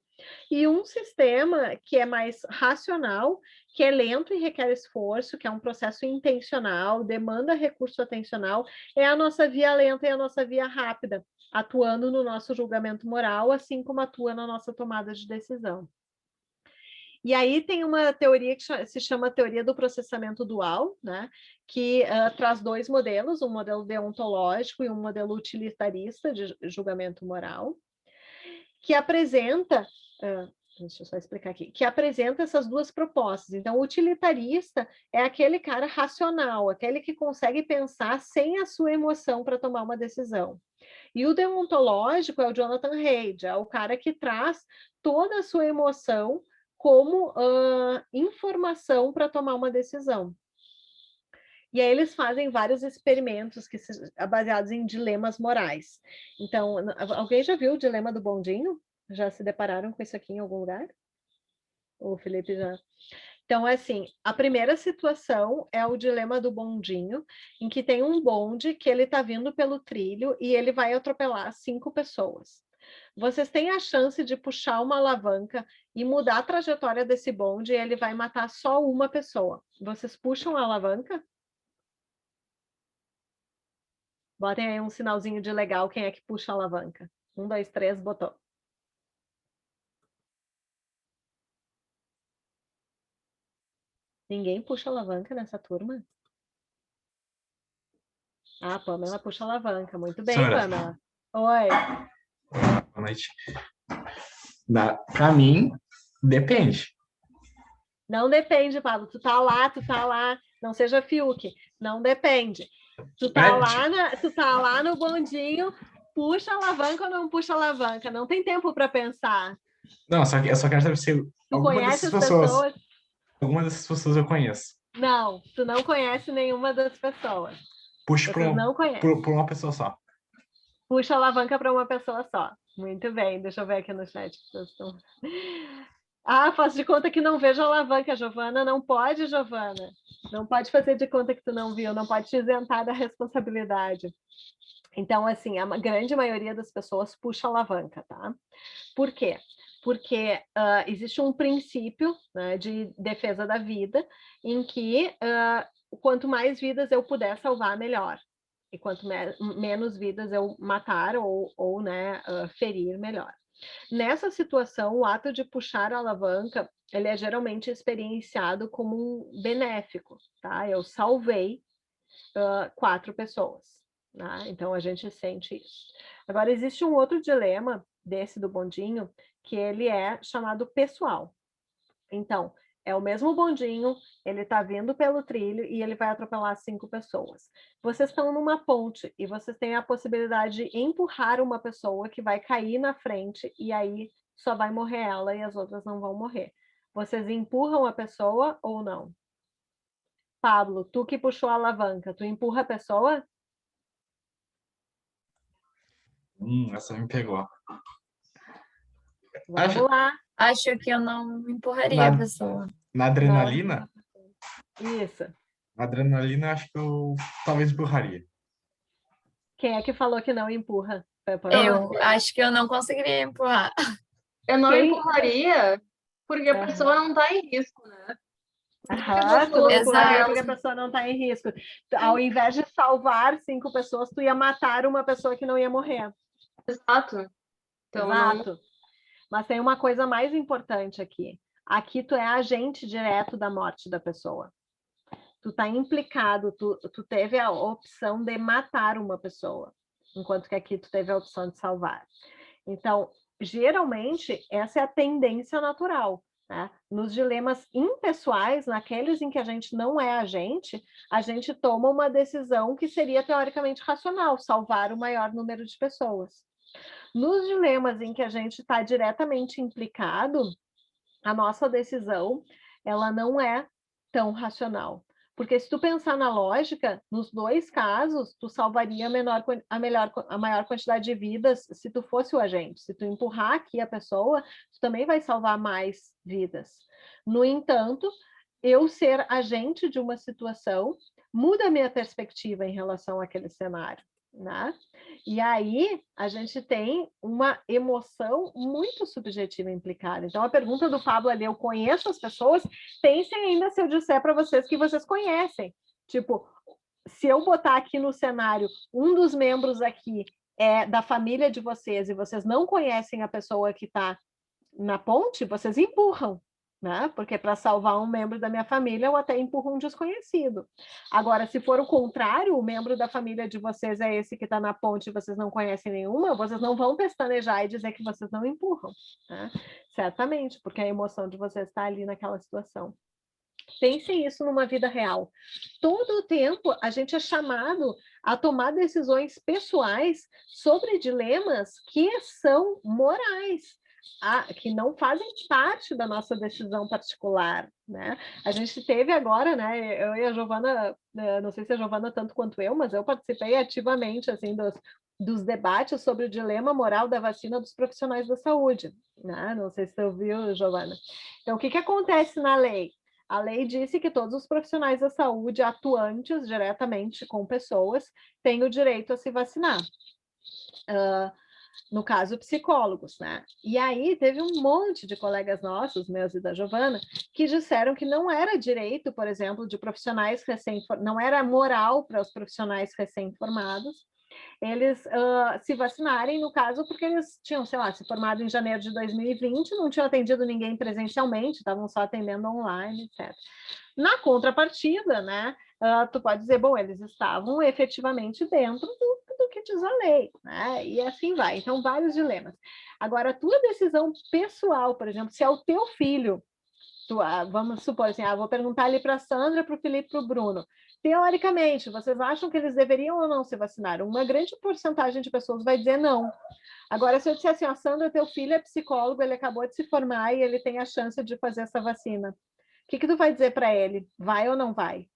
E um sistema que é mais racional, que é lento e requer esforço, que é um processo intencional, demanda recurso atencional, é a nossa via lenta e a nossa via rápida, atuando no nosso julgamento moral, assim como atua na nossa tomada de decisão. E aí tem uma teoria que se chama teoria do processamento dual, né? Que traz 2 modelos, um modelo deontológico e um modelo utilitarista de julgamento moral, que apresenta, deixa eu só explicar aqui, que apresenta essas 2 propostas. Então, o utilitarista é aquele cara racional, aquele que consegue pensar sem a sua emoção para tomar uma decisão. E o deontológico é o Jonathan Haidt, é o cara que traz toda a sua emoção como informação para tomar uma decisão. E aí eles fazem vários experimentos baseados em dilemas morais. Então, alguém já viu o dilema do bondinho? Já se depararam com isso aqui em algum lugar? O Felipe já... Então, assim, a primeira situação é o dilema do bondinho, em que tem um bonde que ele está vindo pelo trilho e ele vai atropelar 5 pessoas. Vocês têm a chance de puxar uma alavanca e mudar a trajetória desse bonde e ele vai matar só uma pessoa. Vocês puxam a alavanca? Botem aí um sinalzinho de legal, quem é que puxa a alavanca. 1, 2, 3, botou. Ninguém puxa alavanca nessa turma? Ah, Pamela puxa alavanca. Muito bem, Senhora. Pamela. Oi. Boa noite. Pra mim, depende. Não depende, Pablo. Tu tá lá. Não seja Fiuk. Não depende. Tu tá lá no bondinho, puxa a alavanca ou não puxa a alavanca? Não tem tempo para pensar. Não, eu só quero saber se Tu alguma conhece dessas as pessoas. pessoas? Alguma dessas pessoas eu conheço. Não, tu não conhece nenhuma das pessoas. Puxo Vocês não conhecem. por uma pessoa só. Puxa a alavanca para uma pessoa só. Muito bem, deixa eu ver aqui no chat. Ah, faço de conta que não vejo a alavanca, Giovana. Não pode, Giovana. Não pode fazer de conta que tu não viu, não pode te isentar da responsabilidade. Então, assim, a grande maioria das pessoas puxa a alavanca, tá? Por quê? Porque existe um princípio, né, de defesa da vida, em que quanto mais vidas eu puder salvar, melhor. E quanto menos vidas eu matar ou né, ferir, melhor. Nessa situação, o ato de puxar a alavanca, ele é geralmente experienciado como um benéfico, tá? Eu salvei 4 pessoas, tá? Então a gente sente isso. Agora, existe um outro dilema desse do bondinho, que ele é chamado pessoal. Então, é o mesmo bondinho, ele está vindo pelo trilho e ele vai atropelar 5 pessoas. Vocês estão numa ponte e vocês têm a possibilidade de empurrar uma pessoa que vai cair na frente e aí só vai morrer ela e as outras não vão morrer. Vocês empurram a pessoa ou não? Pablo, tu que puxou a alavanca, tu empurra a pessoa? Essa me pegou. Vamos lá. Acho que eu não empurraria a pessoa. Na adrenalina? Isso. Na adrenalina, acho que eu talvez empurraria. Quem é que falou que não empurra? Eu acho que eu não conseguiria empurrar. Eu não empurraria porque a pessoa não está em risco, né? Tu não empurraria porque a Exato. pessoa não está em risco. Ao invés de salvar 5 pessoas, tu ia matar uma pessoa que não ia morrer. Exato. Então, Exato. Mas tem uma coisa mais importante aqui. Aqui tu é agente direto da morte da pessoa. Tu está implicado, tu teve a opção de matar uma pessoa, enquanto que aqui tu teve a opção de salvar. Então, geralmente, essa é a tendência natural, né? Nos dilemas impessoais, naqueles em que a gente não é agente, a gente toma uma decisão que seria teoricamente racional, salvar o maior número de pessoas. Nos dilemas em que a gente está diretamente implicado, a nossa decisão, ela não é tão racional. Porque se tu pensar na lógica, nos 2 casos, tu salvaria a maior quantidade de vidas se tu fosse o agente. Se tu empurrar aqui a pessoa, tu também vai salvar mais vidas. No entanto, eu ser agente de uma situação muda a minha perspectiva em relação àquele cenário, né? E aí a gente tem uma emoção muito subjetiva implicada. Então a pergunta do Pablo ali, eu conheço as pessoas, pensem ainda se eu disser para vocês que vocês conhecem. Tipo, se eu botar aqui no cenário, um dos membros aqui é da família de vocês e vocês não conhecem a pessoa que está na ponte, vocês empurram, né? Porque para salvar um membro da minha família, eu até empurro um desconhecido. Agora, se for o contrário, o membro da família de vocês é esse que está na ponte e vocês não conhecem nenhuma, vocês não vão pestanejar e dizer que vocês não empurram, né? Certamente, porque a emoção de vocês está ali naquela situação. Pensem isso numa vida real. Todo o tempo a gente é chamado a tomar decisões pessoais sobre dilemas que são morais, que não fazem parte da nossa decisão particular, né? A gente teve agora, né? Eu e a Giovana, não sei se a Giovana tanto quanto eu, mas eu participei ativamente assim dos debates sobre o dilema moral da vacina dos profissionais da saúde, né? Não sei se você ouviu, Giovana. Então, o que acontece na lei? A lei disse que todos os profissionais da saúde atuantes diretamente com pessoas têm o direito a se vacinar. No caso, psicólogos, né? E aí teve um monte de colegas nossos, meus e da Giovana, que disseram que não era direito, por exemplo, de profissionais não era moral para os profissionais recém-formados eles se vacinarem, no caso, porque eles tinham, sei lá, se formado em janeiro de 2020, não tinham atendido ninguém presencialmente, estavam só atendendo online, etc. Na contrapartida, né, tu pode dizer, bom, eles estavam efetivamente dentro do que diz a lei, né, e assim vai. Então, vários dilemas. Agora, a tua decisão pessoal, por exemplo, se é o teu filho, vamos supor assim, vou perguntar ali para a Sandra, para o Felipe, para o Bruno. Teoricamente, vocês acham que eles deveriam ou não se vacinar? Uma grande porcentagem de pessoas vai dizer não. Agora, se eu disser assim, Sandra, teu filho é psicólogo, ele acabou de se formar e ele tem a chance de fazer essa vacina. O que tu vai dizer para ele? Vai ou não vai?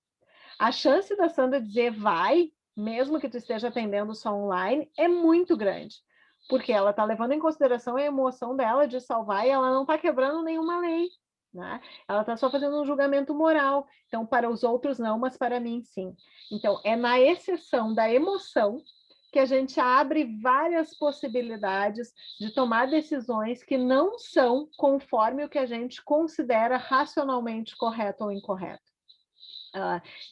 A chance da Sandra dizer vai, mesmo que tu esteja atendendo só online, é muito grande. Porque ela está levando em consideração a emoção dela de salvar e ela não está quebrando nenhuma lei. Né? Ela está só fazendo um julgamento moral. Então, para os outros não, mas para mim sim. Então, é na exceção da emoção que a gente abre várias possibilidades de tomar decisões que não são conforme o que a gente considera racionalmente correto ou incorreto.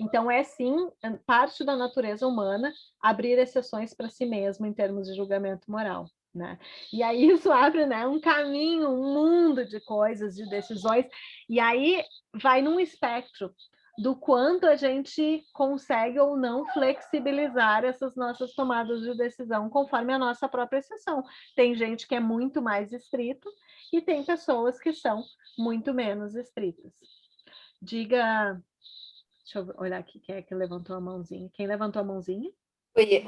Então, é sim parte da natureza humana abrir exceções para si mesmo em termos de julgamento moral. Né? E aí isso abre, né, um caminho, um mundo de coisas, de decisões, e aí vai num espectro do quanto a gente consegue ou não flexibilizar essas nossas tomadas de decisão conforme a nossa própria exceção. Tem gente que é muito mais estrito e tem pessoas que são muito menos estritas. Diga... Deixa eu olhar aqui quem é que levantou a mãozinha. Quem levantou a mãozinha?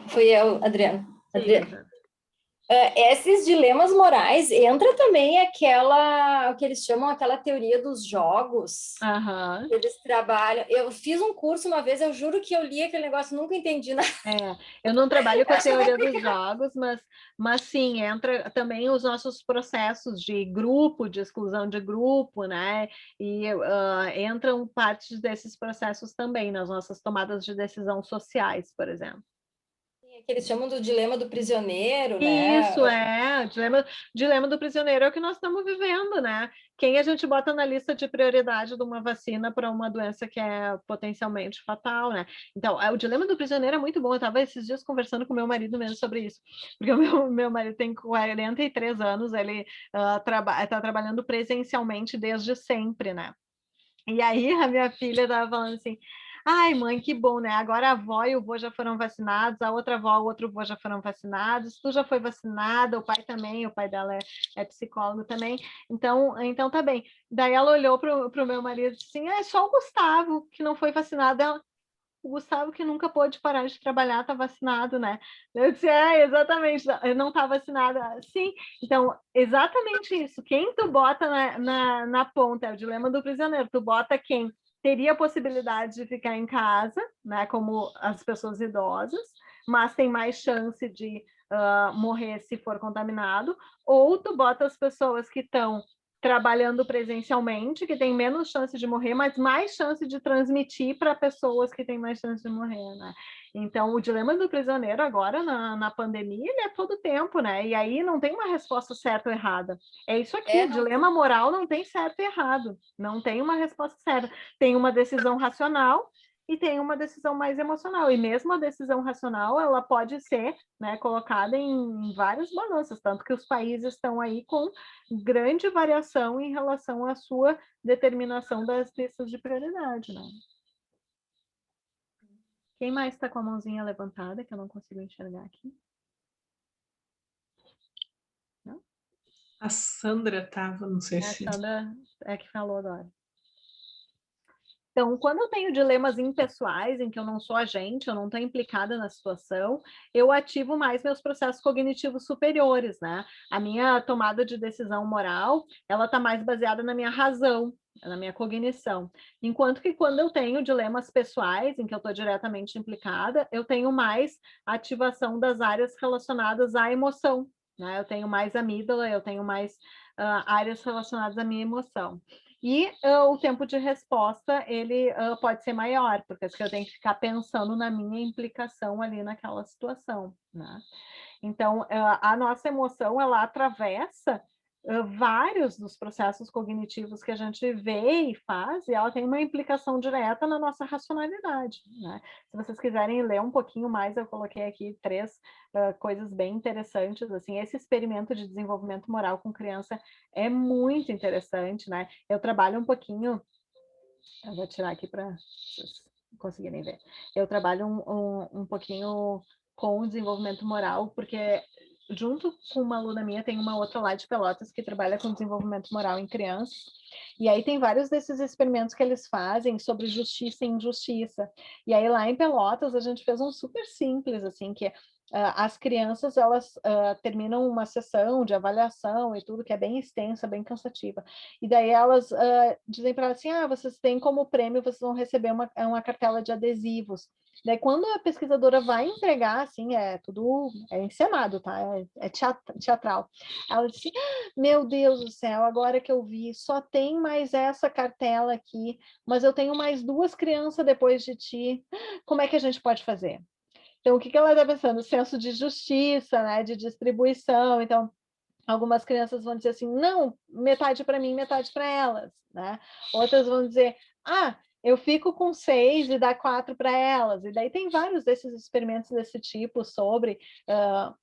Foi eu, Adriana. Adriana. Esses dilemas morais, entra também o que eles chamam aquela teoria dos jogos. Aham. Eles trabalham. Eu fiz um curso uma vez, eu juro que eu li aquele negócio, nunca entendi nada. Eu não trabalho com a teoria dos jogos, mas sim, entra também os nossos processos de grupo, de exclusão de grupo, né? E entram partes desses processos também nas nossas tomadas de decisão sociais, por exemplo. Que eles chamam do dilema do prisioneiro, né? Isso, dilema do prisioneiro é o que nós estamos vivendo, né? Quem a gente bota na lista de prioridade de uma vacina para uma doença que é potencialmente fatal, né? Então, o dilema do prisioneiro é muito bom. Eu estava esses dias conversando com meu marido mesmo sobre isso, porque o meu marido tem 43 anos, ele está trabalhando presencialmente desde sempre, né? E aí a minha filha estava falando assim, ai, mãe, que bom, né? Agora a avó e o vô já foram vacinados, a outra avó, o outro vô já foram vacinados, tu já foi vacinada, o pai também, o pai dela é psicólogo também, então tá bem. Daí ela olhou pro meu marido e disse assim, é só o Gustavo que não foi vacinado. Ela, o Gustavo que nunca pôde parar de trabalhar tá vacinado, né? Eu disse, exatamente, eu não tá vacinada. Sim, então, exatamente isso. Quem tu bota na ponta, é o dilema do prisioneiro, tu bota quem teria a possibilidade de ficar em casa, né, como as pessoas idosas, mas tem mais chance de morrer se for contaminado, ou tu bota as pessoas que estão trabalhando presencialmente, que tem menos chance de morrer, mas mais chance de transmitir para pessoas que têm mais chance de morrer, né? Então, o dilema do prisioneiro agora, na pandemia, ele é todo tempo, né? E aí não tem uma resposta certa ou errada. É isso aqui, o dilema moral não tem certo e errado. Não tem uma resposta certa. Tem uma decisão racional e tem uma decisão mais emocional. E mesmo a decisão racional, ela pode ser, né, colocada em várias balanças, tanto que os países estão aí com grande variação em relação à sua determinação das listas de prioridade, né? Quem mais está com a mãozinha levantada, que eu não consigo enxergar aqui? Não? A Sandra estava, não sei A se... Sandra é que falou agora. Então, quando eu tenho dilemas impessoais, em que eu não sou agente, eu não estou implicada na situação, eu ativo mais meus processos cognitivos superiores, né? A minha tomada de decisão moral, ela está mais baseada na minha razão, na minha cognição. Enquanto que quando eu tenho dilemas pessoais, em que eu estou diretamente implicada, eu tenho mais ativação das áreas relacionadas à emoção, né? Eu tenho mais amígdala, eu tenho mais áreas relacionadas à minha emoção. E o tempo de resposta, ele pode ser maior, porque eu tenho que ficar pensando na minha implicação ali naquela situação, né? Então, a nossa emoção, ela atravessa vários dos processos cognitivos que a gente vê e faz, e ela tem uma implicação direta na nossa racionalidade, né? Se vocês quiserem ler um pouquinho mais, eu coloquei aqui 3 coisas bem interessantes, assim, esse experimento de desenvolvimento moral com criança é muito interessante, né? Eu trabalho um pouquinho, eu vou tirar aqui para vocês conseguirem ver, eu trabalho um pouquinho com o desenvolvimento moral, porque junto com uma aluna minha, tem uma outra lá de Pelotas que trabalha com desenvolvimento moral em crianças, e aí tem vários desses experimentos que eles fazem sobre justiça e injustiça, e aí lá em Pelotas a gente fez um super simples, assim, que as crianças, elas terminam uma sessão de avaliação e tudo, que é bem extensa, bem cansativa, e daí elas dizem para elas assim, vocês têm como prêmio, vocês vão receber uma cartela de adesivos. Daí, quando a pesquisadora vai entregar, assim, é encenado, tá? É teatral. Ela disse, meu Deus do céu, agora que eu vi, só tem mais essa cartela aqui, mas eu tenho mais 2 crianças depois de ti. Como é que a gente pode fazer? Então, o que ela está pensando? Senso de justiça, né? De distribuição. Então, algumas crianças vão dizer assim, não, metade para mim, metade para elas, né? Outras vão dizer, eu fico com 6 e dá 4 para elas. E daí tem vários desses experimentos desse tipo sobre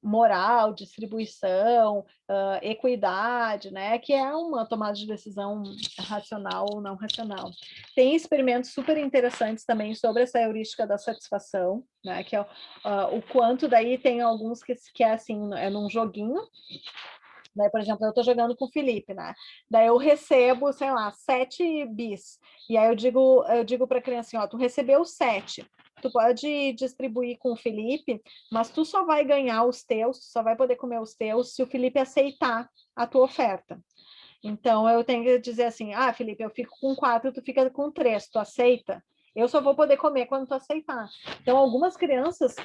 moral, distribuição, equidade, né? Que é uma tomada de decisão racional ou não racional. Tem experimentos super interessantes também sobre essa heurística da satisfação, né? Que é o quanto daí tem alguns que é assim, é num joguinho. Daí, por exemplo, eu estou jogando com o Felipe, né? Daí eu recebo, sei lá, 7 bis. E aí eu digo para a criança assim, tu recebeu 7. Tu pode distribuir com o Felipe, mas tu só vai ganhar os teus, tu só vai poder comer os teus se o Felipe aceitar a tua oferta. Então, eu tenho que dizer assim, Felipe, eu fico com 4, tu fica com 3, tu aceita? Eu só vou poder comer quando tu aceitar. Então, algumas crianças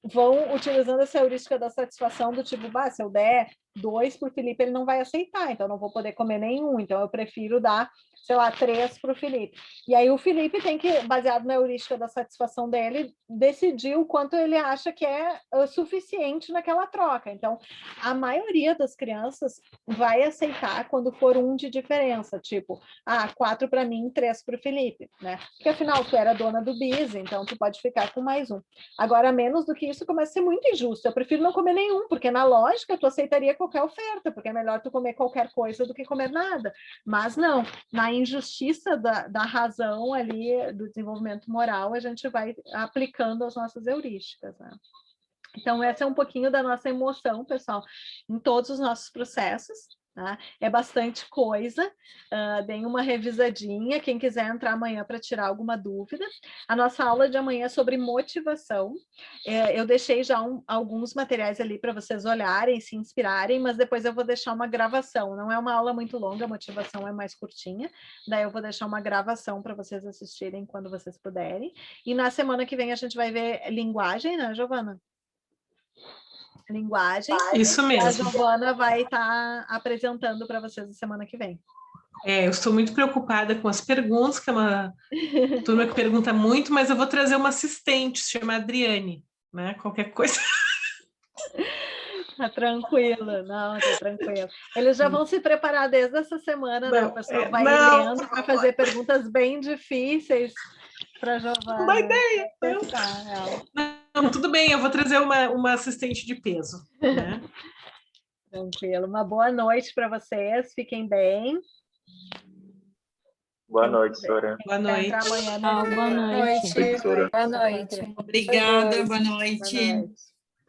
vão utilizando essa heurística da satisfação do tipo, se eu der 2 para o Felipe, ele não vai aceitar, então eu não vou poder comer nenhum, então eu prefiro dar, sei lá, 3 para o Felipe. E aí o Felipe tem que, baseado na heurística da satisfação dele, decidir o quanto ele acha que é suficiente naquela troca. Então, a maioria das crianças vai aceitar quando for 1 de diferença, tipo, 4 para mim, 3 para o Felipe, né? Porque afinal, tu era dona do bis, então tu pode ficar com mais 1. Agora, menos do que isso, começa a ser muito injusto. Eu prefiro não comer nenhum, porque na lógica tu aceitaria qualquer oferta, porque é melhor tu comer qualquer coisa do que comer nada. Mas não, na injustiça da razão ali, do desenvolvimento moral, a gente vai aplicando as nossas heurísticas, né? Então, essa é um pouquinho da nossa emoção, pessoal, em todos os nossos processos. Tá? É bastante coisa, deem uma revisadinha, quem quiser entrar amanhã para tirar alguma dúvida. A nossa aula de amanhã é sobre motivação, eu deixei já alguns materiais ali para vocês olharem, se inspirarem, mas depois eu vou deixar uma gravação, não é uma aula muito longa, a motivação é mais curtinha, daí eu vou deixar uma gravação para vocês assistirem quando vocês puderem, e na semana que vem a gente vai ver linguagem, né, Giovana? Linguagem. Isso mesmo. A Giovana vai estar apresentando para vocês na semana que vem. Eu estou muito preocupada com as perguntas, que é uma turma que pergunta muito, mas eu vou trazer uma assistente, se chama Adriane, né? Qualquer coisa. Tá tranquilo, não, tá tranquilo. Eles já vão se preparar desde essa semana, né? O pessoal vai lendo, vai fazer perguntas bem difíceis para Giovana. Uma ideia. Não, tudo bem, eu vou trazer uma assistente de peso. Né? Tranquilo. Uma boa noite para vocês. Fiquem bem. Boa noite, Sora. Boa noite. Amanhã, boa noite. Boa noite. Boa noite. Obrigada, boa noite. Boa noite.